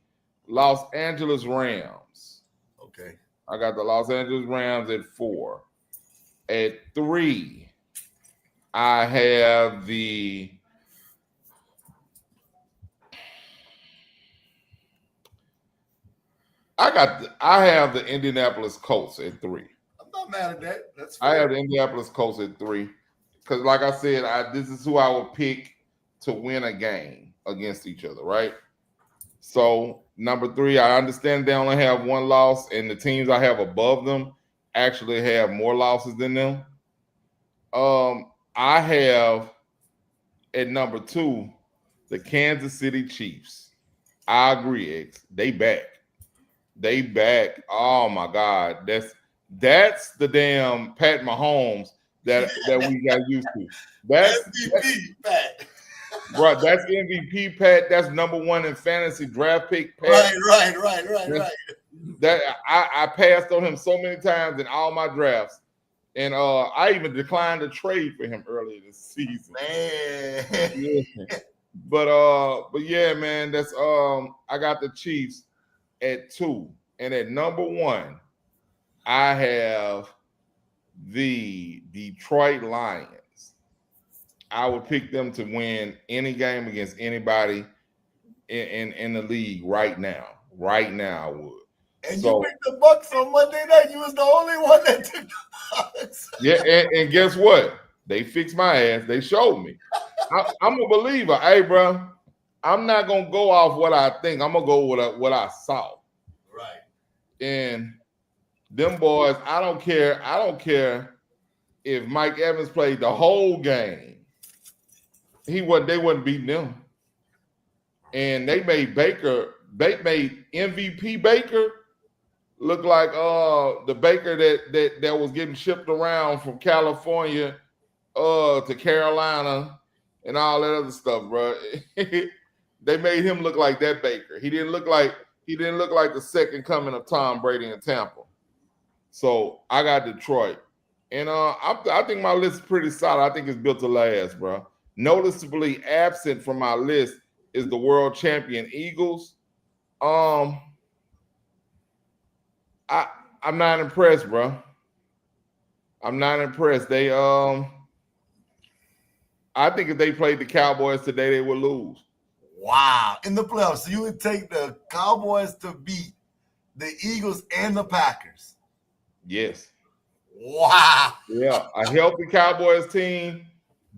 Los Angeles Rams. Okay. I got the Los Angeles Rams at 4. At 3, I have the I have the Indianapolis Colts at 3. I'm not mad at that. That's fair. I have the Indianapolis Colts at 3 because, like I said, this is who I would pick to win a game against each other, right? So number 3, I understand they only have 1 loss, and the teams I have above them actually have more losses than them. I have at number 2 the Kansas City Chiefs. I agree, X. They back. They back. Oh my God, that's the damn Pat Mahomes that we got used to. That's MVP, Pat. Right, that's MVP Pat. That's number 1 in fantasy draft pick Pat. Right. That I passed on him so many times in all my drafts, and I even declined to trade for him earlier this season. Man, Yeah. But yeah, man, that's I got the Chiefs at 2, and at number 1, I have the Detroit Lions. I would pick them to win any game against anybody in the league right now. Right now, I would. And you picked the Bucks on Monday night. You was the only one that took the Bucks. Yeah, and guess what? They fixed my ass. They showed me. I'm a believer. Hey, bro, I'm not gonna go off what I think. I'm gonna go with what I saw. Right. And them boys, I don't care. I don't care if Mike Evans played the whole game. They wasn't beating them. And they made MVP Baker look like the Baker that was getting shipped around from California to Carolina and all that other stuff, bro. They made him look like that Baker. He didn't look like the second coming of Tom Brady in Tampa. So I got Detroit. And I think my list is pretty solid. I think it's built to last, bro. Noticeably absent from my list is the world champion Eagles. I'm not impressed, bro. I'm not impressed. They I think if they played the Cowboys today, they would lose. Wow. In the playoffs, so you would take the Cowboys to beat the Eagles and the Packers. Yes. Wow. Yeah. A healthy Cowboys team.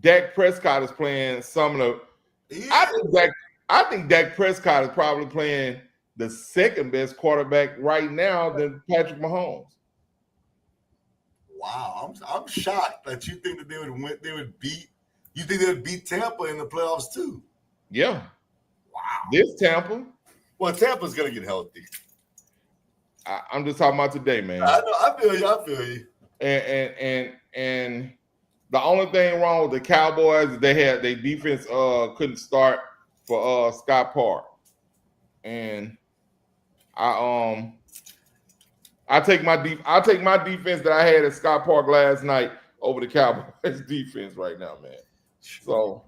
Dak Prescott is playing some of the. I think Dak Prescott is probably playing the second best quarterback right now than Patrick Mahomes. Wow, I'm shocked that you think that they would beat. You think they would beat Tampa in the playoffs too? Yeah. Wow. This Tampa. Well, Tampa's gonna get healthy. I'm just talking about today, man. I know. I feel you. And the only thing wrong with the Cowboys is their defense couldn't start for Scott Park. And I take my defense that I had at Scott Park last night over the Cowboys defense right now, man. So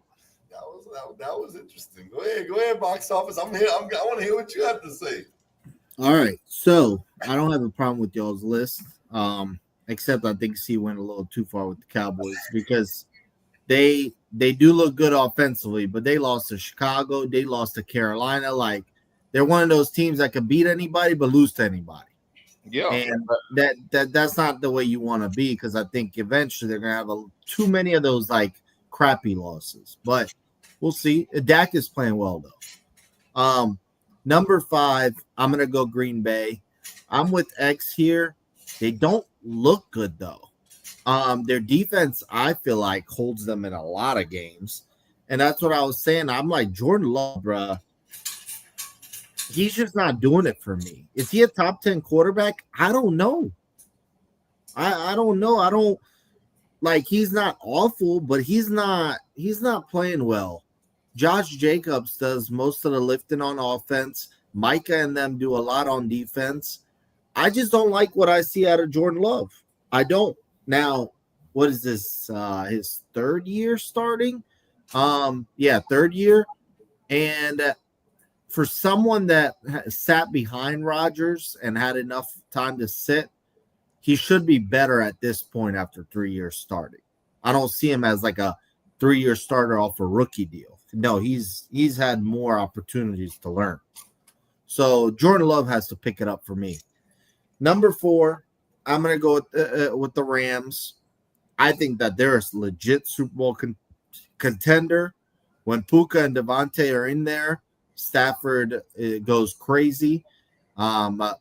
that was interesting. Go ahead, box office. I'm here. I want to hear what you have to say. All right, so I don't have a problem with y'all's list, except I think C went a little too far with the Cowboys because they do look good offensively, but they lost to Chicago, they lost to Carolina. Like they're one of those teams that can beat anybody but lose to anybody. Yeah, and that's not the way you want to be because I think eventually they're gonna have too many of those like crappy losses. But we'll see. Dak is playing well though. Number 5, I'm going to go Green Bay. I'm with X here. They don't look good, though. Their defense, I feel like, holds them in a lot of games. And that's what I was saying. I'm like, Jordan Love, bruh, he's just not doing it for me. Is he a top 10 quarterback? I don't know. I don't know. I don't like he's not awful, but he's not playing well. Josh Jacobs does most of the lifting on offense. Micah and them do a lot on defense. I just don't like what I see out of Jordan Love. I don't. Now, what is this? His third year starting? Yeah, third year. And for someone that sat behind Rodgers and had enough time to sit, he should be better at this point after 3 years starting. I don't see him as like a 3-year starter off a rookie deal. No, he's had more opportunities to learn. So Jordan Love has to pick it up for me. Number 4, I'm going to go with the Rams. I think that they're a legit Super Bowl contender. When Puka and Devontae are in there, Stafford goes crazy. The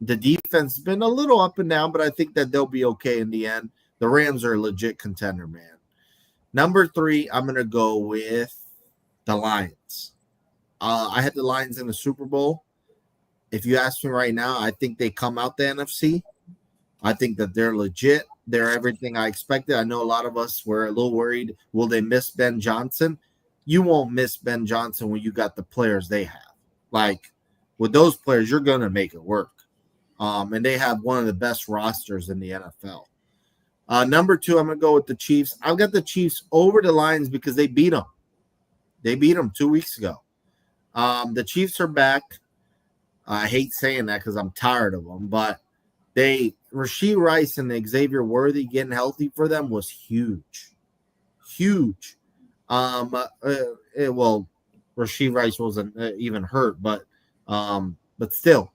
defense has been a little up and down, but I think that they'll be okay in the end. The Rams are a legit contender, man. Number 3, I'm going to go with the Lions. I had the Lions in the Super Bowl. If you ask me right now, I think they come out the NFC. I think that they're legit. They're everything I expected. I know a lot of us were a little worried. Will they miss Ben Johnson? You won't miss Ben Johnson when you got the players they have. Like, with those players, you're going to make it work. And they have one of the best rosters in the NFL. Number 2, I'm going to go with the Chiefs. I've got the Chiefs over the Lions because they beat them. They beat them 2 weeks ago. The Chiefs are back. I hate saying that because I'm tired of them, but Rashee Rice and Xavier Worthy getting healthy for them was huge. Huge. Well, Rashee Rice wasn't even hurt, but still.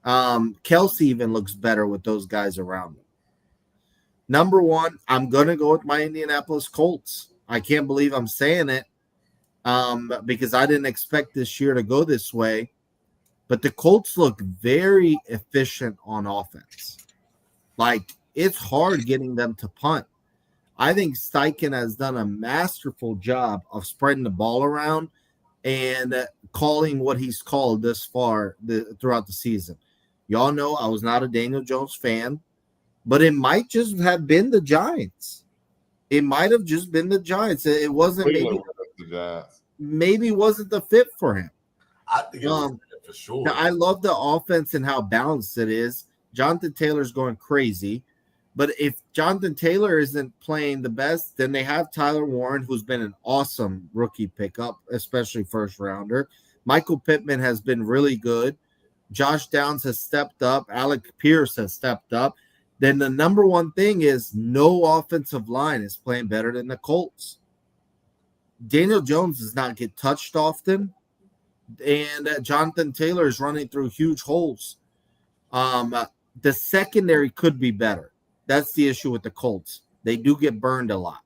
Kelsey even looks better with those guys around him. Number 1, I'm going to go with my Indianapolis Colts. I can't believe I'm saying it because I didn't expect this year to go this way. But the Colts look very efficient on offense. Like, it's hard getting them to punt. I think Steichen has done a masterful job of spreading the ball around and calling what he's called this far throughout the season. Y'all know I was not a Daniel Jones fan, but it might just have been the Giants. It might have just been the Giants. It wasn't maybe wasn't the fit for him. I think it was for sure. Now, I love the offense and how balanced it is. Jonathan Taylor's going crazy. But if Jonathan Taylor isn't playing the best, then they have Tyler Warren, who's been an awesome rookie pickup, especially first rounder. Michael Pittman has been really good. Josh Downs has stepped up. Alec Pierce has stepped up. Then the number one thing is no offensive line is playing better than the Colts. Daniel Jones does not get touched often. And Jonathan Taylor is running through huge holes. The secondary could be better. That's the issue with the Colts. They do get burned a lot.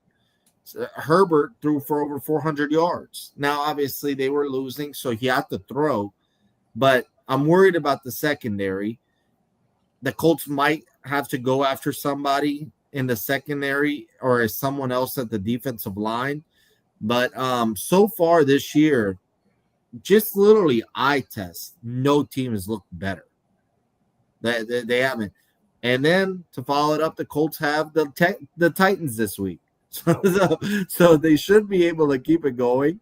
Herbert threw for over 400 yards. Now, obviously, they were losing, so he had to throw. But I'm worried about the secondary. The Colts might have to go after somebody in the secondary or someone else at the defensive line. But so far this year, just literally eye test, no team has looked better. They haven't. And then to follow it up, the Colts have the Titans this week. So they should be able to keep it going.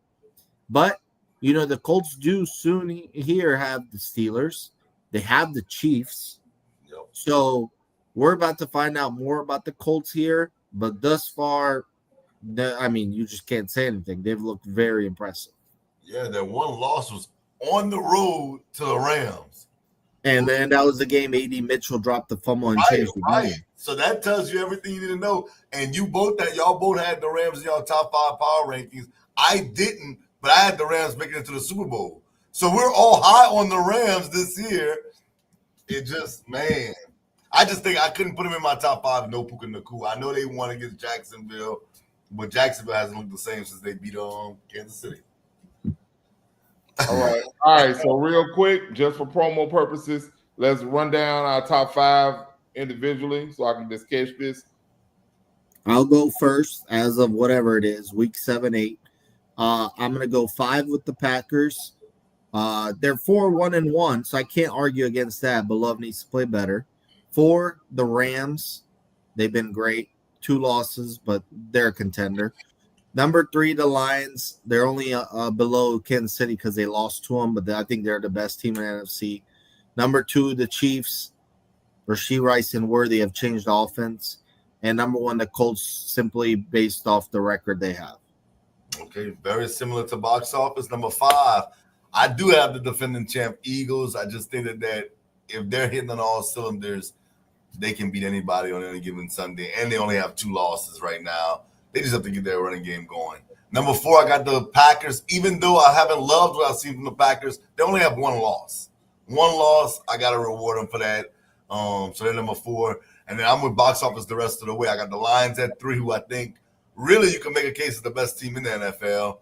But, you know, the Colts do soon here have the Steelers. They have the Chiefs. Yep. So we're about to find out more about the Colts here. But thus far, you just can't say anything. They've looked very impressive. Yeah, their one loss was on the road to the Rams. And then that was the game A.D. Mitchell dropped the fumble and changed the game. So that tells you everything you need to know. And y'all both had the Rams in y'all top 5 power rankings. I didn't, but I had the Rams making it to the Super Bowl. So we're all high on the Rams this year. It just, man, I just think I couldn't put them in my top 5. No Puka Nakua. I know they won against Jacksonville, but Jacksonville hasn't looked the same since they beat Kansas City. All right. So real quick, just for promo purposes, let's run down our top 5 individually so I can just catch this. I'll go first as of whatever it is, week 7, 8. I'm going to go 5 with the Packers. They're 4-1-1, so I can't argue against that, but Love needs to play better. 4, the Rams. They've been great. 2 losses, but they're a contender. Number 3, the Lions. They're only below Kansas City because they lost to them, but I think they're the best team in the NFC. Number 2, the Chiefs. Rashee Rice and Worthy have changed the offense. And number 1, the Colts, simply based off the record they have. Okay, very similar to box office. Number 5, I do have the defending champ Eagles. I just think that if they're hitting on all cylinders, they can beat anybody on any given Sunday. And they only have 2 losses right now. They just have to get their running game going. Number 4, I got the Packers. Even though I haven't loved what I've seen from the Packers, they only have 1 loss. 1 loss, I got to reward them for that. So they're number 4. And then I'm with box office the rest of the way. I got the Lions at 3, who I think really you can make a case as the best team in the NFL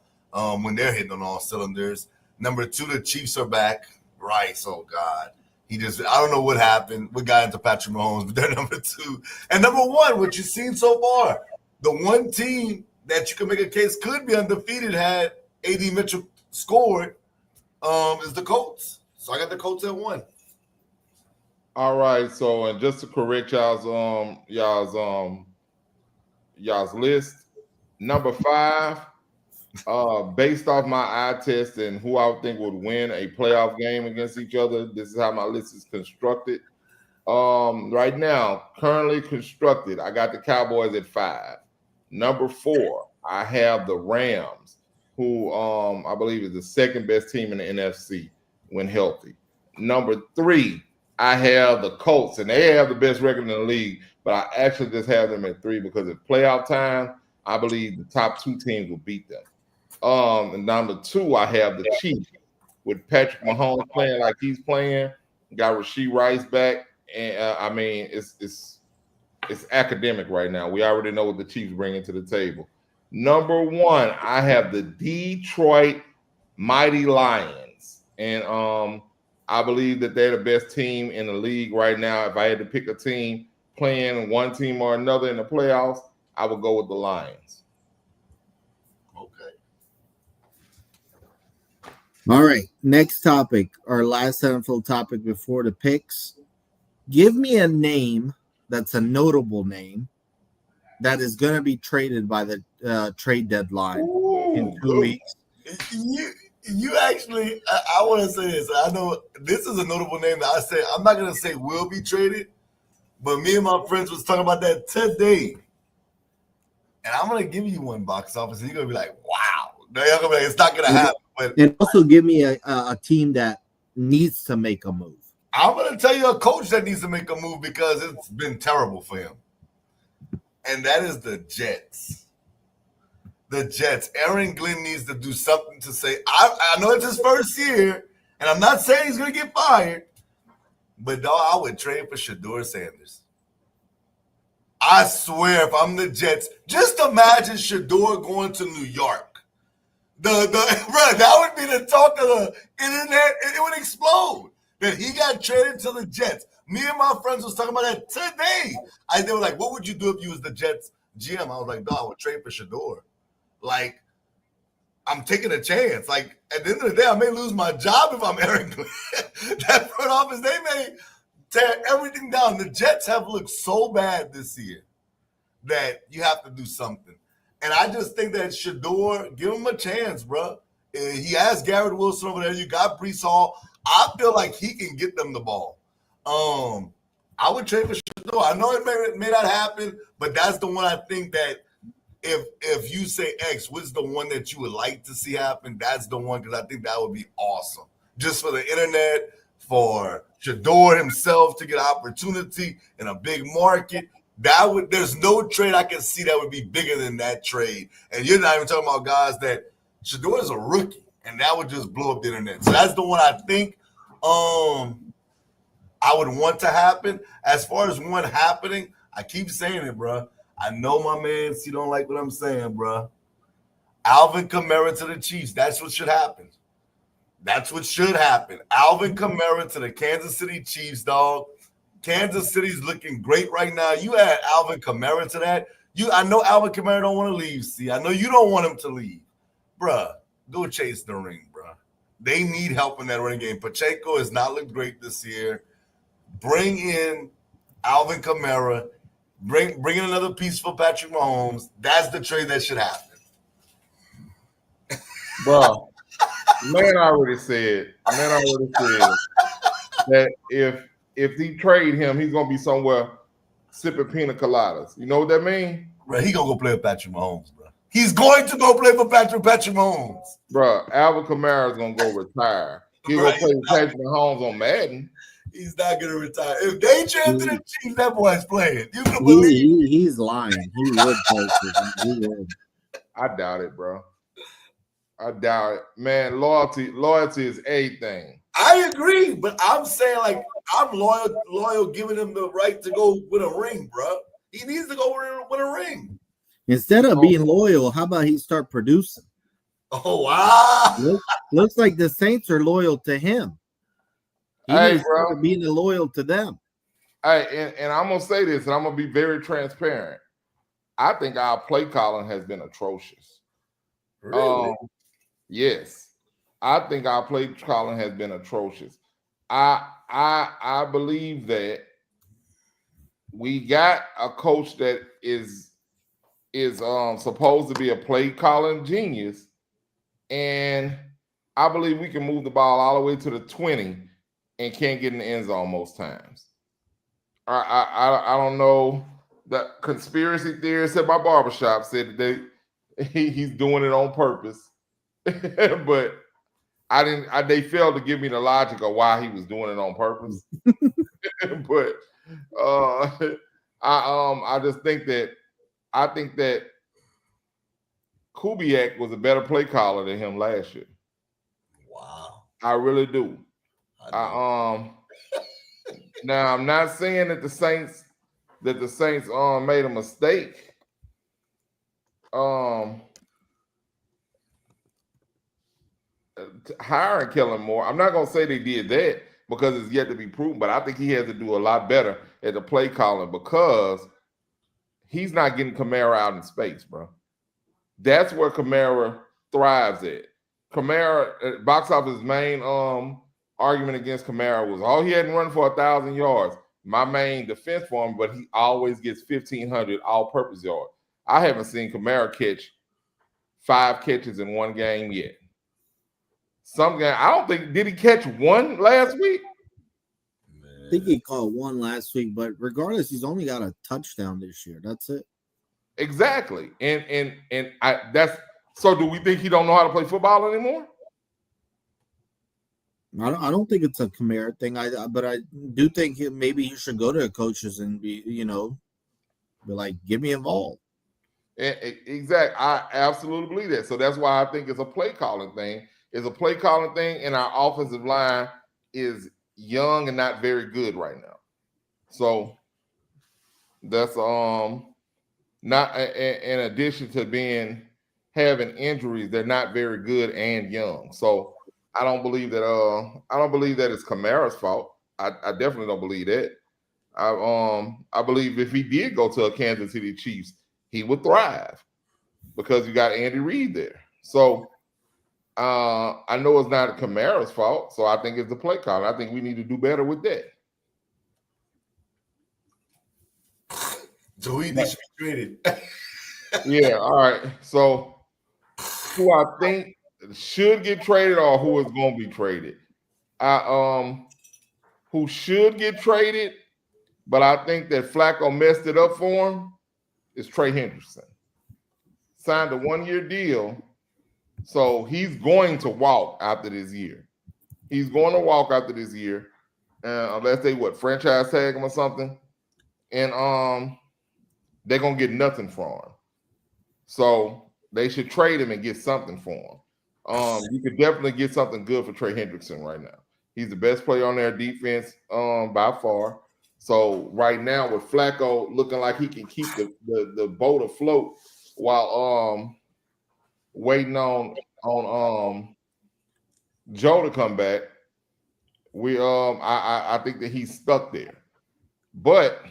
when they're hitting on all cylinders. Number 2, the Chiefs are back. Rice, oh, God. I don't know what happened. We got into Patrick Mahomes, but they're number 2. And number 1, what you've seen so far, the one team that you can make a case could be undefeated had A.D. Mitchell scored is the Colts. So I got the Colts at 1. All right. So, and just to correct y'all's list, number 5, based off my eye test and who I would think would win a playoff game against each other, this is how my list is constructed. Right now, currently constructed, I got the Cowboys at 5. Number 4, I have the Rams, who I believe is the second best team in the NFC when healthy. Number 3, I have the Colts, and they have the best record in the league, but I actually just have them at 3 because at playoff time, I believe the top 2 teams will beat them. And number 2, I have the Chiefs with Patrick Mahomes playing like he's playing. Got Rashee Rice back, and I mean it's academic right now. We already know what the Chiefs bring to the table. Number 1, I have the Detroit Mighty Lions, and I believe that they're the best team in the league right now. If I had to pick a team playing one team or another in the playoffs, I would go with the Lions. Okay. All right. Next topic, our last NFL topic before the picks. Give me a name that's a notable name that is going to be traded by the trade deadline in 2 weeks. You actually, I want to say this. I know this is a notable name that I say, I'm not going to say will be traded, but me and my friends was talking about that today. And I'm going to give you one box office, and you're going to be like, wow. No, you're gonna be like, it's not going to happen. But and also give me a team that needs to make a move. I'm going to tell you a coach that needs to make a move because it's been terrible for him. And that is the Jets. The Jets. Aaron Glenn needs to do something to say, I know it's his first year, and I'm not saying he's going to get fired, but dog, I would trade for Shedeur Sanders. I swear, if I'm the Jets, just imagine Shedeur going to New York. Bro, that would be the talk of the internet. It would explode that he got traded to the Jets. Me and my friends was talking about that today. They were like, what would you do if you was the Jets GM? I was like, dog, I would trade for Shedeur. Like, I'm taking a chance. Like, at the end of the day, I may lose my job if I'm Aaron Glenn. That front office, they may tear everything down. The Jets have looked so bad this year that you have to do something. And I just think that Shedeur, give him a chance, bro. He has Garrett Wilson over there. You got Breece Hall. I feel like he can get them the ball. I would trade for Shedeur. I know it may not happen, but that's the one I think that if you say X, what's the one that you would like to see happen? That's the one because I think that would be awesome. Just for the internet, for Shedeur himself to get an opportunity in a big market. There's no trade I can see that would be bigger than that trade. And you're not even talking about guys that Shedeur is a rookie, and that would just blow up the internet. So that's the one I think I would want to happen. As far as one happening, I keep saying it, bro. I know my man, you don't like what I'm saying, bro. Alvin Kamara to the Chiefs. That's what should happen. That's what should happen. Alvin Kamara to the Kansas City Chiefs, dog. Kansas City's looking great right now. You add Alvin Kamara to that. I know Alvin Kamara don't want to leave, see. I know you don't want him to leave. Bruh, go chase the ring, bruh. They need help in that running game. Pacheco has not looked great this year. Bring in Alvin Kamara. Bring in another piece for Patrick Mahomes. That's the trade that should happen. bro. Man already said that if he trade him, he's gonna be somewhere sipping pina coladas. You know what that means? Bro, he gonna go play with Patrick Mahomes, bro. He's going to go play for Patrick Mahomes. Bro, Alvin Kamara's gonna go retire. He'll Bro, go play with Patrick Mahomes on Madden. he's not gonna retire. If they trade to the Chiefs, that boy's playing. You can He, believe. he's lying. He would play for them. He would. I doubt it, bro. I doubt it. Man, loyalty is a thing. I agree, but I'm saying like I'm loyal, giving him the right to go win a ring, bro. He needs to go win a ring. Instead of being loyal, how about he start producing? Oh wow! Looks like the Saints are loyal to him. He Hey, needs to bro. start being loyal to them. Hey, and I'm gonna say this, and I'm gonna be very transparent. I think our play calling has been atrocious. Really? Yes, I think our play calling has been atrocious. I believe that we got a coach that is supposed to be a play calling genius, and I believe we can move the ball all the way to the 20 and can't get in the end zone most times. I don't know. The conspiracy theorist at my barbershop said that he's doing it on purpose, but I didn't. They failed to give me the logic of why he was doing it on purpose. But I just think that Kubiak was a better play caller than him last year. Wow. I really do. Now I'm not saying that the Saints made a mistake. Hiring Kellen Moore. I'm not gonna say they did that because it's yet to be proven, but I think he has to do a lot better at the play calling because he's not getting Kamara out in space, bro. That's where Kamara thrives at. Kamara, box office's main argument against Kamara was all he hadn't run for 1,000 yards. My main defense for him, but he always gets 1,500 all-purpose yards. I haven't seen Kamara catch 5 catches in one game yet. Some game, I don't think, did he catch one last week? I think he caught one last week, but regardless, he's only got a touchdown this year. That's it. Exactly. And that's so do we think he don't know how to play football anymore? I don't think it's a Kamara thing. But I do think maybe he should go to coaches and be like, get me involved. Exactly. I absolutely believe that. So that's why I think it's a play calling thing. It's a play calling thing, and our offensive line is young and not very good right now. So that's not in addition to having injuries, they're not very good and young. So I don't believe that it's Kamara's fault. I definitely don't believe that. I believe if he did go to a Kansas City Chiefs, he would thrive because you got Andy Reid there. So I know it's not Kamara's fault, so I think it's the play call. I think we need to do better with that. So he should be traded. Yeah, all right. So who I think should get traded or who is going to be traded? Who should get traded, but I think that Flacco messed it up for him is Trey Hendrickson. Signed a 1-year deal. So he's going to walk after this year. He's going to walk after this year, unless they franchise tag him or something, and they're gonna get nothing from him. So they should trade him and get something for him. You could definitely get something good for Trey Hendrickson right now. He's the best player on their defense by far. So right now with Flacco looking like he can keep the boat afloat while waiting on Joe to come back. I think that he's stuck there. But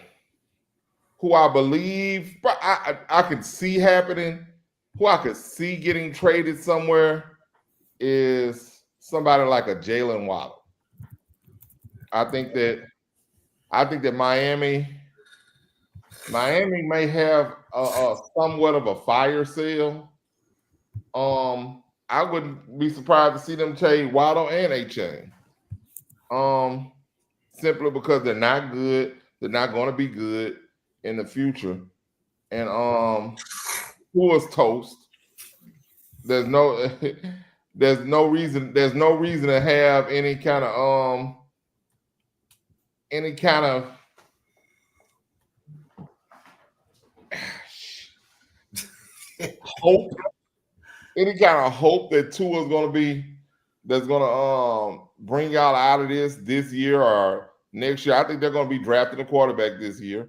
who I believe I can see happening, who I could see getting traded somewhere is somebody like a Jalen Waddle. I think that Miami may have a somewhat of a fire sale. I wouldn't be surprised to see them trade Waddle and A-Chain. Simply because they're not good. They're not going to be good in the future. And who is toast? There's no there's no reason to have any kind of hope, any kind of hope that Tua is going to be that's going to bring y'all out of this year or next year. I think they're going to be drafting a quarterback this year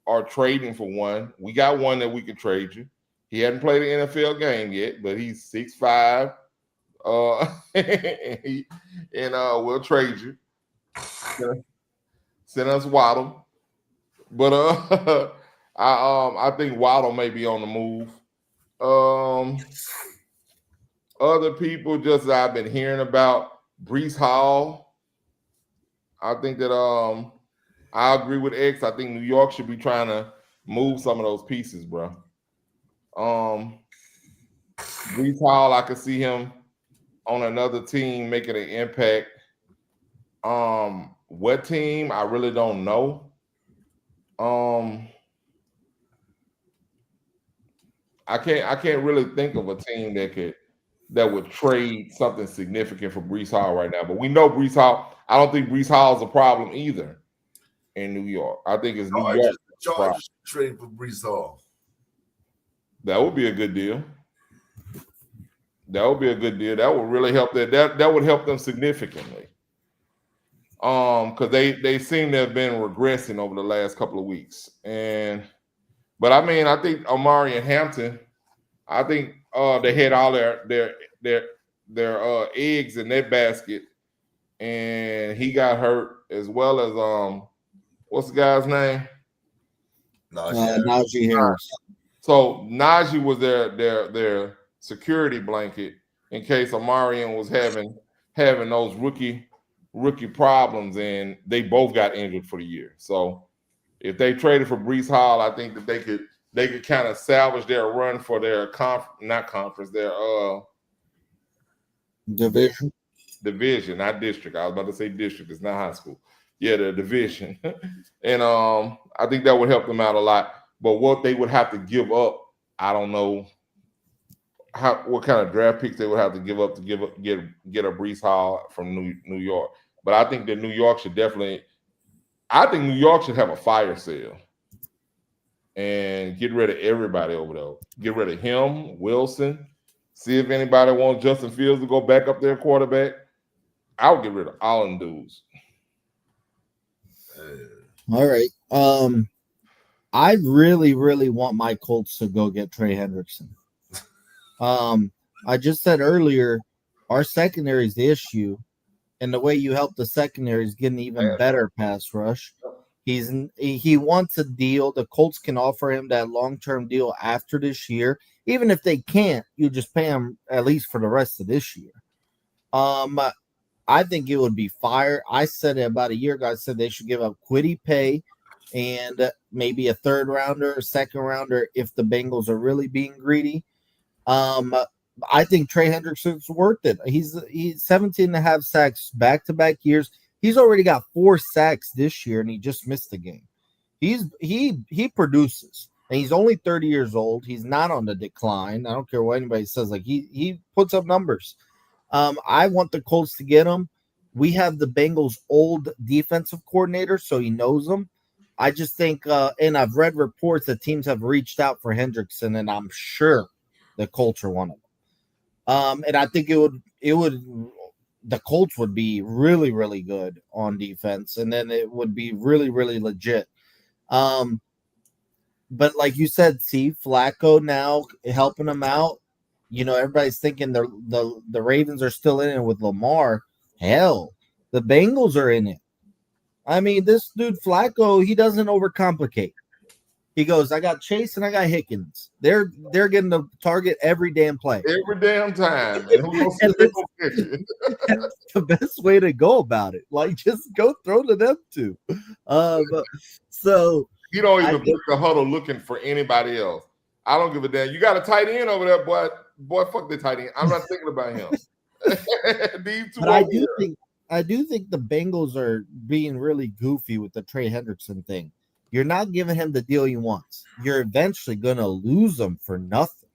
or trading for one. We got one that we can trade you. He hadn't played an NFL game yet, but he's 6'5". And we'll trade you. Send us Waddle. But I think Waddle may be on the move. Other people just that I've been hearing about, Brees Hall. I think that I agree with X. I think New York should be trying to move some of those pieces, bro. Brees Hall, I could see him on another team making an impact. What team? I really don't know. I can't really think of a team that would trade something significant for Brees Hall right now. But we know Brees Hall. I don't think Brees Hall is a problem either in New York. I think it's New York. Chargers trading for Brees Hall. That would be a good deal. That would be a good deal. That would really help that would help them significantly. Because they seem to have been regressing over the last couple of weeks. But I mean, I think Omari and Hampton, I think they had all their eggs in that basket, and he got hurt as well as what's the guy's name? Najee Harris. So Najee was their security blanket in case Omarion was having those rookie problems, and they both got injured for the year. So if they traded for Brees Hall, I think that they could kind of salvage their run for their division, not district. I was about to say district. It's not high school. Yeah, the division. And I think that would help them out a lot. But what they would have to give up, I don't know what kind of draft picks they would have to give up to get a Brees Hall from New York. But I think that New York should definitely. I think New York should have a fire sale and get rid of everybody over there. Get rid of him, Wilson. See if anybody wants Justin Fields to go back up their quarterback. I would get rid of all them dudes. All right. I really, really want my Colts to go get Trey Hendrickson. I just said earlier, our secondary is the issue, and the way you help the secondary is getting even better pass rush. He wants a deal. The Colts can offer him that long-term deal after this year. Even if they can't, you just pay him at least for the rest of this year. I think it would be fire. I said it about a year ago. I said they should give up Quiddy pay and maybe a third rounder, a second rounder if the Bengals are really being greedy. I think Trey Hendrickson's worth it. He's 17 and a half sacks back-to-back years. He's already got 4 sacks this year, and he just missed the game. He produces, and he's only 30 years old. He's not on the decline. I don't care what anybody says. Like he puts up numbers. I want the Colts to get him. We have the Bengals' old defensive coordinator, so he knows them. I just think, and I've read reports that teams have reached out for Hendrickson, and I'm sure the Colts are one of them. And I think the Colts would be really, really good on defense, and then it would be really, really legit. But like you said, see Flacco now helping them out. You know, everybody's thinking the Ravens are still in it with Lamar. Hell, the Bengals are in it. I mean, this dude Flacco, he doesn't overcomplicate. He goes, I got Chase and I got Hickens. They're getting the target every damn play. Every damn time. That's the best way to go about it. Like, just go throw to them too. So he don't even break the huddle looking for anybody else. I don't give a damn. You got a tight end over there, boy. Boy, fuck the tight end. I'm not thinking about him. These two But over here. I do think the Bengals are being really goofy with the Trey Hendrickson thing. You're not giving him the deal he wants. You're eventually gonna lose him for nothing.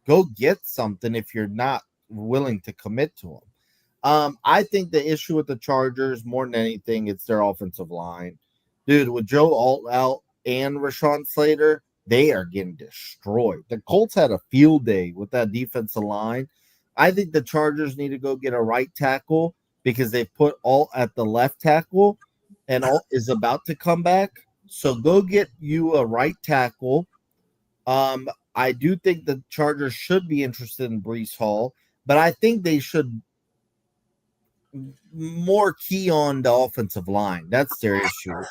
Go get something if you're not willing to commit to him. I think the issue with the Chargers, more than anything, it's their offensive line. Dude, with Joe Alt out and Rashawn Slater, they are getting destroyed. The Colts had a field day with that defensive line. I think the Chargers need to go get a right tackle because they put Alt at the left tackle and Alt is about to come back. So go get you a right tackle. I do think the Chargers should be interested in Brees Hall, but I think they should more key on the offensive line. That's their issue.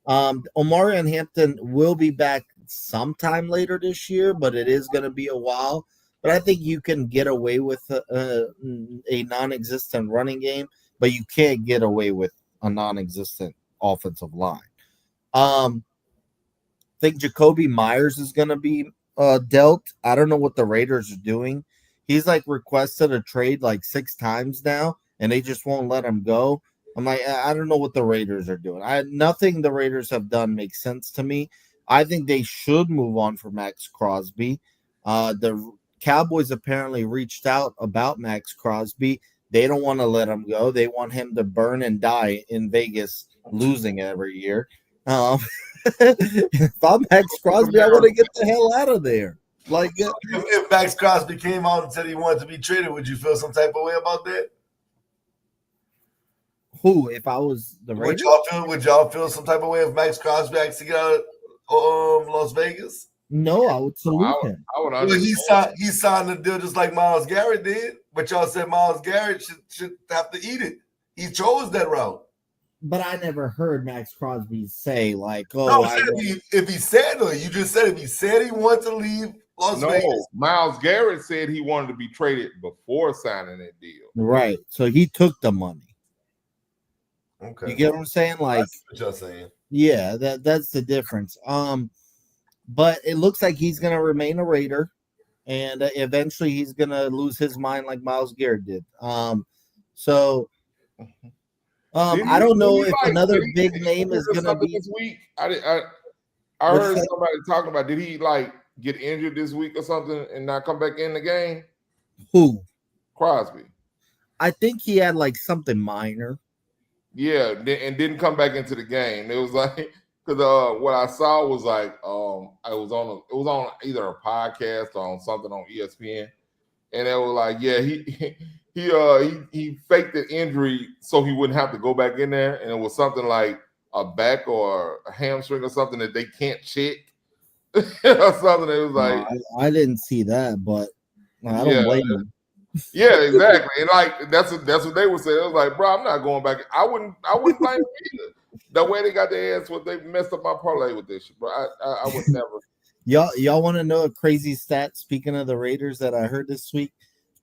Omarion Hampton will be back sometime later this year, but it is going to be a while. But I think you can get away with a non-existent running game, but you can't get away with a non-existent offensive line. I think Jacoby Myers is going to be dealt. I don't know what the Raiders are doing. He's like requested a trade like 6 times now, and they just won't let him go. I'm like, I don't know what the Raiders are doing. Nothing the Raiders have done makes sense to me. I think they should move on for Max Crosby. The Cowboys apparently reached out about Max Crosby. They don't want to let him go. They want him to burn and die in Vegas, losing every year. If I'm Max Crosby, I want to get the hell out of there. Like, if Max Crosby came out and said he wanted to be traded, would you feel some type of way about that? who? If I was the Raiders, Would y'all feel some type of way if Max Crosby actually got out of Las Vegas? no, I would salute him. I would Well, understand. he signed the deal just like Myles Garrett did, but y'all said Myles Garrett should have to eat it. He chose that route. But I never heard Max Crosby say like, "Oh, No, if he said it, you just said if he said he wanted to leave Las Vegas. No, Myles Garrett said he wanted to be traded before signing that deal. right." So he took the money. Okay, You get what I'm saying? Like, that's what y'all saying. yeah, that's the difference. But it looks like he's gonna remain a Raider, and eventually he's gonna lose his mind like Myles Garrett did. So. I don't know if another big name is going to be this week. I heard somebody talking about, did he like get injured this week or something and not come back in the game? Who? Crosby. I think he had like something minor. Yeah, and didn't come back into the game. It was like because what I saw was like it was on either a podcast or on something on ESPN, and it was like, yeah, he faked the injury so he wouldn't have to go back in there, and it was something like a back or a hamstring or something that they can't check or something. It was like, I didn't see that, but I don't blame him. Yeah, exactly. And like that's what they would say. It was like, bro, I'm not going back. I wouldn't blame them either. The way they got their ass, they messed up my parlay with this shit, bro. I would never. Y'all want to know a crazy stat? Speaking of the Raiders that I heard this week,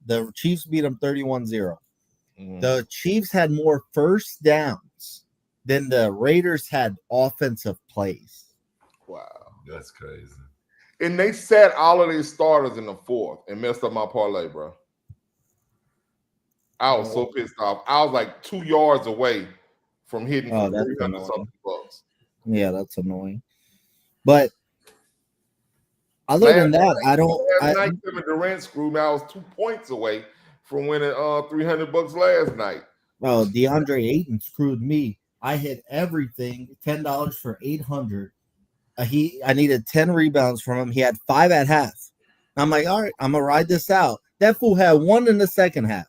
the Chiefs beat them 31-0. Mm-hmm. The Chiefs had more first downs than the Raiders had offensive plays. Wow. That's crazy. And they sat all of these starters in the fourth and messed up my parlay, bro. I was so pissed off. I was like 2 yards away from hitting for 300-something bucks. Yeah, that's annoying. But other than that, I don't. Last night, Kevin Durant screwed me. I was 2 points away from winning $300 last night. Oh, DeAndre Ayton screwed me. I hit everything, $10 for 800. I needed 10 rebounds from him. He had 5 at half. I'm like, all right, I'm gonna ride this out. That fool had 1 in the second half.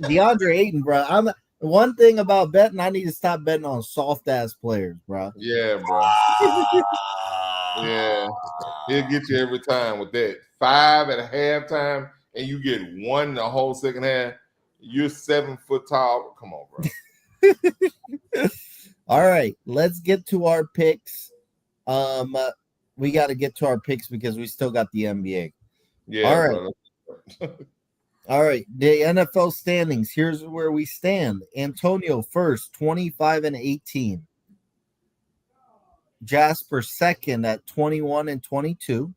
DeAndre Ayton, bro. One thing about betting, I need to stop betting on soft ass players, bro. Yeah, bro. Yeah, he'll get you every time with that. 5 at halftime, and you get 1 the whole second half. You're 7 foot tall. Come on, bro. All right, let's get to our picks. We got to get to our picks because we still got the NBA. Yeah. All right. All right, the NFL standings. Here's where we stand. Antonio first, 25-18. Jasper second at 21-22,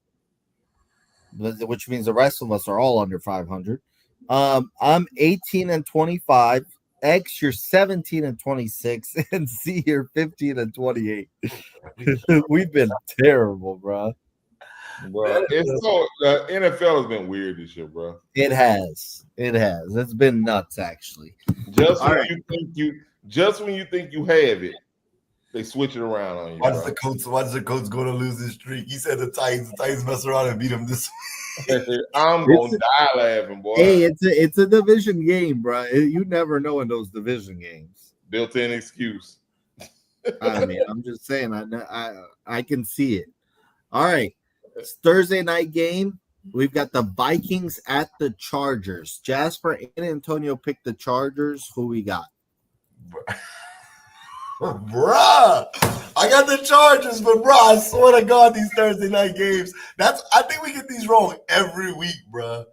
which means the rest of us are all under 500. I'm 18-25. X, you're 17-26, and C, you're 15-28. We've been terrible, bro. Bro, it's so the NFL has been weird this year, bro. It has. It's been nuts, actually. Just All when right. you think you have it, they switch it around on you. Watch Bro. the coach going to lose his streak. He said the Titans mess around and beat him this I'm gonna die laughing, boy. Hey, it's a division game, bro. You never know in those division games. Built-in excuse. I mean, I'm just saying. I can see it. All right, it's Thursday night game. We've got the Vikings at the Chargers. Jasper and Antonio picked the Chargers. Who we got? Bruh, I got the Chargers, but bruh, I swear to God, these Thursday night games. I think we get these wrong every week, bruh.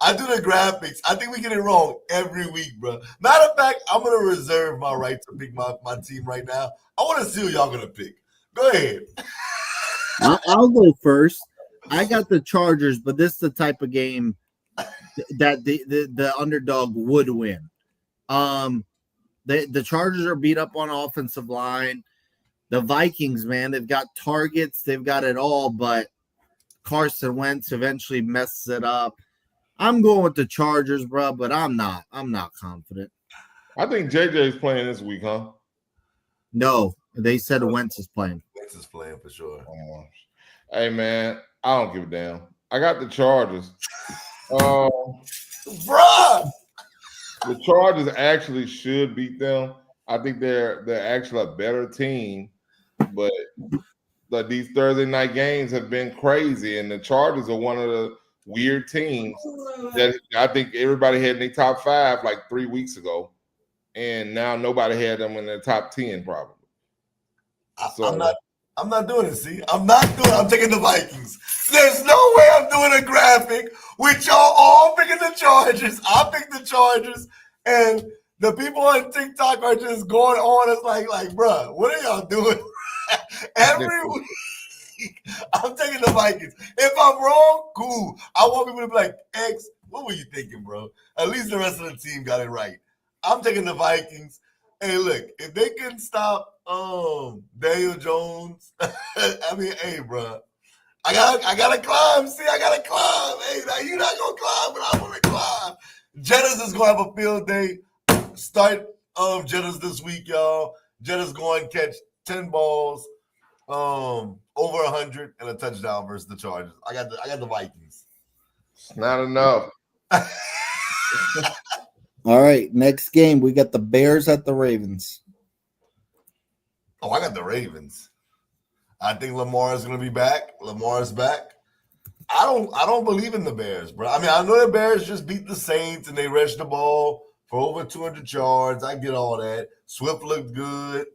I do the graphics. I think we get it wrong every week, bruh. Matter of fact, I'm gonna reserve my right to pick my team right now. I want to see who y'all gonna pick. Go ahead. I'll go first. I got the Chargers, but this is the type of game that the underdog would win. The Chargers are beat up on offensive line. The Vikings, man, they've got targets. They've got it all, but Carson Wentz eventually messes it up. I'm going with the Chargers, bro, but I'm not confident. I think JJ's playing this week, huh? No, they said Wentz is playing. Wentz is playing for sure. Hey, man, I don't give a damn. I got the Chargers. Bruh! The Chargers actually should beat them. I think they're actually a better team, but these Thursday night games have been crazy, and the Chargers are one of the weird teams that I think everybody had in their top 5 like 3 weeks ago, and now nobody had them in their top 10 probably. So I'm not doing it. See, I'm taking the Vikings. There's no way I'm doing a graphic with y'all all picking the Chargers. I picked the Chargers, and the people on TikTok are just going on. It's like, bro, what are y'all doing? Every week, I'm taking the Vikings. If I'm wrong, cool. I want people to be like, X, what were you thinking, bro? At least the rest of the team got it right. I'm taking the Vikings. Hey, look, if they can stop Daniel Jones, I mean, hey, bro, I gotta climb. See, I gotta climb. Hey, now you're not gonna climb, but I'm gonna climb. Jettas is gonna have a field day. Start Jettas this week, y'all. Jettas going to catch 10 balls, over 100 and a touchdown versus the Chargers. I got the Vikings. it's not enough. All right, next game we got the Bears at the Ravens. Oh, I got the Ravens. I think Lamar is going to be back. Lamar's back. I don't believe in the Bears, bro. I mean, I know the Bears just beat the Saints and they rushed the ball for over 200 yards. I get all that. Swift looked good.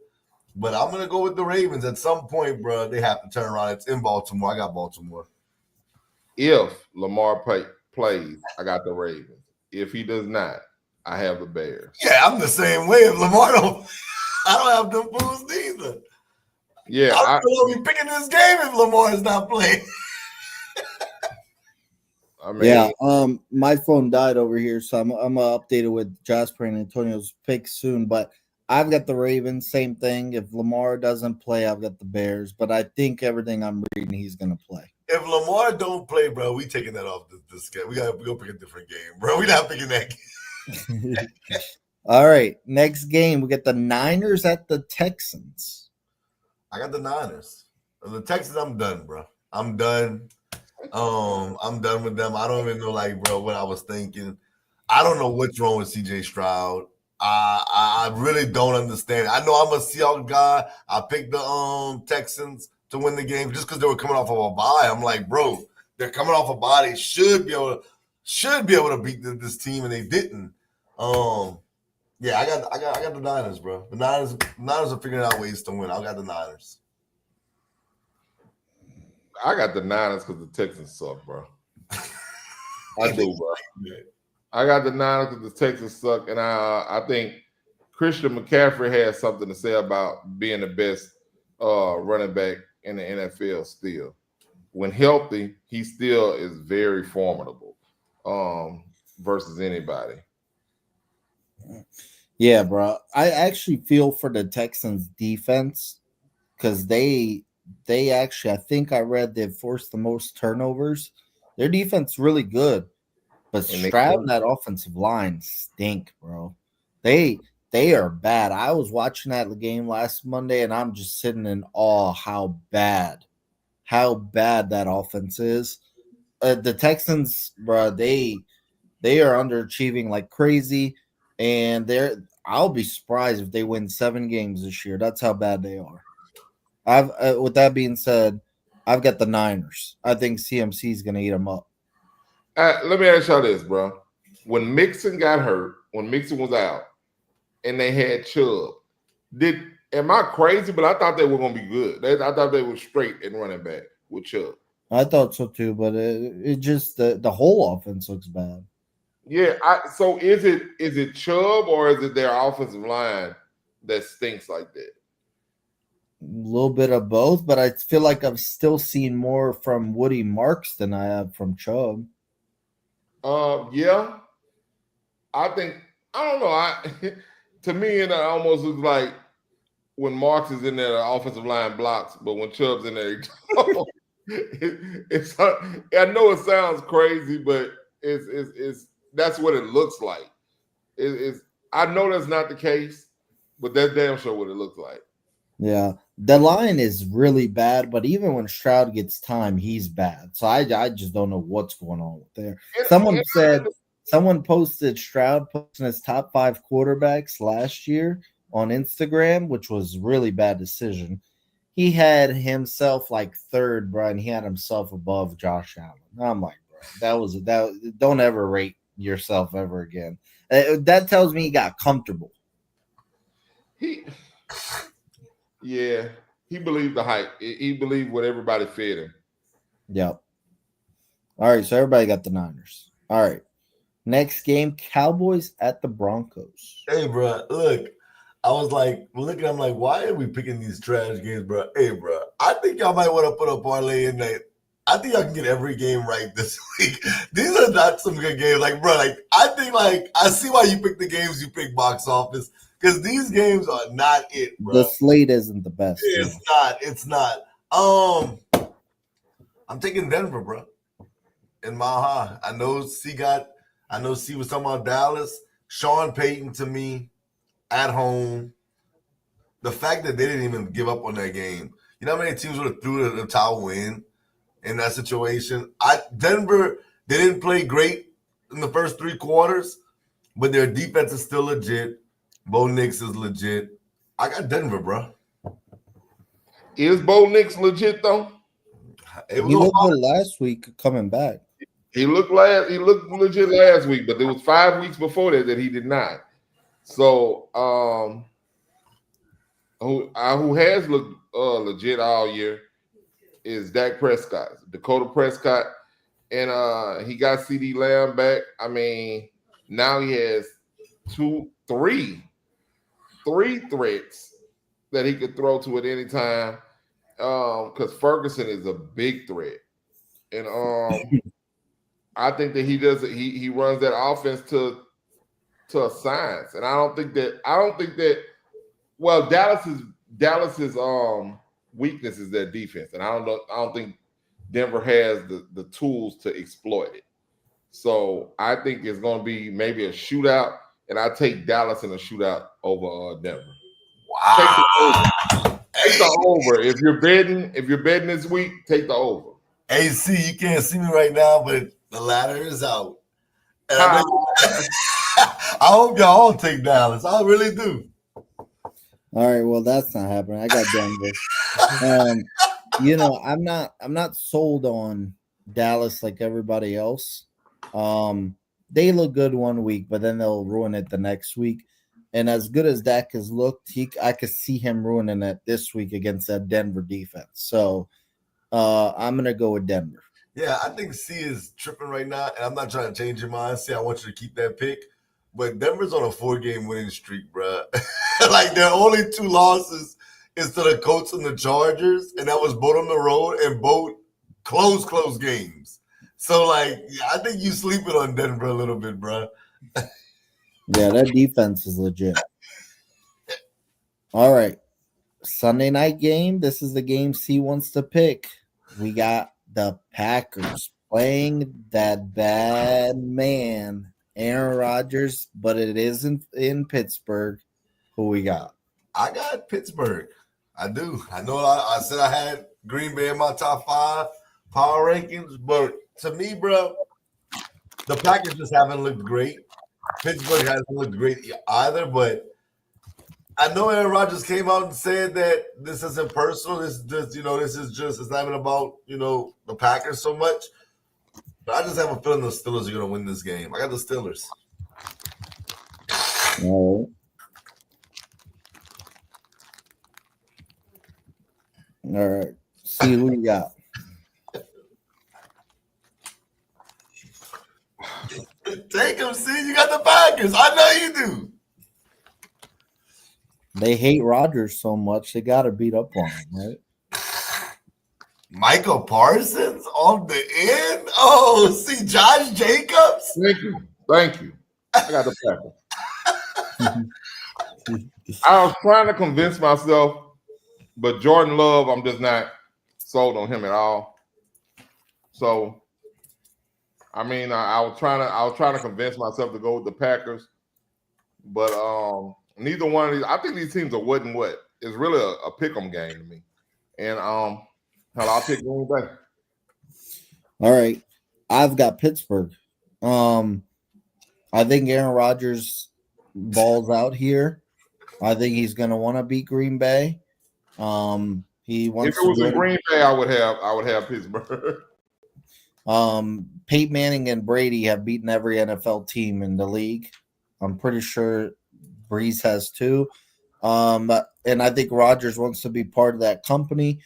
But I'm going to go with the Ravens. At some point, bro, they have to turn around. It's in Baltimore. I got Baltimore. If Lamar plays, I got the Ravens. If he does not, I have the Bears. Yeah, I'm the same way. If Lamar don't, I don't have them fools neither. Yeah, I'm going to be picking this game if Lamar is not playing. I mean, Yeah, my phone died over here, so I'm gonna update it with Jasper and Antonio's picks soon. But I've got the Ravens, same thing. If Lamar doesn't play, I've got the Bears. But I think everything I'm reading, he's gonna play. If Lamar don't play, bro, we taking that off this game. We go pick a different game, bro. We not picking that game. All right, next game we got the Niners at the Texans. I got the Niners. The Texans, I'm done, bro. I'm done. I'm done with them. I don't even know, like, bro, what I was thinking. I don't know what's wrong with CJ Stroud. I really don't understand. I know I'm a Seahawks guy. I picked the Texans to win the game just because they were coming off of a bye. I'm like, bro, they're coming off a bye. They should be able to beat this team, and they didn't. Yeah, I got the Niners, bro. The Niners are figuring out ways to win. I got the Niners. I got the Niners because the Texans suck, bro. I do, bro. I got the Niners because the Texans suck, and I think Christian McCaffrey has something to say about being the best running back in the NFL still. When healthy, he still is very formidable versus anybody. Yeah, bro. I actually feel for the Texans defense because they actually, I think I read they've forced the most turnovers. Their defense really good, but And they Stroud and that offensive line stink, bro. They they are bad. I was watching that game last Monday, and I'm just sitting in awe how bad that offense is. The Texans, bro, they are underachieving like crazy, and I'll be surprised if they win 7 games this year. That's how bad they are. I've with that being said, I've got the Niners. I think CMC is going to eat them up. let me ask y'all this, bro. When Mixon got hurt, when Mixon was out, and they had Chubb, am I crazy? But I thought they were going to be good. I thought they were straight in running back with Chubb. I thought so too, but it just the whole offense looks bad. Yeah. So is it Chubb or is it their offensive line that stinks like that? A little bit of both, but I feel like I've still seen more from Woody Marks than I have from Chubb. Yeah. I think I don't know. To me, it almost looks like when Marks is in there, the offensive line blocks, but when Chubb's in there, he don't. It's I know it sounds crazy, but it's that's what it looks like. It's I know that's not the case, but that's damn sure what it looks like. Yeah, the line is really bad, but even when Stroud gets time, he's bad. So I just don't know what's going on there. Someone posted Stroud posting his top 5 quarterbacks last year on Instagram, which was really bad decision. He had himself like third, bro, and he had himself above Josh Allen. I'm like, bro, that. Don't ever rate yourself ever again. That tells me he got comfortable. He, yeah, he believed the hype. He believed what everybody fed him. Yep. All right, so everybody got the Niners. All right. Next game, Cowboys at the Broncos. Hey, bro, look, I was like, looking, I'm like, why are we picking these trash games, bro? Hey, bro, I think y'all might want to put a parlay in there. I think y'all can get every game right this week. These are not some good games. Like, bro, like, I think, like, I see why you pick the games you pick box office because these games are not it, bro. The slate isn't the best. It's not. It's not. I'm taking Denver, bro. In Maha. I know C was talking about Dallas. Sean Payton to me at home. The fact that they didn't even give up on that game. You know how many teams would have threw the towel in that situation? Denver, they didn't play great in the first 3 quarters, but their defense is still legit. Bo Nix is legit. I got Denver, bro. Is Bo Nix legit though? He looked good last week coming back. He looked legit last week, but there was 5 weeks before that he did not. So who has looked legit all year is Dak Prescott, Dakota Prescott, and he got CD Lamb back. I mean, now he has 3 threats that he could throw to at any time. Because Ferguson is a big threat, and I think that he runs that offense to a science, and I don't think that. Well, Dallas's weakness is their defense, and I don't think Denver has the tools to exploit it. So I think it's going to be maybe a shootout, and I take Dallas in a shootout over Denver. Wow. Take the over. If you're betting this week, take the over. AC, you can't see me right now, but the ladder is out. And I hope y'all all take Dallas. I really do. All right, well that's not happening. I got Denver. I'm not sold on Dallas like everybody else. They look good one week, but then they'll ruin it the next week. And as good as Dak has looked, I could see him ruining it this week against that Denver defense. So I'm gonna go with Denver. Yeah, I think C is tripping right now, and I'm not trying to change your mind. C, I want you to keep that pick. But Denver's on a 4-game winning streak, bro. Like their only 2 losses is to the Colts and the Chargers, and that was both on the road and both close games. So, like, I think you sleeping on Denver a little bit, bro. Yeah, that defense is legit. All right. Sunday night game. This is the game C wants to pick. We got the Packers playing that bad man, Aaron Rodgers, but it isn't in Pittsburgh. Who we got? I got Pittsburgh. I do. I know I said I had Green Bay in my top 5 power rankings, but to me, bro, the Packers just haven't looked great. Pittsburgh hasn't looked great either, but I know Aaron Rodgers came out and said that this isn't personal. This is just it's not even about, the Packers so much. But I just have a feeling the Steelers are gonna win this game. I got the Steelers. All right. See who you got. Take them, see, you got the Packers. I know you do. They hate Rodgers so much they got to beat up on him, right? Michael Parsons on the end. Oh, see, Josh Jacobs. Thank you. I got the Packers. I was trying to convince myself, but Jordan Love, I'm just not sold on him at all. So, I mean, I was trying to convince myself to go with the Packers, but neither one of these. I think these teams are what and what. It's really a pick'em game to me, and I'll pick Green Bay. All right, I've got Pittsburgh. I think Aaron Rodgers balls out here. I think he's going to want to beat Green Bay. He wants. If it was in Green Bay, I would have Pittsburgh. Peyton Manning and Brady have beaten every NFL team in the league. I'm pretty sure Breeze has too. And I think Rodgers wants to be part of that company.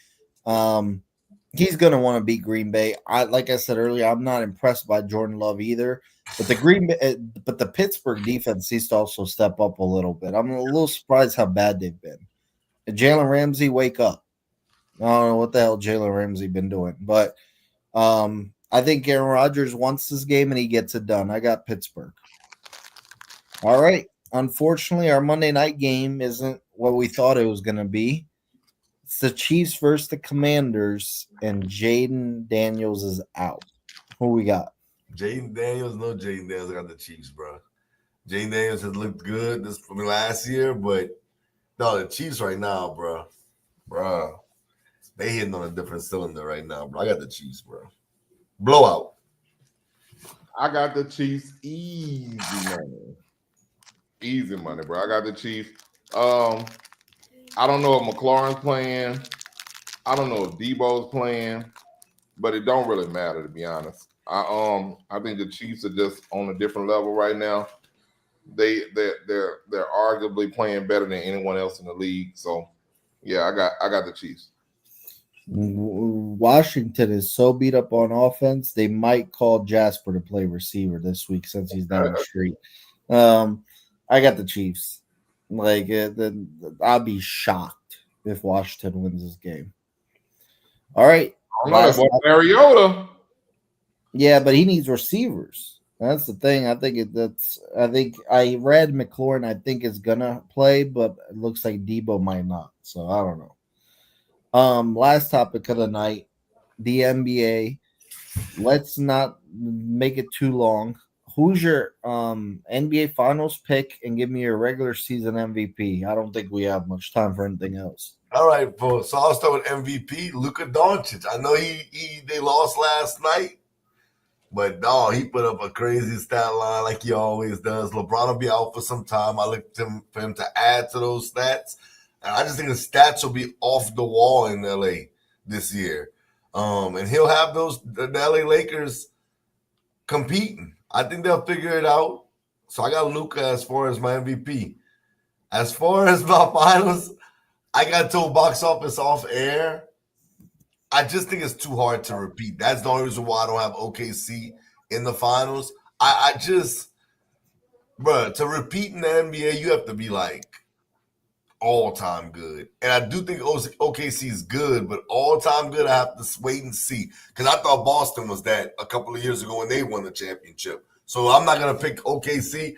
He's going to want to beat Green Bay. Like I said earlier, I'm not impressed by Jordan Love either. But the Pittsburgh defense needs to also step up a little bit. I'm a little surprised how bad they've been. Jalen Ramsey, wake up. I don't know what the hell Jalen Ramsey been doing, but I think Aaron Rodgers wants this game and he gets it done. I got Pittsburgh. All right. Unfortunately, our Monday night game isn't what we thought it was going to be. It's the Chiefs versus the Commanders, and Jaden Daniels is out. Who we got? Jaden Daniels. No, Jaden Daniels. I got the Chiefs, bro. Jaden Daniels has looked good from last year, but no, the Chiefs right now, bro. They hitting on a different cylinder right now, bro. I got the Chiefs, bro. Blowout. I got the Chiefs. Easy money, bro. I got the Chiefs. I don't know if McLaurin's playing. I don't know if Debo's playing, but it don't really matter, to be honest. I think the Chiefs are just on a different level right now. They're arguably playing better than anyone else in the league. So yeah, I got the Chiefs. Washington is so beat up on offense, they might call Jasper to play receiver this week since he's down the street. I got the Chiefs. I'll be shocked if Washington wins this game. All right. Mariota. Yeah, but he needs receivers. That's the thing. I think I read McLaurin. I think is gonna play, but it looks like Debo might not. So I don't know. Last topic of the night, the NBA. Let's not make it too long. Who's your NBA Finals pick, and give me your regular season MVP? I don't think we have much time for anything else. All right, bro. So I'll start with MVP, Luka Doncic. I know they lost last night, but no, he put up a crazy stat line like he always does. LeBron will be out for some time. I look for him to add to those stats. And I just think the stats will be off the wall in LA this year. And he'll have the LA Lakers competing. I think they'll figure it out. So I got Luka as far as my MVP. As far as my finals, I got told box office off air. I just think it's too hard to repeat. That's the only reason why I don't have OKC in the finals. To repeat in the NBA, you have to be like all-time good. And I do think OKC is good, but all-time good, I have to wait and see. Because I thought Boston was that a couple of years ago when they won the championship. So I'm not going to pick OKC.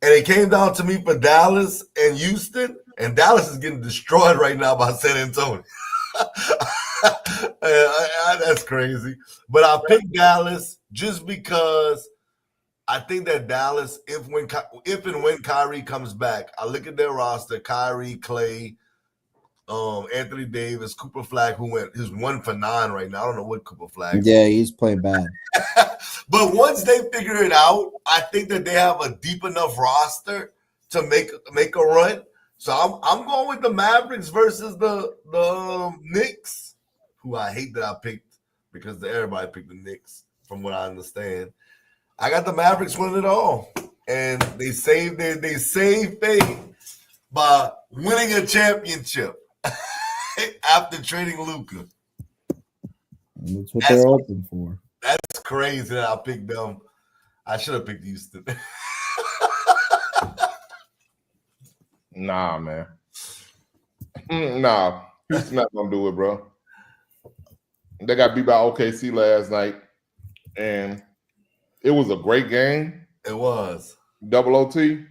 And it came down to me for Dallas and Houston. And Dallas is getting destroyed right now by San Antonio. That's crazy. But I picked Dallas just because I think that Dallas, if and when Kyrie comes back, I look at their roster: Kyrie, Clay, Anthony Davis, Cooper Flag, who's 1 for 9 right now. I don't know what Cooper Flag. Yeah, he's playing bad. But once they figure it out, I think that they have a deep enough roster to make a run. So I'm going with the Mavericks versus the Knicks, who I hate that I picked because everybody picked the Knicks, from what I understand. I got the Mavericks winning it all, and they saved faith by winning a championship after trading Luka. That's what they're hoping for. That's crazy that I picked them. I should have picked Houston. Nah, man. Nah, Houston not gonna do it, bro. They got beat by OKC last night, and it was a great game. It was double OT,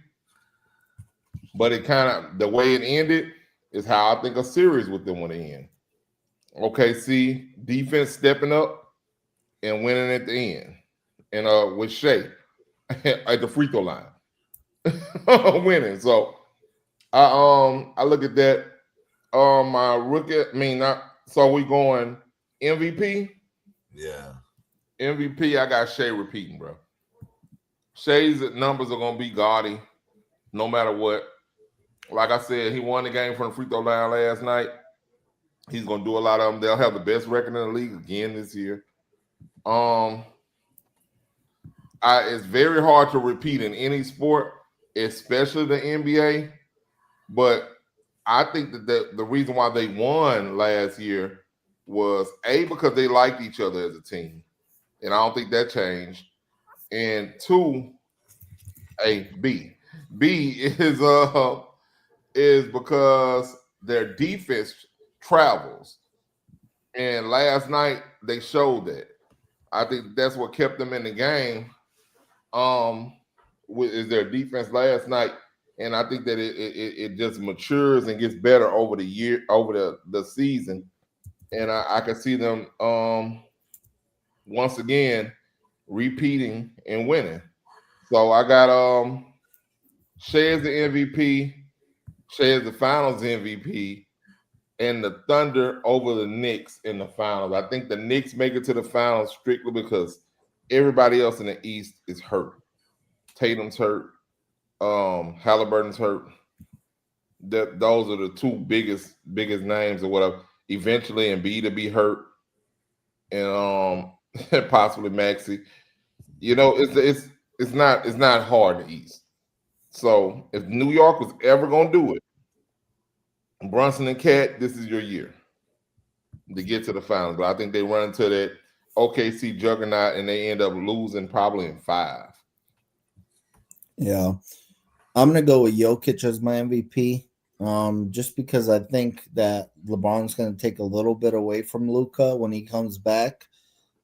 but it kind of, the way it ended is how I think a series with them would end. OKC defense stepping up and winning at the end, and with Shea at the free throw line, winning. So I look at that. My rookie, so we going MVP. Yeah. MVP, I got Shea repeating, bro. Shea's numbers are gonna be gaudy, no matter what. Like I said, he won the game from the free throw line last night. He's gonna do a lot of them. They'll have the best record in the league again this year. It's very hard to repeat in any sport, especially the NBA. But I think that the reason why they won last year was because they liked each other as a team, and I don't think that changed. And two, B is because their defense travels, and last night they showed that. I think that's what kept them in the game. Is their defense last night, and I think that it just matures and gets better over the year, over the season, and I can see them once again repeating and winning. So I got Shea as the MVP, Shea as the Finals MVP, and the Thunder over the Knicks in the finals. I think the Knicks make it to the finals strictly because everybody else in the East is hurt. Tatum's hurt. Halliburton's hurt. Those are the two biggest names or whatever. Eventually, Embiid to be hurt, and possibly Maxey. It's not hard in the East. So if New York was ever gonna do it, Brunson and Cat, this is your year to get to the finals. But I think they run into that OKC juggernaut and they end up losing probably in 5. Yeah. I'm going to go with Jokic as my MVP, just because I think that LeBron's going to take a little bit away from Luka when he comes back.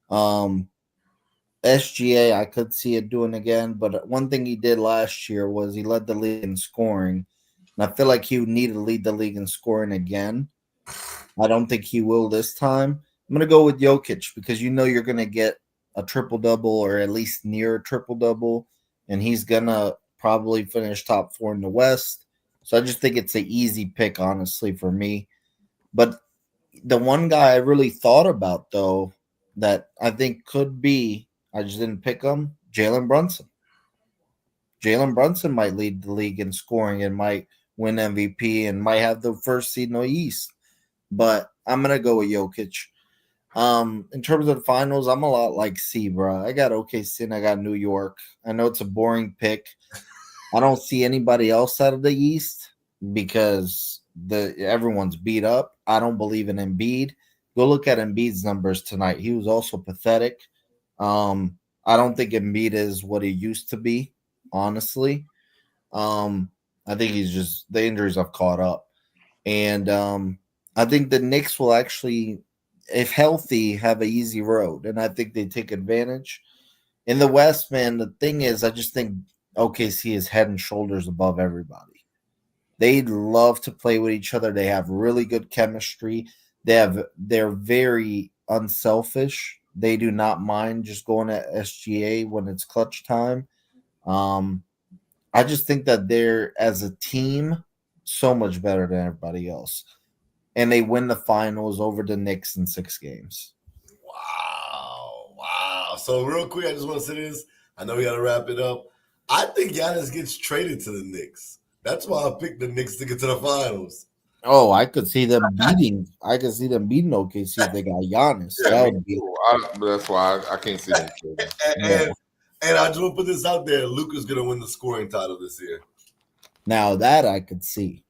SGA, I could see it doing again, but one thing he did last year was he led the league in scoring, and I feel like he would need to lead the league in scoring again. I don't think he will this time. I'm going to go with Jokic because you're going to get a triple-double or at least near a triple-double, and he's going to probably finish top 4 in the West. So I just think it's an easy pick, honestly, for me. But the one guy I really thought about, though, that I think could be, I just didn't pick him, Jalen Brunson. Jalen Brunson might lead the league in scoring and might win MVP and might have the first seed in the East. But I'm going to go with Jokic. In terms of the finals, I'm a lot like C, bro. I got OKC and I got New York. I know it's a boring pick. I don't see anybody else out of the East because everyone's beat up. I don't believe in Embiid. Go look at Embiid's numbers tonight. He was also pathetic. I don't think Embiid is what he used to be, honestly. I think the injuries have caught up. And I think the Knicks will actually, if healthy, have an easy road. And I think they take advantage. In the West, man, the thing is, I just think OKC is head and shoulders above everybody. They love to play with each other. They have really good chemistry. They're very unselfish. They do not mind just going to SGA when it's clutch time. Um, I just think that they're, as a team, so much better than everybody else. And they win the finals over the Knicks in 6 games. Wow. So real quick, I just want to say this. I know we got to wrap it up. I think Giannis gets traded to the Knicks. That's why I picked the Knicks to get to the finals. Oh, I could see them beating. I could see them beating OKC if they got Giannis. Yeah, That would be. that's why I can't see them. And I just want to put this out there. Luka's going to win the scoring title this year. Now that I could see.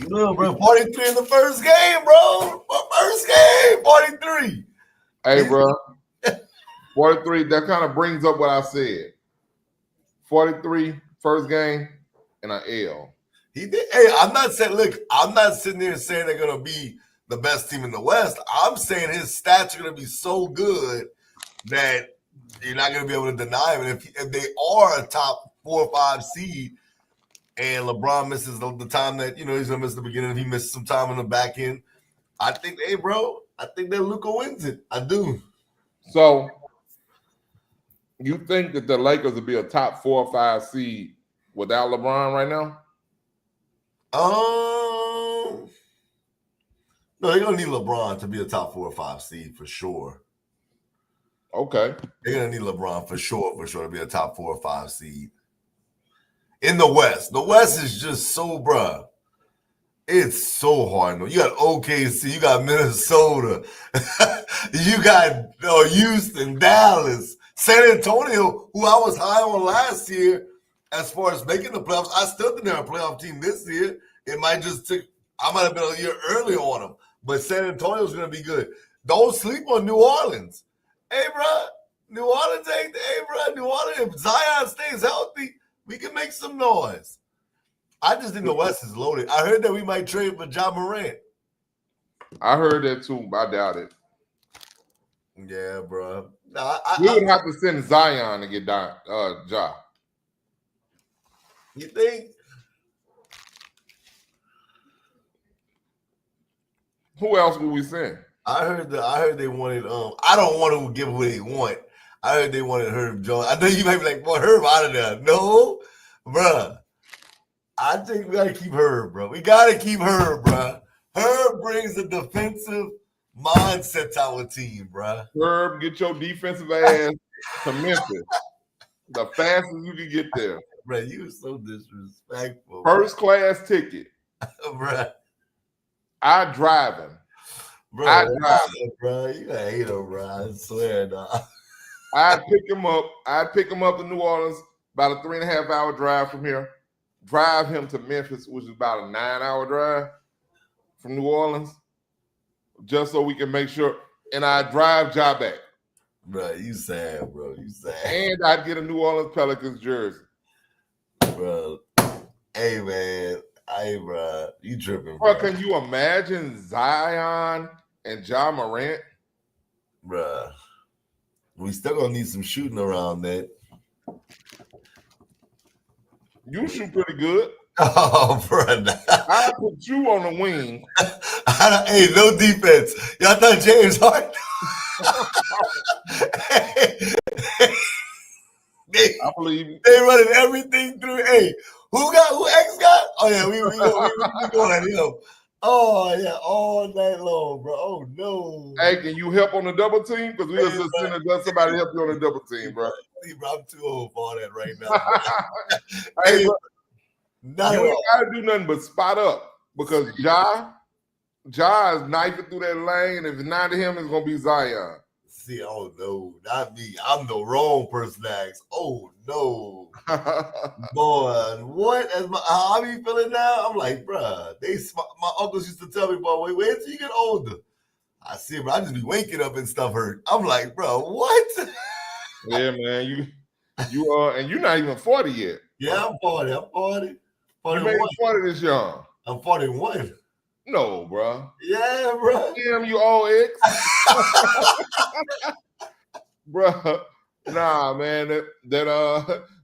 You know, bro, 43 in the first game, bro. First game, 43. Hey, bro. 43, that kind of brings up what I said. 43, first game, and an L. He did. Hey, I'm not sitting there saying they're going to be the best team in the West. I'm saying his stats are going to be so good that you're not going to be able to deny him. And if they are a top 4 or 5 seed, and LeBron misses the time that, he's going to miss the beginning, and he misses some time in the back end, I think, hey, bro, I think that Luka wins it. I do. So, you think that the Lakers will be a top 4 or 5 seed without LeBron right now? No, they're going to need LeBron to be a top 4 or 5 seed for sure. Okay. They're going to need LeBron for sure to be a top 4 or 5 seed. In the West. The West is just so, bruh. It's so hard. You got OKC, you got Minnesota, you got Houston, Dallas, San Antonio, who I was high on last year as far as making the playoffs. I still think they're a playoff team this year. It might just take, I might have been a year early on them, but San Antonio's going to be good. Don't sleep on New Orleans. Hey, bruh, New Orleans, if Zion stays healthy, we can make some noise. I just think the West is loaded. I heard that we might trade for Ja Morant. I heard that too, but I doubt it. Yeah, bro. We would have to send Zion to get Ja. You think? Who else would we send? I heard they wanted. I don't want to give who they want. I heard they wanted Herb Jones. I know you might be like, "Boy, Herb out of there." No, bruh. I think we gotta keep Herb, bro. We gotta keep Herb, bro. Herb brings a defensive mindset to our team, bro. Herb, get your defensive ass to Memphis. The fastest you can get there. Bro, you so disrespectful. First class ticket. Bro. I drive him. Bro, bro, you a hater, bro. I swear, dog. I'd pick him up to New Orleans, about a 3.5-hour drive from here. Drive him to Memphis, which is about a 9-hour drive from New Orleans, just so we can make sure. And I drive Ja back. Bro, you sad, bro. You sad. And I'd get a New Orleans Pelicans jersey. Bro, hey, man. Hey, bro. You tripping, bro. Bro, can you imagine Zion and Ja Morant? Bro, we still going to need some shooting around that. You shoot pretty good. Oh, bro. I put you on the wing. Hey, no defense. Y'all thought James Harden. I believe you. They running everything through. Hey, who X got? Oh, yeah, we going at him. Oh, yeah, all night long, bro. Oh, no. Hey, can you help on the double team? Because we just send somebody help you on the double team, bro. I'm too old for all that right now. Hey, bro, you ain't got to do nothing but spot up because Ja is knifing through that lane. If it's not him, it's going to be Zion. See, oh, no, not me. I'm the wrong person to ask. Oh, no. Boy, what? How are you feeling now? I'm like, bruh, my uncles used to tell me, boy, wait till you get older. I see, bro. I just be waking up and stuff hurt. I'm like, bro, what? Yeah, man. You and you're not even 40 yet. Yeah, I'm 40. I'm 40. You made 40 this young. I'm 41. No, bro. Yeah, bro. Damn, you all X. Bro. Nah, man.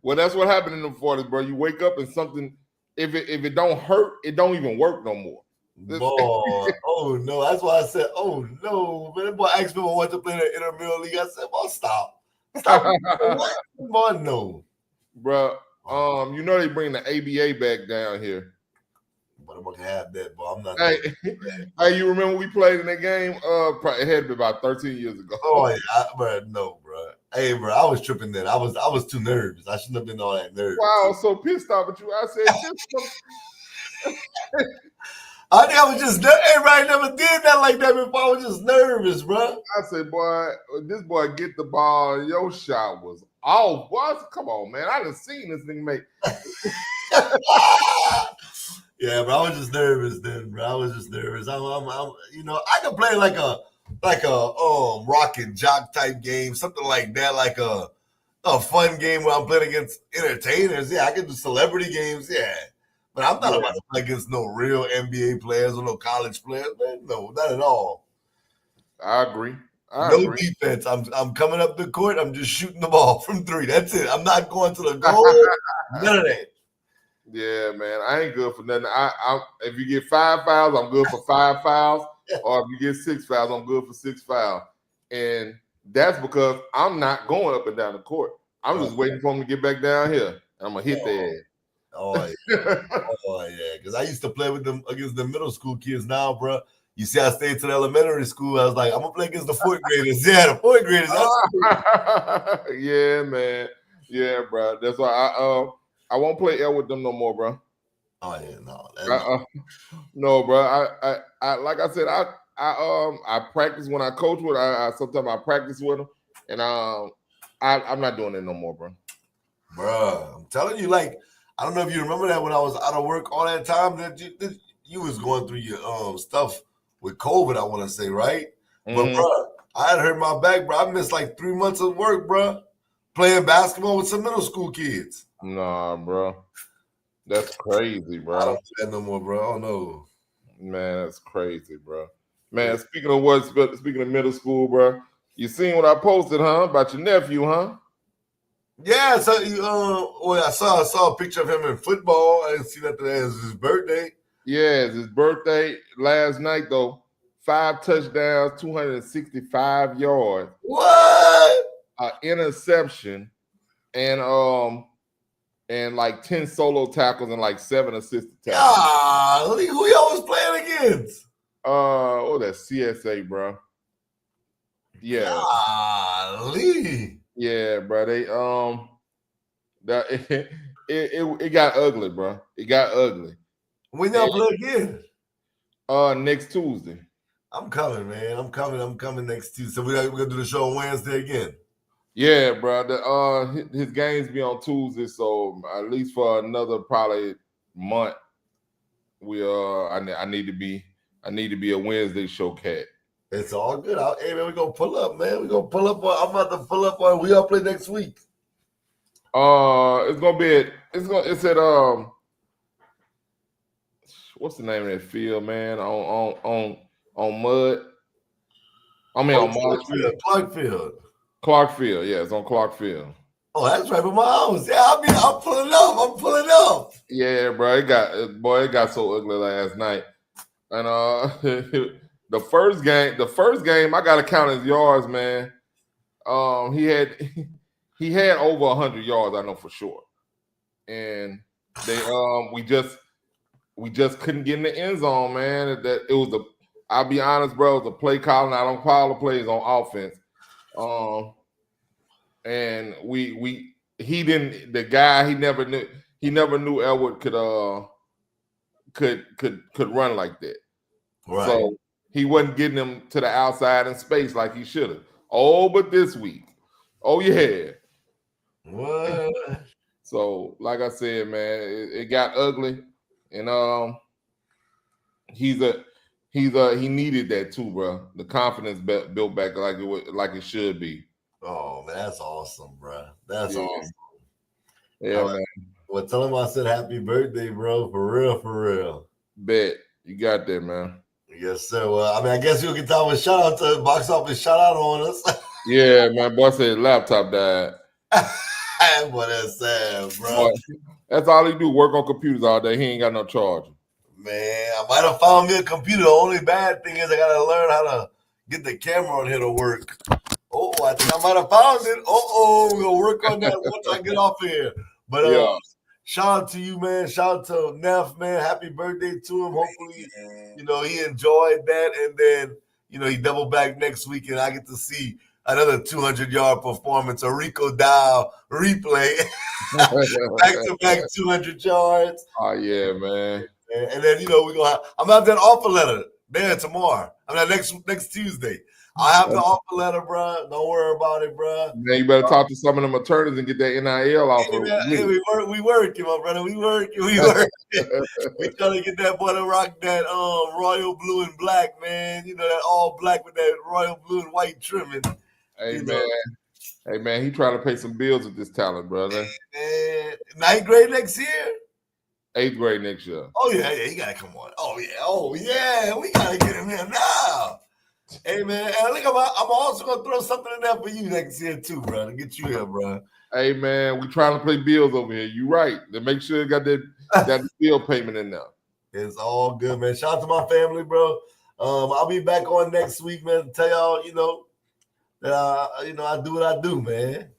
Well, that's what happened in the 40s, bro. You wake up and something, if it don't hurt, it don't even work no more. Boy, oh no. That's why I said, oh no. Man, that boy asked me if I wanted to play the intramural league. I said, boy, stop. Stop. What? Boy, no. Bro, you know they bring the ABA back down here. But I'm gonna have that, boy. I'm not. Hey, hey, you remember we played in that game? Probably it had to be about 13 years ago. Oh yeah, bro. No, bro. Hey, bro, I was tripping then. I was too nervous. I shouldn't have been all that nervous. Wow, I was so pissed off at you. I said, I think I was just everybody never did that like that before. I was just nervous, bro. I said, boy, this boy get the ball. Your shot was off. Boy, come on, man. I done seen this thing make. Yeah, bro. I was just nervous then, bro. I was just nervous. I'm you know, I could play like a rock and jock type game, something like that, like a fun game where I'm playing against entertainers. Yeah, I can do celebrity games. Yeah. But I'm not about to play against no real NBA players or no college players, man. No, not at all. I agree. No defense. I'm coming up the court. I'm just shooting the ball from 3. That's it. I'm not going to the goal. None of that. Yeah, man. I ain't good for nothing. I if you get 5 fouls, I'm good for 5 fouls. Or if you get 6 fouls, I'm good for 6 fouls. And that's because I'm not going up and down the court. I'm just waiting for them to get back down here. And I'm gonna hit their ass. Oh yeah, oh yeah. Because I used to play with them against the middle school kids. Now, bro, you see, I stayed to the elementary school. I was like, I'm gonna play against the 4th graders. Yeah, the 4th graders. Yeah, man. Yeah, bro. That's why I won't play L with them no more, bro. Oh yeah, no, no, bro. I like I said, I practice when I coach with. Sometimes I practice with them, and I'm not doing it no more, bro. Bro, I'm telling you, like. I don't know if you remember that when I was out of work all that time that you was going through your stuff with COVID, I want to say, right? Mm-hmm. But bro, I had hurt my back, bro. I missed like 3 months of work, bro, playing basketball with some middle school kids. Nah, bro. That's crazy, bro. I don't do that no more, bro. Oh no. Man, that's crazy, bro. Man, speaking of middle school, bro, you seen what I posted, huh? About your nephew, huh? Yeah, so I saw a picture of him in football. I didn't see that today. It was his birthday. Yeah, it's his birthday last night though. 5 touchdowns, 265 yards. What? Interception, and like 10 solo tackles and like 7 assisted tackles. Who y'all was playing against? That's CSA, bro. Yeah. Yeah, bro. They it got ugly, bro. It got ugly. When y'all play again? Next Tuesday. I'm coming, man. I'm coming next Tuesday. So we're gonna do the show on Wednesday again. Yeah, bro. His games be on Tuesday, so at least for another probably month, I need to be a Wednesday show cat. It's all good. Hey man, we gonna pull up, man. I'm about to pull up on. We all play next week. It's at what's the name of that field, man? On mud. I mean on mud. Clark Field. Yeah, it's on Clark Field. Oh, that's right by my house. Yeah, I'm pulling up. Yeah, bro. It got so ugly last night. And the first game, I gotta count his yards, man. He had over 100 yards, I know for sure. And they we just couldn't get in the end zone, man. I'll be honest, bro, it was a play calling. I don't call the plays on offense. And he never knew Elwood could run like that. Right. So he wasn't getting him to the outside in space like he should have. Oh, but this week, oh yeah. What? So, like I said, man, it got ugly, and he needed that too, bro. The confidence built back like it should be. Oh man, that's awesome, bro. That's awesome. Yeah, man. Well, tell him I said happy birthday, bro. For real. Bet. You got that, man. Yes, sir. Well, I mean, I guess you'll get time with a shout out to box office shout out on us. Yeah, man. Boy said laptop died. Boy, that's sad, bro. Boy, that's all he do, work on computers all day. He ain't got no charger. Man, I might have found me a computer. The only bad thing is I gotta learn how to get the camera on here to work. Oh, I think I might have found it. We're gonna work on that once I get off here. But Yeah. shout out to you, man. Shout out to Neff, man. Happy birthday to him. Hopefully, he enjoyed that, and then he double back next week, and I get to see another 200-yard performance, a Rico Dow replay, back-to-back 200 yards. Oh yeah, man. And then we're gonna I'm gonna have that offer letter there tomorrow. I mean next Tuesday. I'll have the offer letter, bro. Don't worry about it, bro. Man, you better talk to some of them attorneys and get that NIL offer. Hey, we working, my brother. We working. We trying to get that boy to rock that royal blue and black, man. That all black with that royal blue and white trimming. Hey man, he trying to pay some bills with this talent, brother. And 9th grade next year. 8th grade next year. Oh yeah, he gotta come on. Oh yeah, we gotta get him here now. Hey man, and I think I'm also gonna throw something in there for you next year too, bro, to get you here, bro. Hey man, we trying to pay bills over here. You right. To make sure you got that bill payment in there. It's all good, man. Shout out to my family, bro. I'll be back on next week, man, to tell y'all, that I do what I do, man.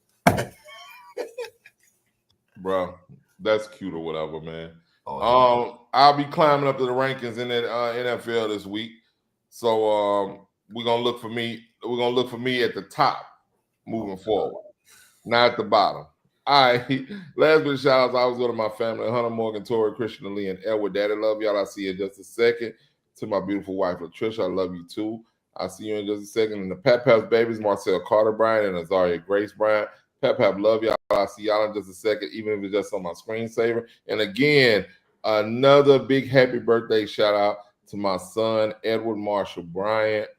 Bro, that's cute or whatever, man. I'll be climbing up to the rankings in that NFL this week. So we're gonna look for me. We're gonna look for me at the top moving forward, not at the bottom. All right. Last bit of shout outs. I was with my family, Hunter Morgan, Tori, Christian Lee, and Edward. Daddy, love y'all. I'll see you in just a second. To my beautiful wife, Latricia, I love you too. I'll see you in just a second. And the Pat Paps babies, Marcel Carter Bryant and Azaria Grace Bryant. Pat Pap, love y'all. I'll see y'all in just a second, even if it's just on my screensaver. And again, another big happy birthday shout out to my son, Edward Marshall Bryant.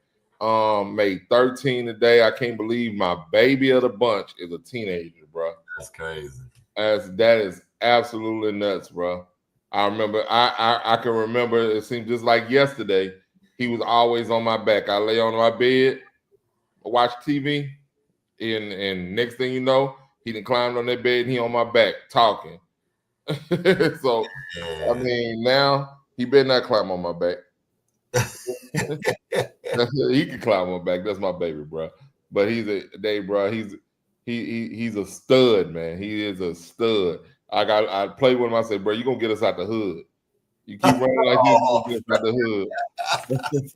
Made 13 today. I can't believe my baby of the bunch is a teenager, bro. That's crazy. That is absolutely nuts, bro. I remember, I can remember, it seemed just like yesterday, he was always on my back. I lay on my bed, watch TV, and next thing you know, he done climbed on that bed and he on my back talking. So, I mean, now he better not climb on my back. He can climb on my back. That's my baby, bro. But he's a stud, man. He is a stud. I play with him. I said, bro, you gonna get us out the hood. You keep running like you gonna get us out the hood.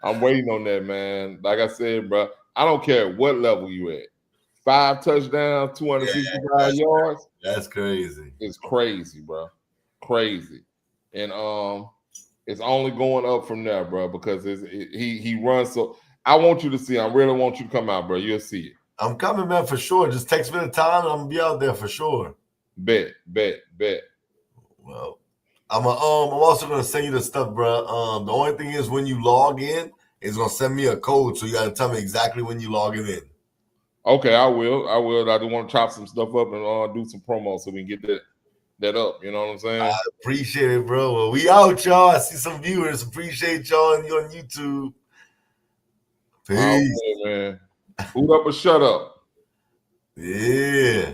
I'm waiting on that, man. Like I said, bro, I don't care what level you at. 5 touchdowns, 265 yards. That's crazy. It's crazy, bro. Crazy. And it's only going up from there, bro, because he runs so. I want you to see. I really want you to come out, bro. You'll see it. I'm coming, man, for sure. Just text me the time, and I'm gonna be out there for sure. Bet. Well, I'm also gonna send you the stuff, bro. The only thing is when you log in, it's gonna send me a code, so you gotta tell me exactly when you log it in. Okay, I will. I do want to chop some stuff up and do some promo so we can get that up. You know what I'm saying? I appreciate it, bro. Well, we out, y'all. I see some viewers. Appreciate y'all on YouTube. Peace. Okay, man. Boot up or shut up? Yeah.